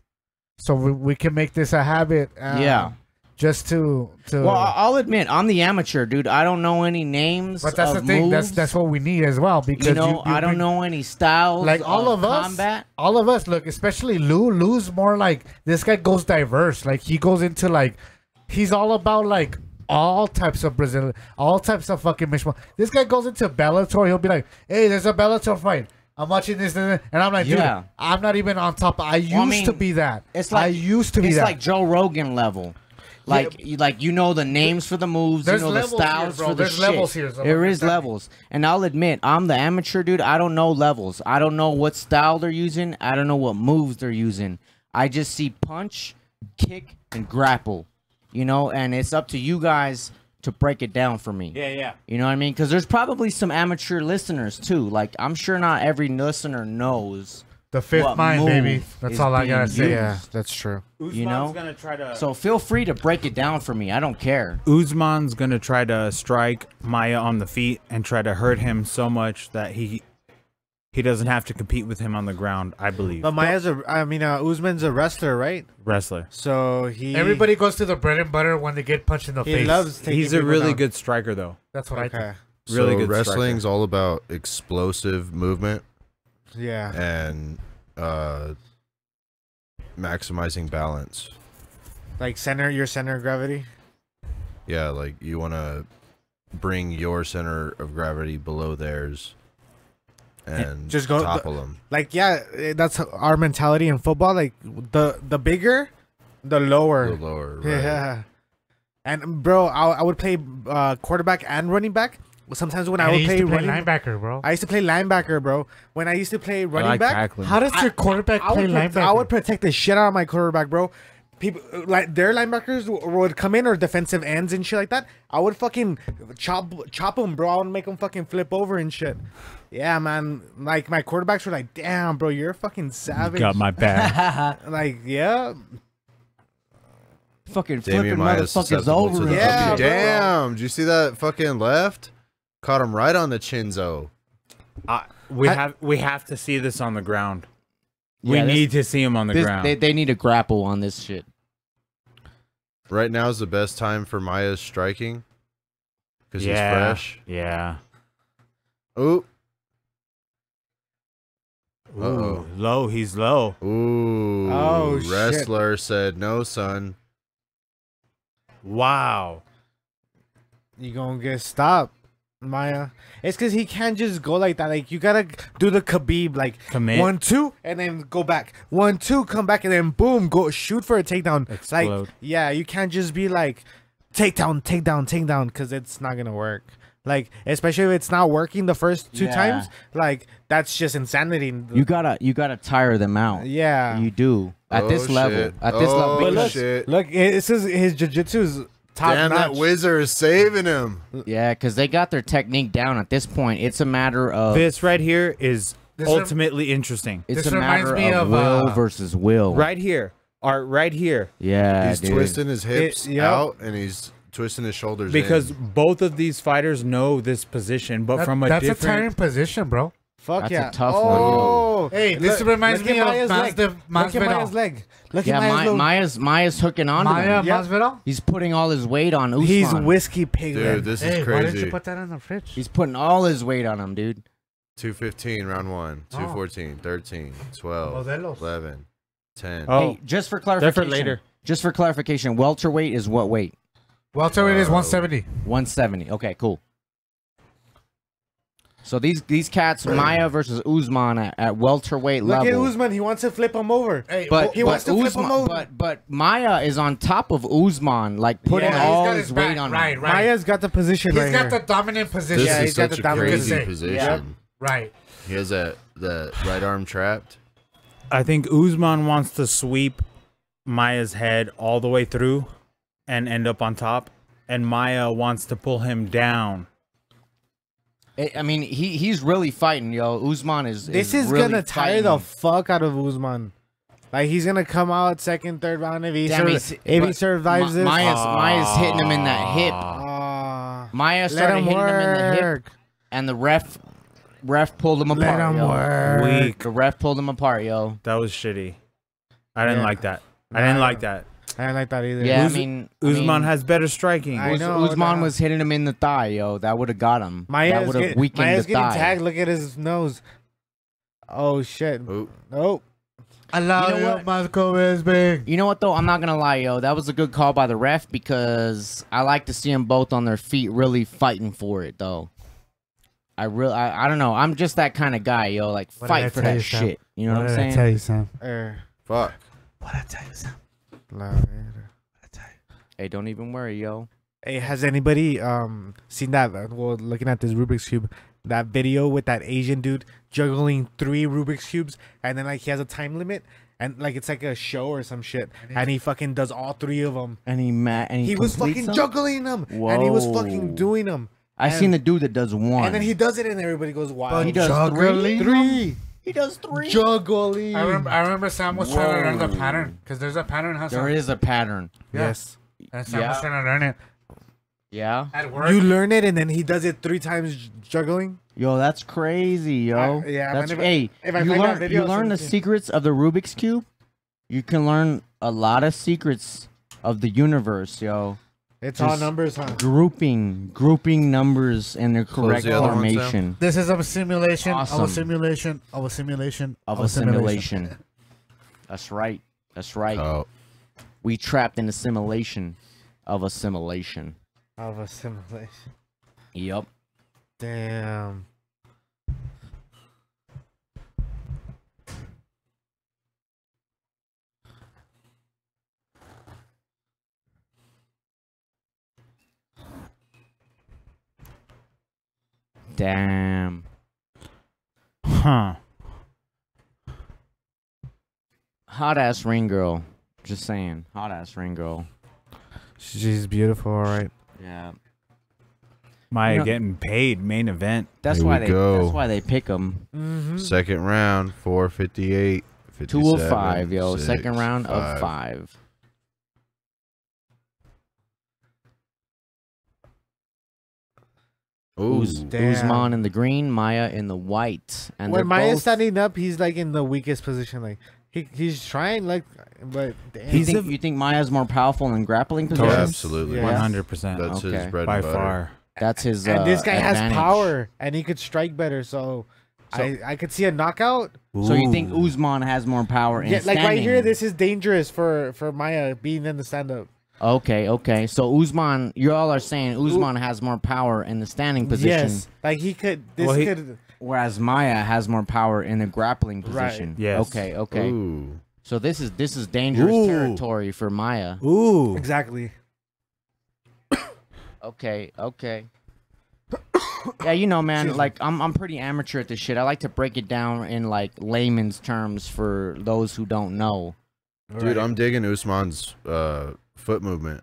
So we can make this a habit. Yeah. Just to. Well, I'll admit, I'm the amateur, dude. I don't know any names. But that's the of thing. moves. That's what we need as well, because I don't know any styles. Like all of us, combat. all of us. Look, especially Lou. Lou's more like this guy goes diverse. Like he goes into like he's all about like all types of Brazil, all types of fucking mishmash. This guy goes into Bellator. He'll be like, "Hey, there's a Bellator fight. I'm watching this," and I'm like, "Dude, Yeah. I'm not even on top. I used to be that. It's like I used to be it's that. like Joe Rogan level. Like, you know the names for the moves, There's you know the levels here, styles bro. for the There's shit. levels here, so There is exactly. levels, and I'll admit, I'm the amateur, dude. I don't know levels. I don't know what style they're using. I don't know what moves they're using. I just see punch, kick, and grapple. And it's up to you guys to break it down for me. Yeah. You know what I mean? Because there's probably some amateur listeners too. Like, I'm sure not every listener knows The fifth what mind, move baby. That's is all I being gotta say. used. Yeah, that's true. Usman's know? gonna try to. So feel free to break it down for me. I don't care. Usman's gonna try to strike Maia on the feet and try to hurt him so much that he doesn't have to compete with him on the ground. I believe. But Usman's a wrestler, right? Wrestler. So Everybody goes to the bread and butter when they get punched in the he face. loves taking He's a people really down. good striker, though. That's what I think. Okay. Really so good wrestling's all about explosive movement Yeah. and maximizing balance. Like your center of gravity. Yeah, like you want to bring your center of gravity below theirs and Just go- topple them. Like that's our mentality in football. Like the bigger, the lower. The lower, right? Yeah. And bro, I would play quarterback and running back. Sometimes when I would play running linebacker, bro. I used to play linebacker, bro. When I used to play running like back, tackling. How does your quarterback play linebacker? I would protect the shit out of my quarterback, bro. People like their linebackers would come in or defensive ends and shit like that. I would fucking chop them, bro. I would make them fucking flip over and shit. Yeah, man. Like my quarterbacks were like, "Damn, bro, you're a fucking savage." Got my back. Like, yeah. Fucking Damian flipping Maia's motherfuckers susceptible over. to and the Yeah, shit. bro. Damn, did you see that fucking left? Caught him right on the chinzo. we have to see this on the ground. Yeah, We this- need to see him on the ground. They need to grapple on this shit. Right now is the best time for Maia's striking because he's yeah. fresh. Yeah. Ooh, Ooh, Uh-oh. low. He's low. ooh. Oh, shit. Wrestler said no, son. Wow. You gonna get stopped, Maya. It's because he can't just go like that. Like, you gotta do the Khabib, like, Commit. 1-2, and then go back. 1-2, come back, and then boom, go shoot for a takedown. Explode. Like, yeah, you can't just be like, takedown, because it's not gonna work. Like, especially if it's not working the first two Yeah. times, like, that's just insanity. You gotta tire them out. Yeah. You do at Oh, this level. shit. At this level, Oh, because- shit. Look, it says his jiu-jitsu is top Damn, notch. that wizard is saving him. yeah, because they got their technique down. At this point, it's a matter of This right here is This ultimately interesting. it's this a reminds matter me of of, will versus will. Right here. Art right here. Yeah, He's dude. twisting his hips Yep. out and he's twisting his shoulders Because in. both of these fighters know this position, but from a that's a different. tiring position, bro. Fuck That's a yeah. tough one, yo. Oh, Hey, this reminds look me at of Maya's leg. Look at Masvidal. Maya's leg. Look Yeah, at Maya's little- Maya's hooking on to Maya him. Yep. Masvidal. He's putting all his weight on Usman. He's whiskey pig. Dude, leg. this Hey, is why didn't crazy. you put that in the fridge? He's putting all his weight on him, dude. 215, round 1. Oh. 214, 13, 12, Modelos. 11, 10. Oh, Hey, just for they're clarification. for later. Just for clarification, welterweight is what weight? Welterweight is 170. 170. Okay, cool. So these cats, Maya versus Usman at welterweight Look at level. Usman. He wants to flip him over. Hey, But He wants to flip Usman, him over. but Maya is on top of Usman, like putting Yeah, he's all got his his weight back, on right, him. right. Maya's got the position he's right got here. the dominant position. This Yeah, is he's got such the a dominant crazy position. position. Right. He has that right arm trapped. I think Usman wants to sweep Maya's head all the way through and end up on top, and Maya wants to pull him down. I mean, he's really fighting, yo. Usman is. This is really gonna tire fighting. the fuck out of Usman. Like, he's gonna come out second, third round if he, Damn, if he but survives this. Maya's hitting him in that hip. Maya Let started him hitting him in the hip, work. and the ref pulled him apart. Let him yo. work. Weak. The ref pulled him apart, yo. That was shitty. I didn't Yeah. like that. I didn't like that. I don't like that either. Yeah, Usman has better striking. I know, Usman nah. was hitting him in the thigh, yo. That would have got him. that Maya's, would have get, weakened Maya's the getting thigh. tagged. Look at his nose. Oh shit. Oh, Oh. I love You know you, what? Marco Esbig. You know what though? I'm not gonna lie, yo. That was a good call by the ref because I like to see them both on their feet, really fighting for it, though. I don't know. I'm just that kind of guy, yo. Like What did I fight for tell that you, Sam? shit. You know what I'm did I saying? tell you, Sam? fuck. What did I tell you, Sam? Hey, don't even worry, yo. Hey, has anybody seen that? Well, looking at this Rubik's cube, that video with that Asian dude juggling 3 Rubik's cubes, and then like he has a time limit, and like it's like a show or some shit, and he fucking does all 3 of them. And He was completes fucking them? juggling them, and he was fucking Whoa. doing them. I seen the dude that does one. And then he does it, and everybody goes wild. He does Juggling? 3. He does 3. Juggling. I remember Sam was trying to learn the pattern because there's a pattern. There is a pattern. Yes. And Sam Yeah. was trying to learn it Yeah. at work. You learn it and then he does it 3 times juggling. Yo, that's crazy, yo. Yeah, That's, man, hey, if I you find out learn, videos you learn the and- secrets of the Rubik's Cube. You can learn a lot of secrets of the universe, yo. It's all Just numbers, huh? Grouping numbers in their correct the other one, Sam. formation This is a simulation Awesome. of a simulation of a simulation of a simulation. That's right. That's right. Oh, We trapped in a simulation of a simulation. Of a simulation. Yup. Damn. Damn. Huh. Hot ass ring girl. Just saying. Hot ass ring girl. She's beautiful, all right. Yeah. Maya You know- getting paid main event. That's Here why we they. go. That's why they pick them. Mm-hmm. second round, 458. 205, yo. 57, Second round of 5. 5. Ooh, Damn. Usman in the green, Maya in the white, and When they're Maya's both. standing up, he's like in the weakest position. Like he's trying, like, but damn. You think, you think Maya's more powerful in grappling yeah, positions? absolutely. Yeah. 100%. That's Okay. his bread By and butter. far. That's his. and this guy has advantage. power, and he could strike better. So, I could see a knockout. So you think Ooh. Usman has more power in Yeah, like right here, standing? this is dangerous for Maya being in the stand up. Okay. So Usman, you all are saying Usman has more power in the standing position, Yes, like he could. This Well, he- could. whereas Maya has more power in the grappling Right. position. Yes. Okay. Ooh. So this is dangerous Ooh. territory for Maya. Ooh. Exactly. Okay. Yeah, you know, man. Like I'm pretty amateur at this shit. I like to break it down in like layman's terms for those who don't know. Dude, I'm digging Usman's foot movement.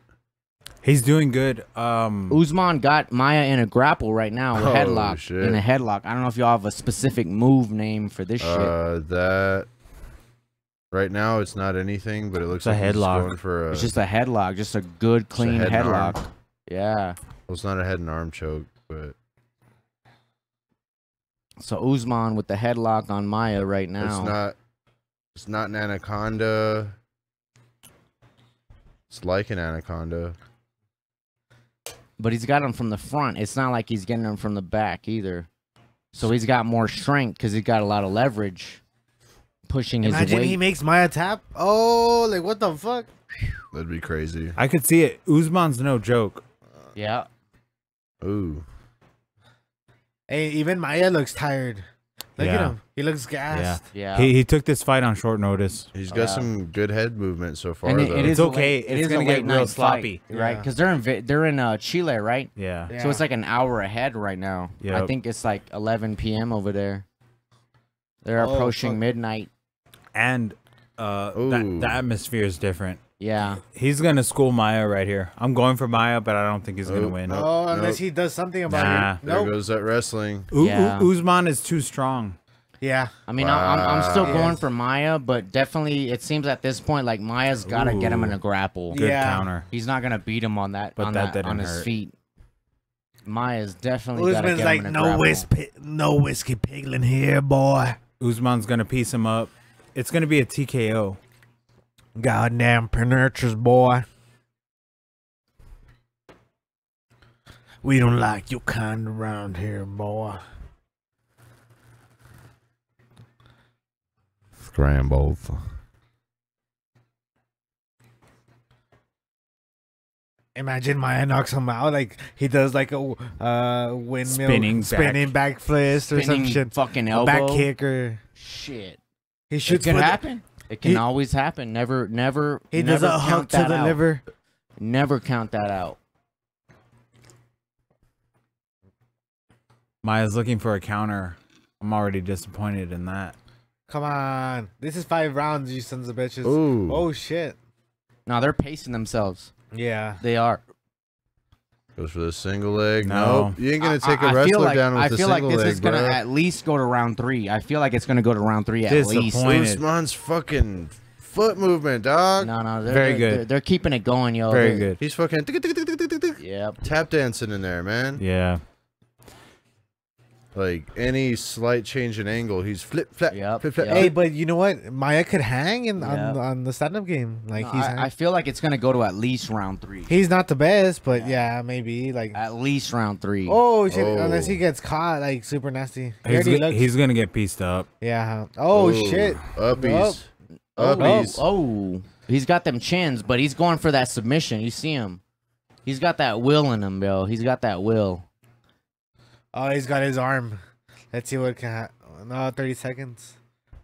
He's doing good. Usman got Maya in a grapple right now, a Oh, headlock. shit. In a headlock. I don't know if y'all have a specific move name for this shit. That right now it's not anything, but it looks It's a like he's headlock. going for a. It's just a headlock, just a good, clean head and arm. headlock. Yeah. Well, it's not a head and arm choke, but So Usman with the headlock on Maya right now. it's not. It's not an anaconda. It's like an anaconda. But he's got him from the front. It's not like he's getting him from the back either. So he's got more strength because he's got a lot of leverage, pushing his Imagine weight. he makes Maya tap. Oh, like what the fuck? That'd be crazy. I could see it. Usman's no joke. Yeah. Ooh. Hey, even Maya looks tired. Look at Yeah. him. He looks gassed. Yeah. He took this fight on short notice. He's got some good head movement so far, And though. it is It's a okay. late- It's is a gonna get late real night sloppy. fight, right? Yeah. Because they're in Chile, right? Yeah. Yeah. So it's like an hour ahead right now. I Yep. think it's like 11 p.m. over there. They're Oh, approaching fuck. midnight. And Ooh. the atmosphere is different. Yeah. He's gonna school Maya right here. I'm going for Maya, but I don't think he's gonna Oh, win. no. Oh, unless Nope. he does something about Nah. it. There Nope. goes that wrestling. Yeah. Usman is too strong. Yeah. I mean, I'm still Wow. going Yes. for Maya, but definitely it seems at this point like Maya's got to get him in a grapple. Good Yeah. counter. He's not gonna beat him on that But on that that on didn't his hurt. feet. Maya's definitely got to Usman's get like, him in a no grapple. no whiskey piglin here, boy. Usman's gonna piece him up. It's gonna be a TKO. Goddamn penetras, boy. We don't like your kind around here, boy. Scrambled. Imagine Maya knocks him out, like he does like a windmill Spinning back flip or some Spinning shit, fucking a elbow. back kick or Shit. he It shoots. can for the- happen. It can he- always happen. Never He does never a hook count to that the out. liver. Never count that out. Maya's looking for a counter. I'm already disappointed in that. Come on, this is 5 rounds, you sons of bitches. Ooh. Oh shit. No, they're pacing themselves. Yeah. They are. Goes for the single leg. No. Nope. You ain't gonna take a wrestler down with I the feel like single this leg, is gonna bro. at least go to round 3. I feel like it's gonna go to round 3 at least. Disappointed. Usman's fucking foot movement, dog. No, Very good. They're keeping it going, yo. Very good. He's fucking Yep. tap dancing in there, man. Yeah. Like any slight change in angle, he's flip, flap, Yep, flip, flap. yep. Hey, but you know what? Maya could hang Yeah. on the stand-up game. Like No, he's I feel like it's gonna go to at least round 3. he's not the best, but yeah, maybe like. At least round 3. Oh shit! Oh. Unless he gets caught, like super nasty. He already looks- He's gonna get pieced up. yeah. Oh shit! Uppies. Oh, Uppies. oh, he's got them chins, but he's going for that submission. You see him? He's got that will in him, bro. He's got that will. Oh, he's got his arm. Let's see what can. No, 30 seconds.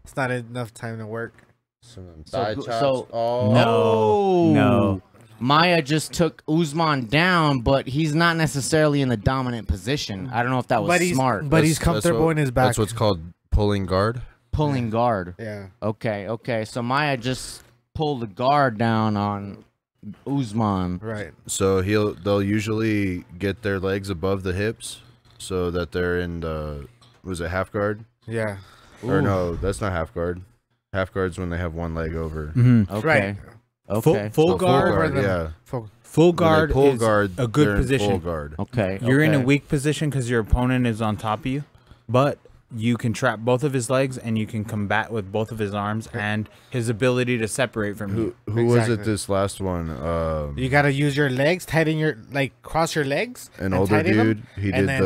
It's not enough time to work. Some So- thigh chops. so- Oh. No. No. Maya just took Usman down, but he's not necessarily in the dominant position. I don't know if that was But he's smart. but he's That's comfortable what- in his back. That's what's called pulling guard. Pulling guard. Yeah. Okay. So Maya just pulled the guard down on Usman. Right. So they'll usually get their legs above the hips, so that they're in the was it half guard? Yeah. Or no, that's not half guard. Half guard's when they have one leg over. Mhm. Okay. Right. Okay. Full So guard. yeah. Full When they guard pull is guard, a good they're in position. Full guard. Okay. You're in a okay. weak position because your opponent is on top of you, but you can trap both of his legs and you can combat with both of his arms and his ability to separate from you. Who was Exactly. it? This last one. You gotta use your legs, tighten your cross your legs. An and older tighten them, dude. He and did then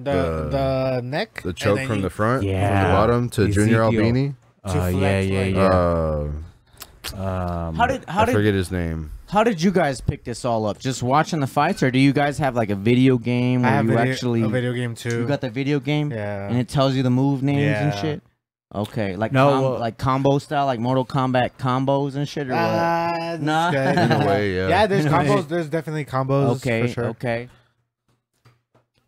the neck, the and choke then from you- the front, from the Yeah. bottom to Junior Ezekiel. Albini. to Yeah, flex, yeah, like- yeah. How I did forget his name. How did you guys pick this all up? Just watching the fights, or do you guys have like a video game I where have you video, actually a video game too. you got the video game Yeah. and it tells you the move names and Yeah. shit? Okay, like No, like combo style, like Mortal Kombat combos and shit, or what? That's Nah. good. In a way, yeah. Yeah, there's In a way. combos. There's definitely combos. Okay, for sure. okay.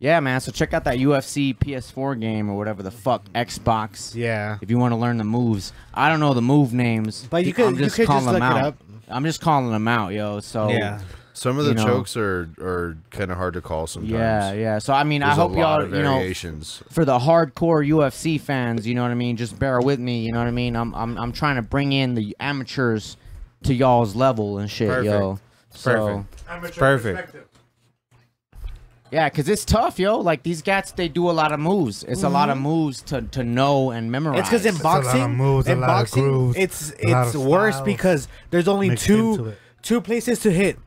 Yeah, man. So check out that UFC PS4 game or whatever the fuck Xbox. Yeah, If you want to learn the moves, I don't know the move names. but you could I'm just look calling them it out. up. I'm just calling them out, yo. So Yeah, Some of the You know. chokes are kind of hard to call sometimes. yeah. So I mean, I There's hope a lot y'all, of you know, variations. for the hardcore UFC fans, you know what I mean. Just bear with me, you know what I mean. I'm trying to bring in the amateurs to y'all's level and shit, yo. So Perfect. yeah, cause it's tough, yo. Like these cats, they do a lot of moves. It's a lot of moves to know and memorize. it's because in a lot of boxing, moves, a in lot of boxing, grooves, it's a lot of worse styles because there's only mixed into it. two places to hit: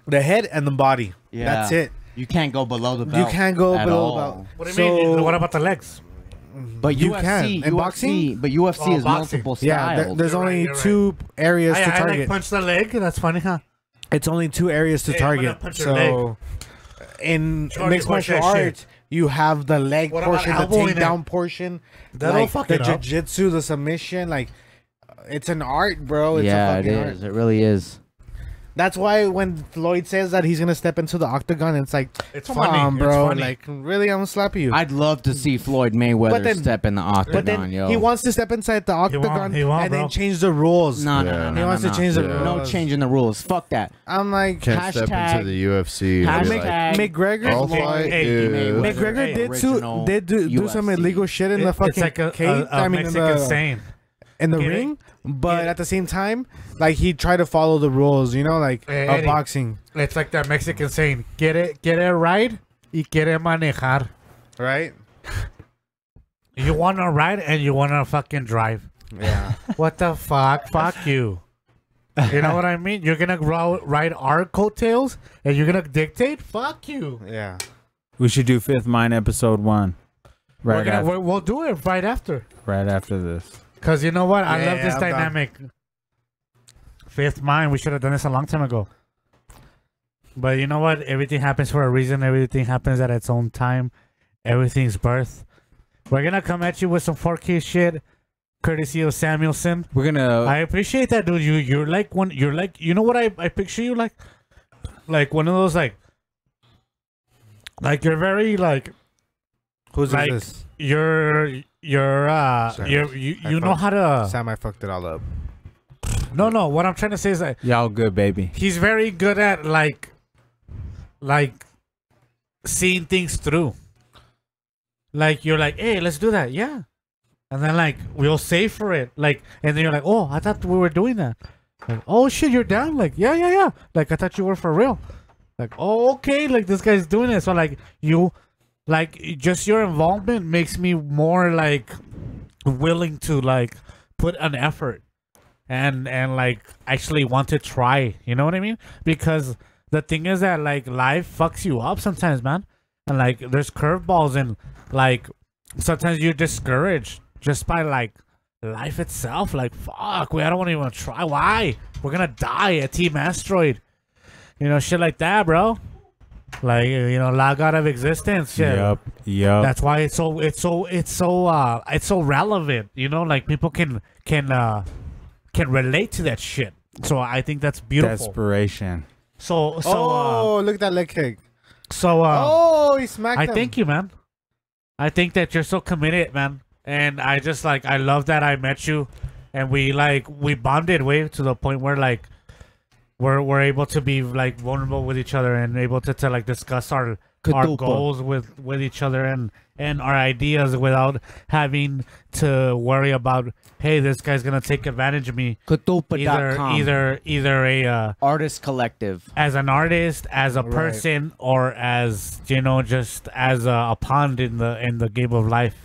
the head and the body. Yeah. That's it. You can't go below the You belt. can't go at below all. the belt. What do you So- mean? What about the legs? But You UFC, can. In UFC, boxing? but UFC Oh, is boxing. multiple Yeah, styles. there's You're right, only you're two areas to I like target. punch the leg. That's funny, huh? It's only two areas to Hey, I'm gonna target. punch your So, in Shorty, mixed watch martial that shit. arts, you have the leg What about portion, the elbowing it? takedown portion, That'll like fuck the it up. jiu-jitsu, the submission. Like, it's an art, bro. It's Yeah, a it fucking art. is. It really is. That's why when Floyd says that he's gonna step into the octagon, it's like, It's come funny. on, It's bro. funny. Like, really, I'm gonna slap you. I'd love to see Floyd Mayweather But then- step in the octagon, but then yo. he wants to step inside the octagon he won't, and then bro. change the rules. no, Yeah. no, no, no, He wants no, to change the Yeah. rules. No changing the rules. Fuck that. I'm like, Can't step Hashtag- into the UFC. and be hashtag- like, McGregor. I'll Floyd fight Mayweather. you. McGregor Hey, did do some UFC. illegal shit in the It's fucking like a cage. I mean, Mexican in the, saying. in the Get it? ring, but Get it? at the same time, like he tried to follow the rules, you know, like Hey, of Eddie. boxing, It's like that Mexican saying, get it right y quiere manejar. right? You want to ride and you want to fucking drive. Yeah. What the fuck? Fuck you. You know what I mean? You're going to ride our coattails and you're going to dictate? Fuck you. Yeah. We should do Fifth Mind episode 1. Right after, We'll do it right after. right after this. Because you know what? I love Yeah, this I'm down. dynamic. Fifth mind. We should have done this a long time ago. But you know what? Everything happens for a reason. Everything happens at its own time. Everything's birth. We're going to come at you with some 4K shit. Courtesy of Samuelson. We're gonna. I appreciate that, dude. You're like one. You're like, you know what I picture you like one of those like you're very like Who's like this? you're you know how to Sam, I fucked it all up. no what I'm trying to say is that Y'all good, baby. he's very good at like seeing things through. Like you're like, hey, let's do that, yeah. And then like we'll save for it, like, and then you're like, oh, I thought we were doing that. Like, oh shit, you're down. Like, yeah. Like I thought you were for real. Like, oh okay, like this guy's doing it. So like you, like just your involvement makes me more like willing to like put an effort and like actually want to try. You know what I mean? Because the thing is that like life fucks you up sometimes, man. And like there's curveballs and like sometimes you're discouraged just by like life itself. Like fuck, I don't even want to try. Why? We're gonna die at Team Asteroid. You know, shit like that, bro. Like, you know, log out of existence. Shit. Yep. That's why it's so relevant. You know, like people can relate to that shit. So I think that's beautiful. Desperation. So look at that leg kick. So He smacked I him. thank you, man. I think that you're so committed, man. And I just like I love that I met you, and we bonded way to the point where like we're able to be like vulnerable with each other and able to like discuss our goals with each other and our ideas without having to worry about, hey, this guy's gonna take advantage of me. Katupa.com. Either a Artist collective. as an artist, as a person, or as, you know, just as a pawn in the game of life.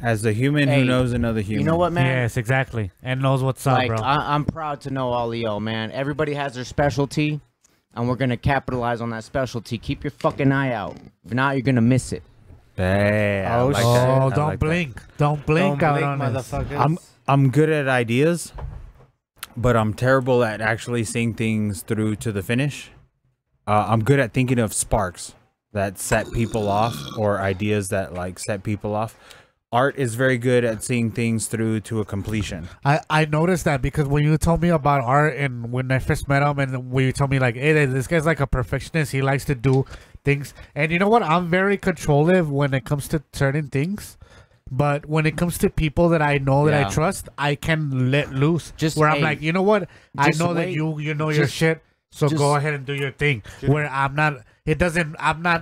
As a human Hey, who knows another human. You know what, man? Yes, exactly, and knows what's up, Like bro. I'm proud to know all of y'all, man. Everybody has their specialty, and we're gonna capitalize on that specialty. Keep your fucking eye out. If not, you're gonna miss it. Damn. I like that. Oh, I don't like that. blink. Don't blink out on us. motherfuckers. I'm good at ideas, but I'm terrible at actually seeing things through to the finish. I'm good at thinking of sparks that set people off, or ideas that like set people off. Art is very good at seeing things through to a completion. I noticed that because when you told me about art and when I first met him and when you told me like, hey, this guy's like a perfectionist. He likes to do things. And you know what? I'm very controlling when it comes to certain things. But when it comes to people that I know that I trust, I can let loose. Just where I'm hey, like, you know what? I just know that wait. you know your Just- shit. So just- go ahead and do your thing. Where I'm not,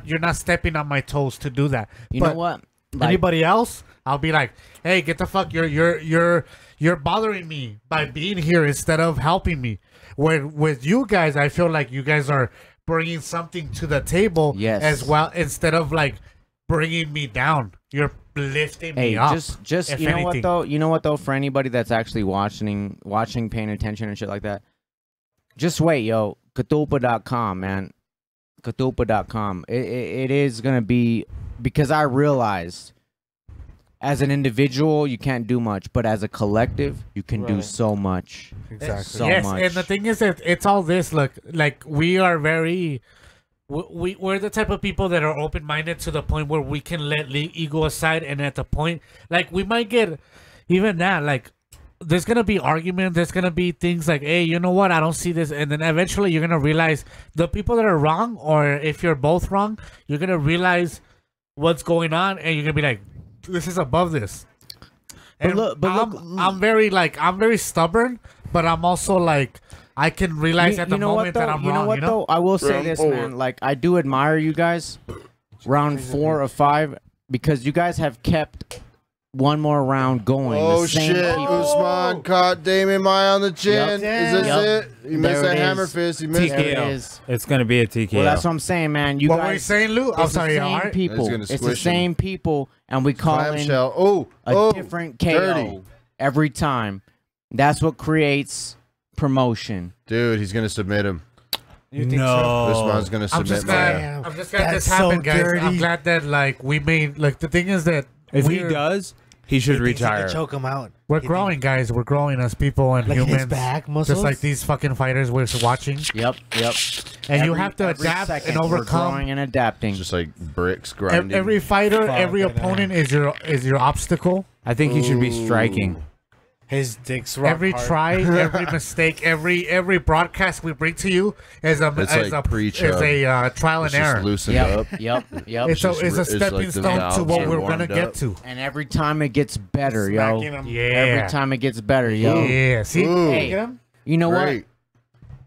you're not stepping on my toes to do that. You know what? Like, Anybody else, I'll be like, hey, get the fuck, you're bothering me by being here instead of helping me. When with you guys, I feel like you guys are bringing something to the table, Yes. as well, instead of like bringing me down. You're lifting me Hey, up. just if you know anything. what though? You know what though? For anybody that's actually watching, paying attention and shit like that, just wait, yo. Katupa.com, man. Katupa.com. It is gonna be, because I realized as an individual you can't do much, but as a collective you can do so much. Exactly. So yes, much. and the thing is that it's all this. Look, like we are very, we're the type of people that are open minded to the point where we can let ego aside, and at the point, like we might get even that, like there's gonna be arguments, there's gonna be things like, hey, you know what, I don't see this, and then eventually you're gonna realize the people that are wrong, or if you're both wrong, you're gonna realize what's going on, and you're gonna be like, this is above this. But And look- but I'm, look- I'm very stubborn, but I'm also like, I can realize at the know what, moment that though? I'm You know wrong. what You know? though? I will say this, man. Like, I do admire you guys. Round 4 or 5, because you guys have kept one more round going. Oh The same shit! people. Usman caught Damien Maia on the chin. Yep. Is this Yep. it? He missed There that it hammer is. fist. He missed There it. it is. It's gonna be a TKO. Well, that's what I'm saying, man. You What guys, were you saying, Lou? I'm it's sorry, the same alright? people. It's gonna It's the squish him. same people, and we call in Clamshell. a different KO dirty. every time. That's what creates promotion. Dude, he's gonna submit him. No. Usman's gonna I'm submit just Maia. glad. I'm just glad That's this happened, so guys. dirty. I'm glad that like we made like the thing is that If he we're- does, he should retire. Choke him out. We're growing, guys. We're growing as people and Like humans. his back muscles. Just like these fucking fighters we're watching. Yep. And you Every- have to every adapt second and we're overcome. growing and adapting. Just like bricks grinding. Every fighter, Fuck every it, opponent is your obstacle. I think he should be striking. His dick's rock Every hard. try, every mistake, every broadcast we bring to you is a It's is like a pre-chub. is a trial It's and just error. loosened up. Yep. It's a just it's a it's stepping like the stone to valves what are we're gonna warmed get up. to. And every time it gets better, Smacking yo. him. Yeah. Every time it gets better, yo. Yeah. See, Ooh. Hey, Look at him. you know Great.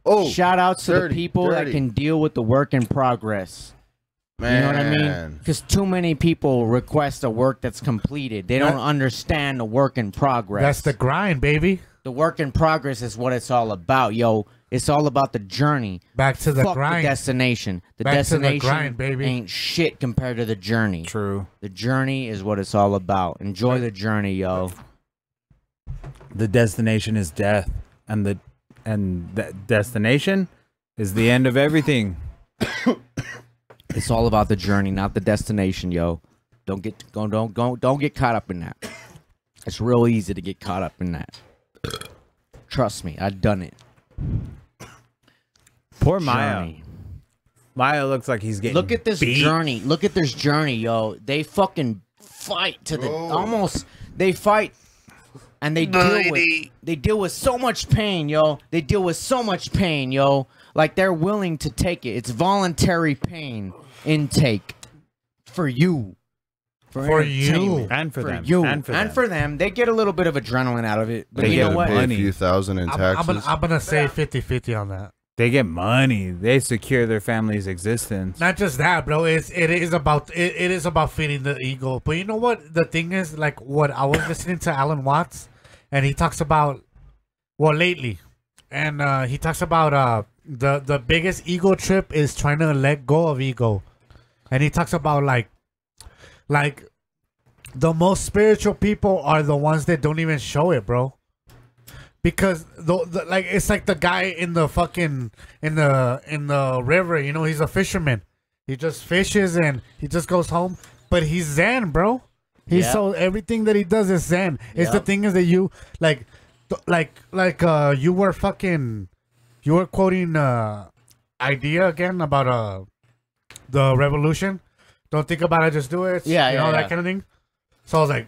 what? Oh, Shout out to dirty, the people dirty. that can deal with the work in progress. You know what I mean? Man. Because too many people request a work that's completed. They don't understand the work in progress. That's the grind, baby. The work in progress is what it's all about, yo. It's all about the journey. Back to the Fuck grind. the destination. The Back to the destination grind, baby. ain't shit compared to the journey. True. The journey is what it's all about. Enjoy the journey, yo. The destination is death, and the destination is the end of everything. It's all about the journey, not the destination, yo. Don't get caught up in that. It's real easy to get caught up in that. Trust me, I've done it. Poor Maya. Journey. Maya looks like he's getting Look at this beat. journey. Look at this journey, yo. They fucking fight to the almost. They fight, and they deal with so much pain, yo. They deal with so much pain, yo. Like they're willing to take it. It's voluntary pain intake for you. For you. entertainment. And for them. You. And for them. They get a little bit of adrenaline out of it. But They you get know a what? Pay a Money. few thousand in taxes. I'm gonna say 50-50 on that. They get money. They secure their family's existence. Not just that, bro. It is about feeding the ego. But you know what? The thing is, like, what I was listening to Alan Watts, and he talks about, well, lately, and he talks about the biggest ego trip is trying to let go of ego, and he talks about like the most spiritual people are the ones that don't even show it, bro. Because like it's like the guy in the fucking in the river, you know, he's a fisherman. He just fishes and he just goes home, but he's zen, bro. He's Yeah. so everything that he does is zen. It's the Yep. thing is that you like you were quoting idea again about the revolution. Don't think about it, just do it. Yeah, you yeah, know, yeah. that kind of thing. So I was like,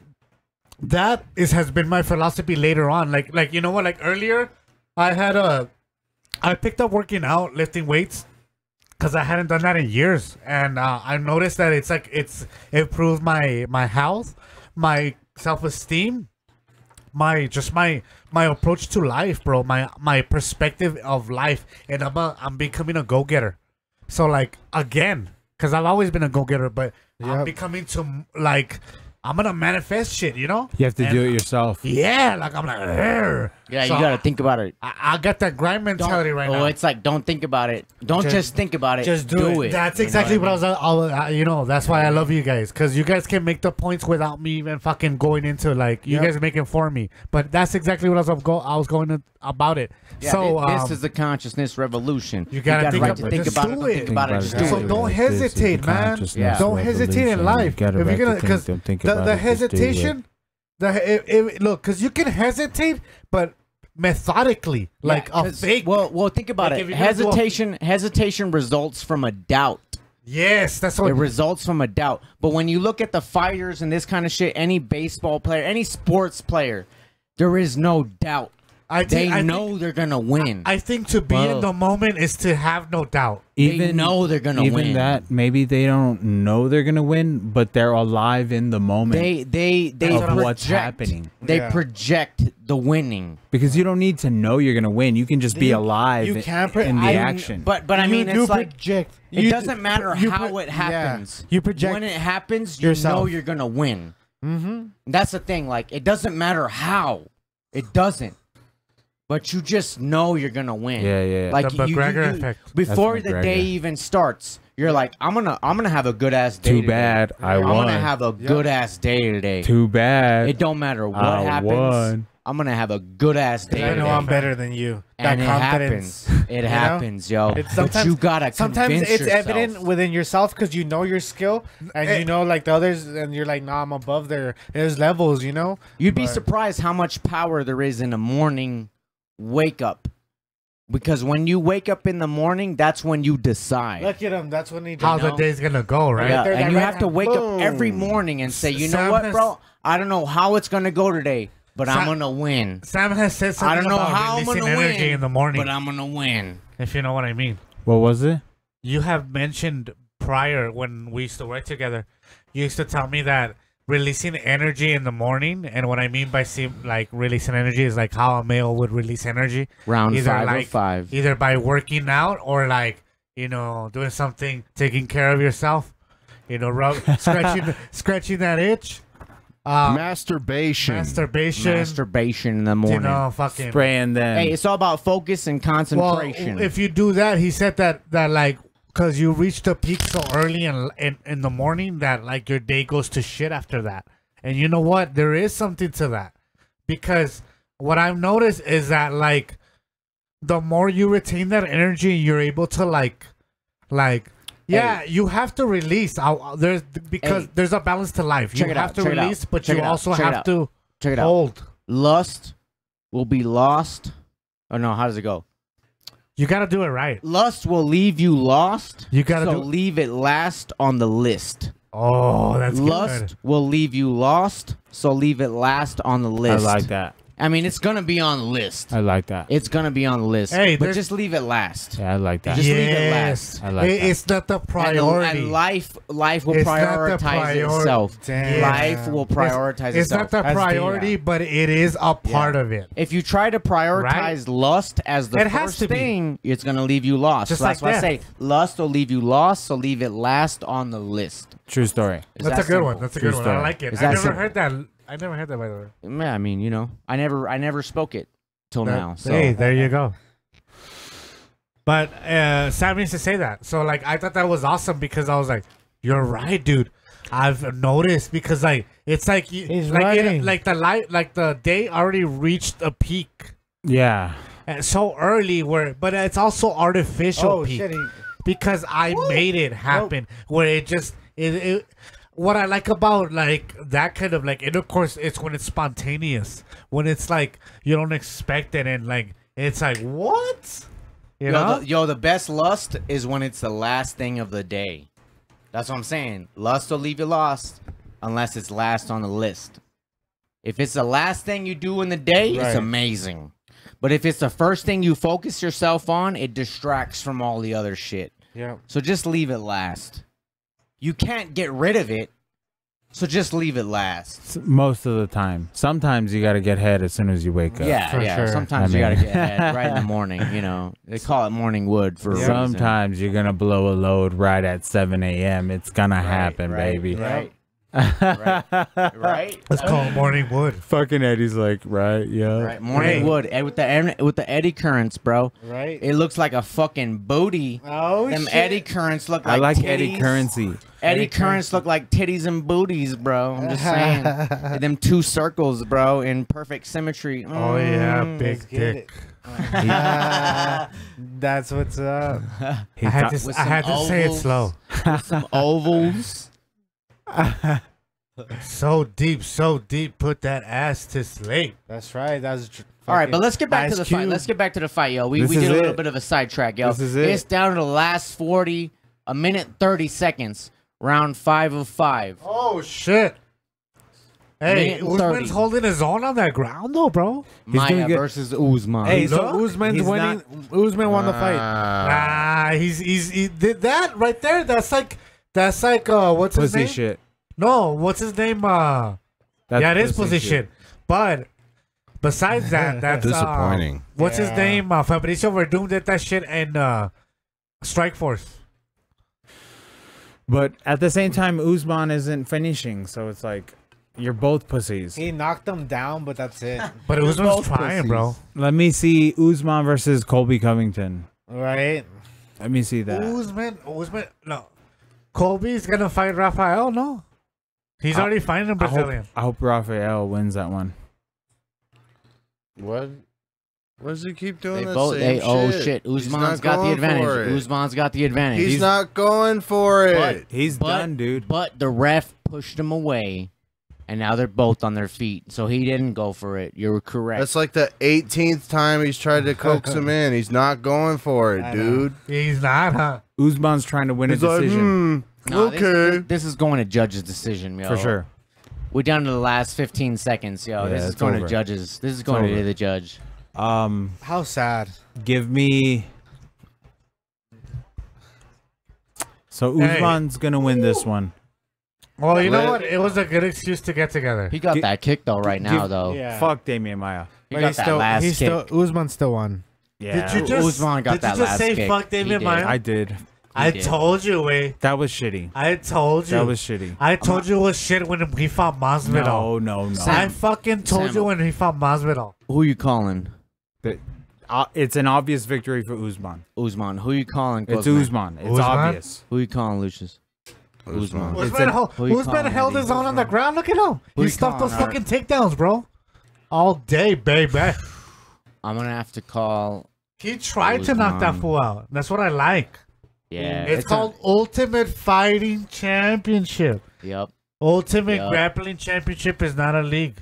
that has been my philosophy later on. Like you know what? Like earlier, I picked up working out, lifting weights, because I hadn't done that in years, and I noticed that it's improved my health, my self-esteem, my approach to life, bro. My perspective of life, and I'm becoming a go-getter. So like again, because I've always been a go-getter, but I'm becoming to like. I'm gonna manifest shit, you know? You have to do it yourself. Yeah, like I'm like, "Arr." Yeah, So you gotta think about it. I got that grind mentality right now. It's like don't think about it. Don't just think about it. just do it. That's You know exactly what what I was. You know, that's why I love you guys, because you guys can make the points without me even fucking going into like you guys making for me. But that's exactly what I was going to, about it. Yeah, so this is the consciousness revolution. you gotta think right about to it. think Just about do it. Don't it. think about it. Just Think do So it. don't hesitate, man. Yeah. Don't hesitate in life. If you're gonna, because the hesitation, look, because you can hesitate, but methodically, like Yeah, a 'cause- fake. Well, think about Like, it. if you're gonna do a- Hesitation results from a doubt. Yes, that's It what. results from a doubt. But when you look at the fighters and this kind of shit, any baseball player, any sports player, there is no doubt. They know they're gonna win. I think to be in Well- the moment is to have no doubt. They know they're gonna even win. that, maybe they don't know they're gonna win, but they're alive in the moment They of what's project- happening. They Yeah. project the winning. Because you don't need to know you're gonna win. You can just be alive you can't in the I- action. But I mean, you it's like project. it You- doesn't matter you how pro- it happens. You project When it happens, you know yourself. you're gonna win. Mm-hmm. That's the thing. Like it doesn't matter how. It doesn't. But you just know you're gonna win. Yeah. Like The McGregor effect. Before That's the day McGregor. even starts, you're like, I'm gonna have a good ass day. Too today. bad I I'm won. gonna have a good ass day today. Too bad. It don't matter what I happens. won. I'm gonna have a good ass day. I know today. I'm better than you. And that it confidence. happens. It know? happens, yo. It's But you gotta sometimes convince it's yourself. evident within yourself because you know your skill and you know like the others, and you're like, nah, I'm above there. There's levels, you know. You'd be But- surprised how much power there is in a morning wake up. Because when you wake up in the morning, that's when you decide. Look at him. That's when he. How know? the day's gonna go, right? Yeah, there, and that you right have to hand, wake boom. up every morning and say, you know Sam what, has- bro? I don't know how it's gonna go today, but I'm Sam- gonna win. Sam has said something I don't know about how I'm releasing gonna energy win, in the morning. but I'm gonna win. If you know what I mean. What was it? You have mentioned prior when we used to work together. You used to tell me that releasing energy in the morning, and what I mean by like releasing energy is like how a male would release energy, Round Either 505. either by working out or like doing something, taking care of yourself, You know, scratching that itch. Masturbation. Masturbation in the morning. You know, fucking Spraying them. Hey, it's all about focus and concentration. Well, if you do that, he said that like, because you reach the peak so early in the morning that like your day goes to shit after that. And you know what? There is something to that, because what I've noticed is that like the more you retain that energy, you're able to like. Yeah, you have to release. There's a balance to life. You have to release, but you also have to hold. Lust will be lost. Oh no, how does it go? You gotta do it right. Lust will leave you lost. You gotta leave it last on the list. Oh, that's Lust good. will leave you lost, so leave it last on the list. I like that. I mean, it's gonna be on the list. I like that. It's gonna be on the list. Hey, but just leave it last. Yeah, I like that. Just leave it last. I like that. It's not the priority. And life will It's not the prioritize priority. itself. Damn. Life will prioritize It's itself. not the priority, but it is a part of it. If you try to prioritize lust as the It has first to be. thing, it's gonna leave you lost. Just So that's like why I that. say lust will leave you lost, so leave it last on the list. True story. It's That's a that good one. simple. That's a True good one. I story. like it. It's I that never simple. heard that. I never heard that, by the way. Yeah, I mean, you know, I never spoke it till now. So Hey, there you go. But Sam used to say that. So, like, I thought that was awesome because I was like, you're right, dude. I've noticed because, like, it's like, He's like, right. like the light, like the day already reached a peak. Yeah. And so early but it's also artificial Oh peak. shit! Because I made it happen where it just what I like about like that kind of like intercourse is when it's spontaneous, when it's like you don't expect it and like it's like what, you know? the best lust is when it's the last thing of the day. That's what I'm saying. Lust will leave you lost unless it's last on the list. If it's the last thing you do in the day, it's amazing. But if it's the first thing you focus yourself on, it distracts from all the other shit. Yeah. So just leave it last. You can't get rid of it, so just leave it last. Most of the time. Sometimes you got to get head as soon as you wake up. Yeah, For yeah. sure. Sometimes I you mean- gotta get ahead right in the morning. You know, they call it morning wood for a reason. Sometimes you're going to blow a load right at 7 a.m. It's going to happen, right, baby. Right. Right. Let's call it morning wood. Fucking Eddie's like, right, yeah. Right. Morning wood. And with the eddy currents, bro. Right. It looks like a fucking booty. Oh Them shit! eddy currents look I like like titties. Eddie Currency. Eddy currents look like titties and booties, bro. I'm just saying. Them two circles, bro, in perfect symmetry. Oh yeah, Mm. big get dick. That's what's up. I had to With say some it ovals. slow. Some ovals. So deep. Put that ass to sleep. That's right. That's All right, but let's get back to Ice the fight. Cube. Let's get back to the fight, yo. We This did is a little it. bit of a sidetrack, yo. This is it. It's down to the last 40, a minute 30 seconds, round 5 of 5. Oh shit! Hey, Minute 30. Usman's holding his own on that ground though, bro. Maya doing good. versus Usman. Hey, so Look, Usman's he's winning. Usman won the fight. Nah, he did that right there. That's like what's his Pussy name? shit. No, what's his name? That's Yeah, it is pussy position. But besides that, that's Disappointing. What's his Yeah. name? Fabricio Verdum did that shit and Strike Force. But at the same time, Usman isn't finishing, so it's like you're both pussies. He knocked him down, but that's it. But it was both trying, bro. Let me see Usman versus Colby Covington. Right? Let me see that. Usman, no. Colby's gonna fight Rafael, no? He's already fighting a Brazilian. I hope Rafael wins that one. What? What does he keep doing? They that both, same oh shit? shit, He's Usman's not got the going advantage. for it. Usman's got the advantage. He's not going for it. He's done, dude. But the ref pushed him away, and now they're both on their feet. So he didn't go for it. You're correct. That's like the 18th time he's tried to coax him in. He's not going for it, I know. dude. He's not, huh? Usman's trying to win a He's like, decision. No, this- okay. This is going to judge's decision, yo. For sure. We're down to the last 15 seconds, yo. Yeah, This is it's going over. to judges. This is going over. to the judge. How sad. Give me. So Hey. Usman's gonna win this one. Well, you know Let- what? It was a good excuse to get together. He got Gi- that kick, though, right now, though. Yeah. Fuck Damian Maya. He But got he's that still, last he's kick. still, Usman still won. Yeah, Did you just, Usman got did that you just last say kick. fuck He Damian did. Maia? I did. I told you, way. That was shitty. I told you. That was shitty. I told you it was shit when he fought Masvidal. No. I fucking told you when he fought Masvidal. Who you calling? It's an obvious victory for Usman. Usman. Who you calling? It's Close man? Usman. It's Usman? obvious. Who you calling, Lucius? Usman. Usman held his own on the ground. Look at him. He stuffed those fucking takedowns, bro. All day, baby. I'm gonna have to call. He tried to knock that fool out. That's what I like. Yeah. It's called Ultimate Fighting Championship. Yep. Ultimate Grappling Championship is not a league.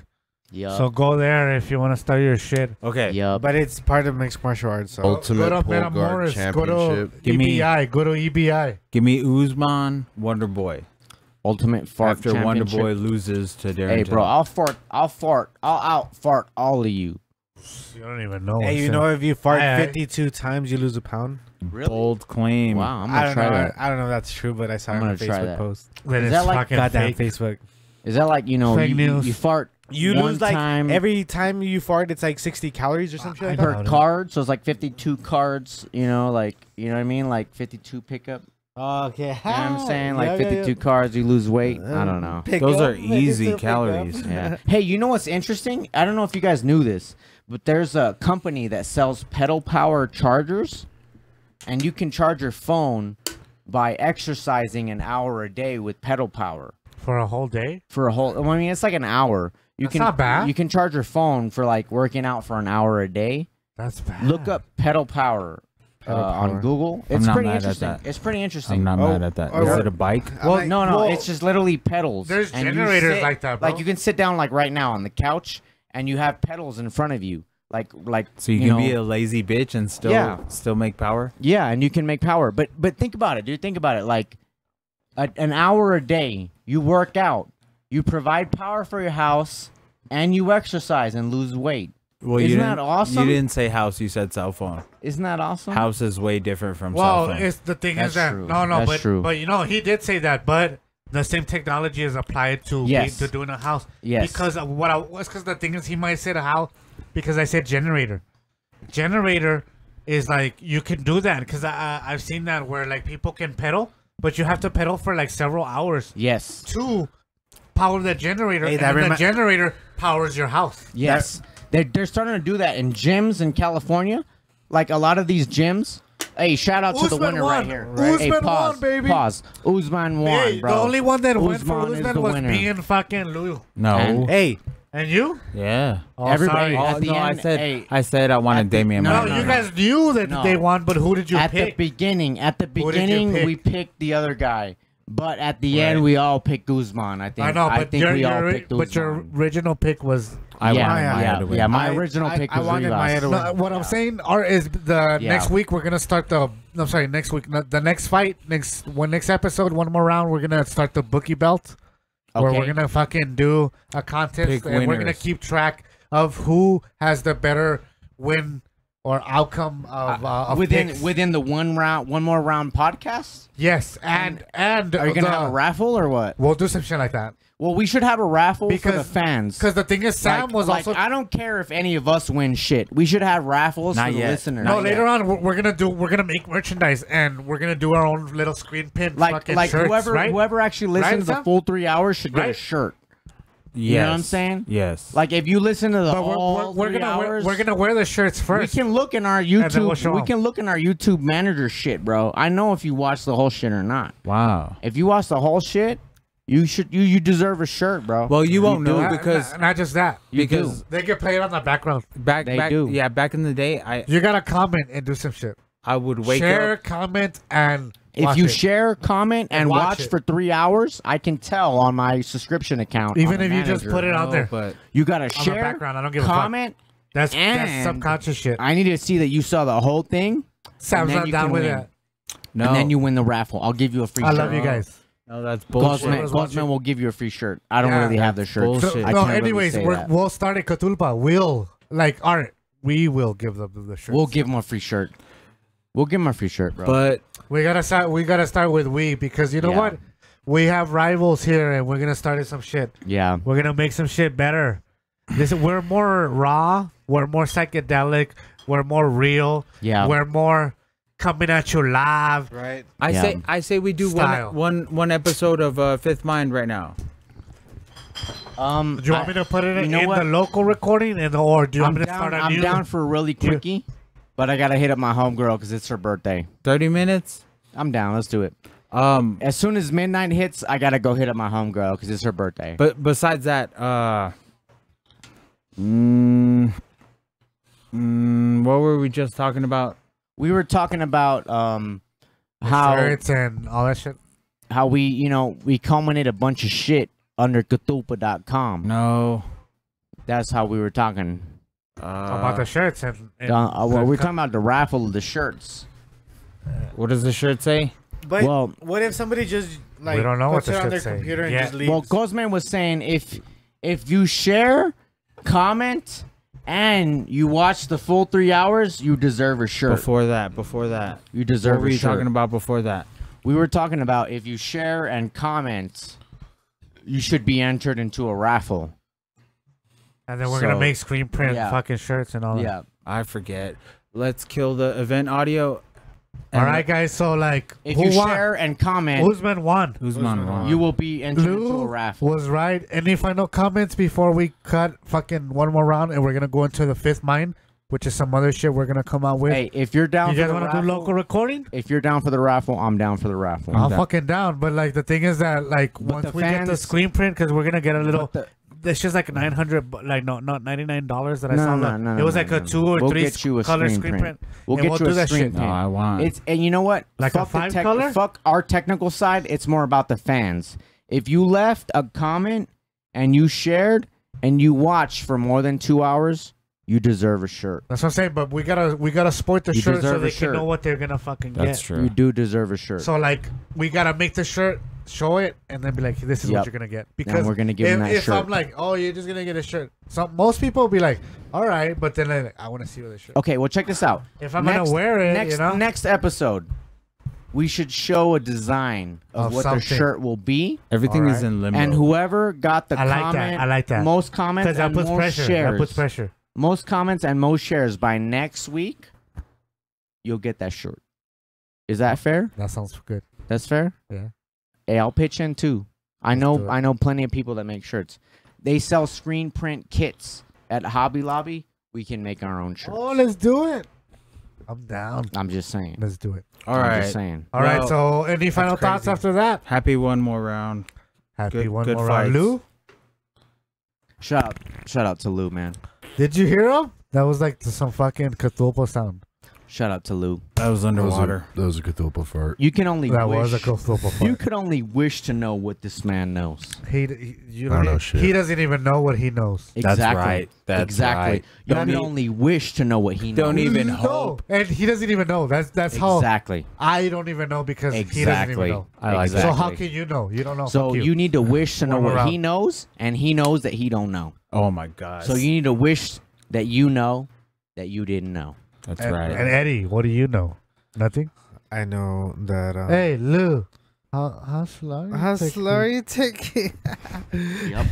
Yep. So go there if you want to start your shit. Okay. Yep. But it's part of mixed martial arts. So. Ultimate Go to Pull Guard Metamoris, Championship. Go to EBI. Go to EBI. Give me Usman, Wonder Boy. Ultimate Fart After Wonder Championship. Boy loses to Darren Hey, bro, Till. I'll out fart all of you. You don't even know. Hey, you know if you fart 52 times, you lose a pound. Really? Bold claim. Wow, I'm I gonna don't try know. that. I don't know if that's true, but I saw I'm it on a gonna try Facebook that. post. Then Is it's that like fucking Goddamn fake. Facebook. Is that like, Fake news. you fart You one lose like time? every time you fart, it's like 60 calories or some shit like that. per card, so it's like 52 cards, you know what I mean? Like 52 pickup. Okay. You know what I'm saying? Like 52 cards, you lose weight. I don't know. Those are easy calories. Yeah. Hey, you know what's interesting? I don't know if you guys knew this, but there's a company that sells pedal power chargers, and you can charge your phone by exercising an hour a day with pedal power. For a whole day? For a whole, I mean, it's like an hour. That's not bad. You can charge your phone for like working out for an hour a day. That's bad. Look up pedal power. On Google. It's not pretty mad at interesting. that. It's pretty interesting. I'm not mad at that. Is it a bike? Well, no, it's just literally pedals. There's and you generators sit- like that, bro. Like you can sit down like right now on the couch, and you have pedals in front of you, like So you can be a lazy bitch and still make power? yeah, and you can make power. But think about it, dude. Think about it. Like an hour a day, you work out, you provide power for your house, and you exercise and lose weight. Well, Isn't you that awesome? You didn't say house, you said cell phone. Isn't that awesome? House is way different from Well, cell phone. it's the thing That's is that true. no, That's true. but you know he did say that, but the same technology is applied to Yes. to doing a house. Yes. Because of what I was, because the thing is he might say a house because I said generator. Generator is like you can do that because I've seen that where like people can pedal, but you have to pedal for like several hours Yes. to power the generator, Hey, and that then the remi- generator powers your house. Yes. They're starting to do that in gyms in California. Like a lot of these gyms. Hey, shout out to the Usman winner won. right here. Usman Hey, pause, won, baby. Pause. Usman won, Hey, bro. the only one that went for Usman is Usman the was winner. me and fucking Lou. No. And- Hey, And you? Yeah. Oh, Everybody- sorry. At the no, end, hey, I said I wanted Damian no, No, Maia. you guys knew that No. they won, but who did you at pick? the beginning, did you pick? we picked the other guy. But at the Right. end, we all picked Guzman. I think. I know, but think we all your, picked but your Guzman. original pick was. I yeah, wanted Maia yeah, to win. yeah. My I- original I- pick I was wanted Rivas. Maia to win. No, what I'm saying is the Yeah. next week we're gonna start the. I'm sorry, next week, the next fight, next episode, one more round, we're gonna start the bookie belt, where Okay. we're gonna fucking do a contest, Pick and we're gonna winners. keep track of who has the better win or outcome of picks. within the one more round podcast. Yes, and Are you gonna have a raffle or what? We'll do some shit like that. Well, we should have a raffle for the Because- fans. Because the thing is, Sam was also. I don't care if any of us win shit. We should have raffles Not for the yet. listeners. No, later on we're gonna make merchandise and we're gonna do our own little screen print fucking Like shirts, whoever right? whoever actually listens Sam? the full 3 hours should get a Right? shirt. Yes. You know what I'm saying? Yes. Like if you listen to the But all we're 3 gonna hours, we're gonna wear the shirts we first. can look in our then we'll YouTube. show We 'em. can look in our YouTube manager shit, bro. I know if you watch the whole shit or not. Wow. If you watch the whole shit, you should you deserve a shirt, bro. Well, you won't know do. because not just that. because They get played on the background. back They back do. yeah back in the day I You gotta comment and do some shit. would wake Share, up. comment, and if watch you it. share, comment, and watch watch it. for 3 hours, I can tell on my subscription account. Even on the if you just manager. put it out there, But You gotta on share, the background, I don't give a fuck. comment. That's and- subconscious shit. I need to see that you saw the whole thing, Sam's then not you down can with win. that. no. and then you win the raffle. I'll give you a free I shirt. love you guys. No, that's bullshit. Guzman will give you a free shirt. I don't Yeah. really have the shirt. Bullshit. I No, can't really anyways, say that. we'll start at Cthulpa. We will give them the shirts. We'll give him a free shirt. We'll give him a free shirt, bro. But We gotta start with because you know Yeah. what? We have rivals here, and we're gonna start some shit. yeah, We're gonna make some shit better. We're more raw. We're more psychedelic. We're more real. Yeah. We're more coming at you live. Right. I say we do Style. one episode of Fifth Mind right now. Do you want me to put it in know what? the local recording, or do you want I'm me to start a new? down for a really quickie, but I gotta hit up my homegirl because it's her birthday. 30 minutes. I'm down. Let's do it. Um, As soon as midnight hits, I gotta go hit up my homegirl because it's her birthday. but besides that, what were we just talking about? We were talking about how shirts and all that shit. we culminate a bunch of shit under Cthulpa.com. No. That's how we were talking. About the shirts and We're talking about the raffle of the shirts. What does the shirt say? But Well- what if somebody just like We don't know what puts the it on their shit say. computer and Yeah. just leaves? Well, Cosman was saying if you share, comment, and you watch the full 3 hours, you deserve a shirt. Before that. You deserve What were a you shirt. talking about before that? We were talking about if you share and comment, you should be entered into a raffle. and then we're gonna So, make screen print yeah. fucking shirts and all that. Yeah. I forget. Let's kill the event audio. All right, guys. So like, If who you won? share and comment, Usman won. Usman won. you will be entered into Lou a raffle. was right. Any final comments before we cut fucking one more round and we're gonna go into the fifth mine, which is some other shit we're gonna come out with. Hey, if you're down you for guys the want to raffle, do local recording? if you're down for the raffle, I'm down for the raffle. I'm down. fucking down. But like the thing is that like once the we get the fans- screen print, because we're gonna get a little. But It's just like 900, like no, not $99 that I No, saw. no, no, it was no, like no, a no. 2 or We'll 3 get you a color screen screen print. print. We'll And get you do a that screen shit. No, print. I want. It's and you know what? Like a fuck the 5-color? Fuck our technical side. It's more about the fans. If you left a comment and you shared and you watched for more than 2 hours, you deserve a shirt. That's what I'm saying. But we gotta sport the You shirt so deserve a they shirt. can know what they're gonna fucking That's get. true. You do deserve a shirt. So like we gotta make the shirt, show it, and then be like, "This is Yep. what you're gonna get." Because we're gonna give if, them that if shirt. I'm like, "Oh, you're just gonna get a shirt," most people will be like, "All right," but then like, I want to see what the shirt. Okay, well check this out. If I'm gonna wear it, next you know? next episode, we should show a design of Of what the something. shirt will be, Everything is Alright. in limbo. and whoever got the I like comment, that. I like that. most comments Because that and puts most pressure. shares, That puts pressure. most comments and most shares by next week, you'll get that shirt. Is that fair? That sounds good. That's fair. Yeah. Hey, I'll pitch in too. I Let's do know. it. I know plenty of people that make shirts. They sell screen print kits at Hobby Lobby. We can make our own shirts. Oh, let's do it. I'm down. I'm just saying. Let's do it. All I'm right. just saying. All right. Well, So, any final thoughts crazy. after that? Happy one more round. Happy Good- one good more round. fights. Lou, Shout out to Lou, man. did you hear him? That was like some fucking Cthulhu sound. Shout out to Lou. That was underwater. That was a Cthulhu fart. You can only That wish. was a Cthulhu You fart. could only wish to know what this man knows. You I don't know he, shit. he doesn't even know what he knows. That's Exactly. right. That's exactly. right. You Don't can e- only wish to know what he knows. Don't even No, hope. and he doesn't even know. That's how Exactly. I don't even know because he doesn't Exactly. even know. I like Exactly. So how can you know? You don't know. So Fuck you need to wish to know One more what he round. knows, and he knows that he don't know. Oh my god. So you need to wish that you know that you didn't know. That's and, right. And Eddie, what do you know? Nothing. I know that. Hey Lou, how slow? How slow you take it? Yep.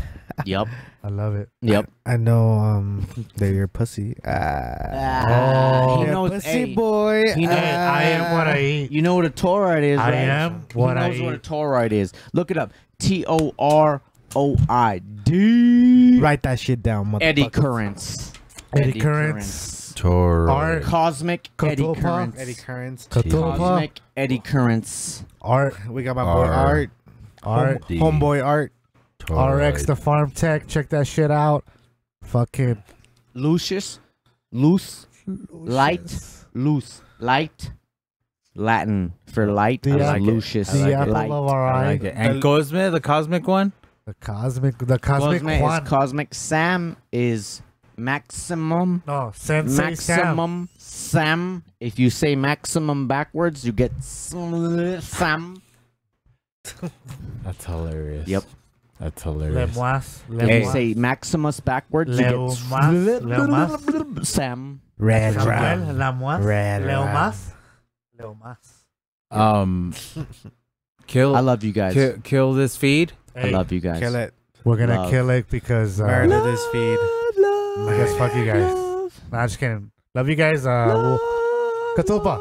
Yep. I love it. Yep. I know that you're pussy. Oh, Oh. he You're knows. pussy Hey, boy. he knows- Hey, I am what I eat. you know what a toroid is, I right? am He what I knows what a eat. toroid is. Look it up. TOROID. Write that shit down, motherfucker. Eddy currents. Eddie Currents. Tor. Art. Cosmic eddy Cthulhu. currents. Eddie Currents. Cthulhu. Cosmic eddy currents. Art. We got my boy Art. Art. Art. Homeboy Art. RX the Farm Tech. Check that shit out. Fucking Lucius. Loose. Light. Loose. Light. Latin for light. The is apple- Lucius. the apple Light. of our I eye. like it. And Cosme, the cosmic one? The cosmic Cosmic Juan. is cosmic. Sam is maximum. No, Sensei Sam. Maximum Sam. If you say maximum backwards, you get Sam. That's hilarious. Yep. That's Le hilarious. Moise. If Hey. you say Maximus backwards, you Leo get Mas. Leo Mas. Sam. Red Samuel Lamoise. Red Leo rum. Mas. Leo Mas. Kill I love you guys. kill this feed. I Hey, love you guys. Kill it. we're gonna Love. kill it because Murder this feed. I guess fuck you guys. Nah, just kidding. Love you guys. Katupa.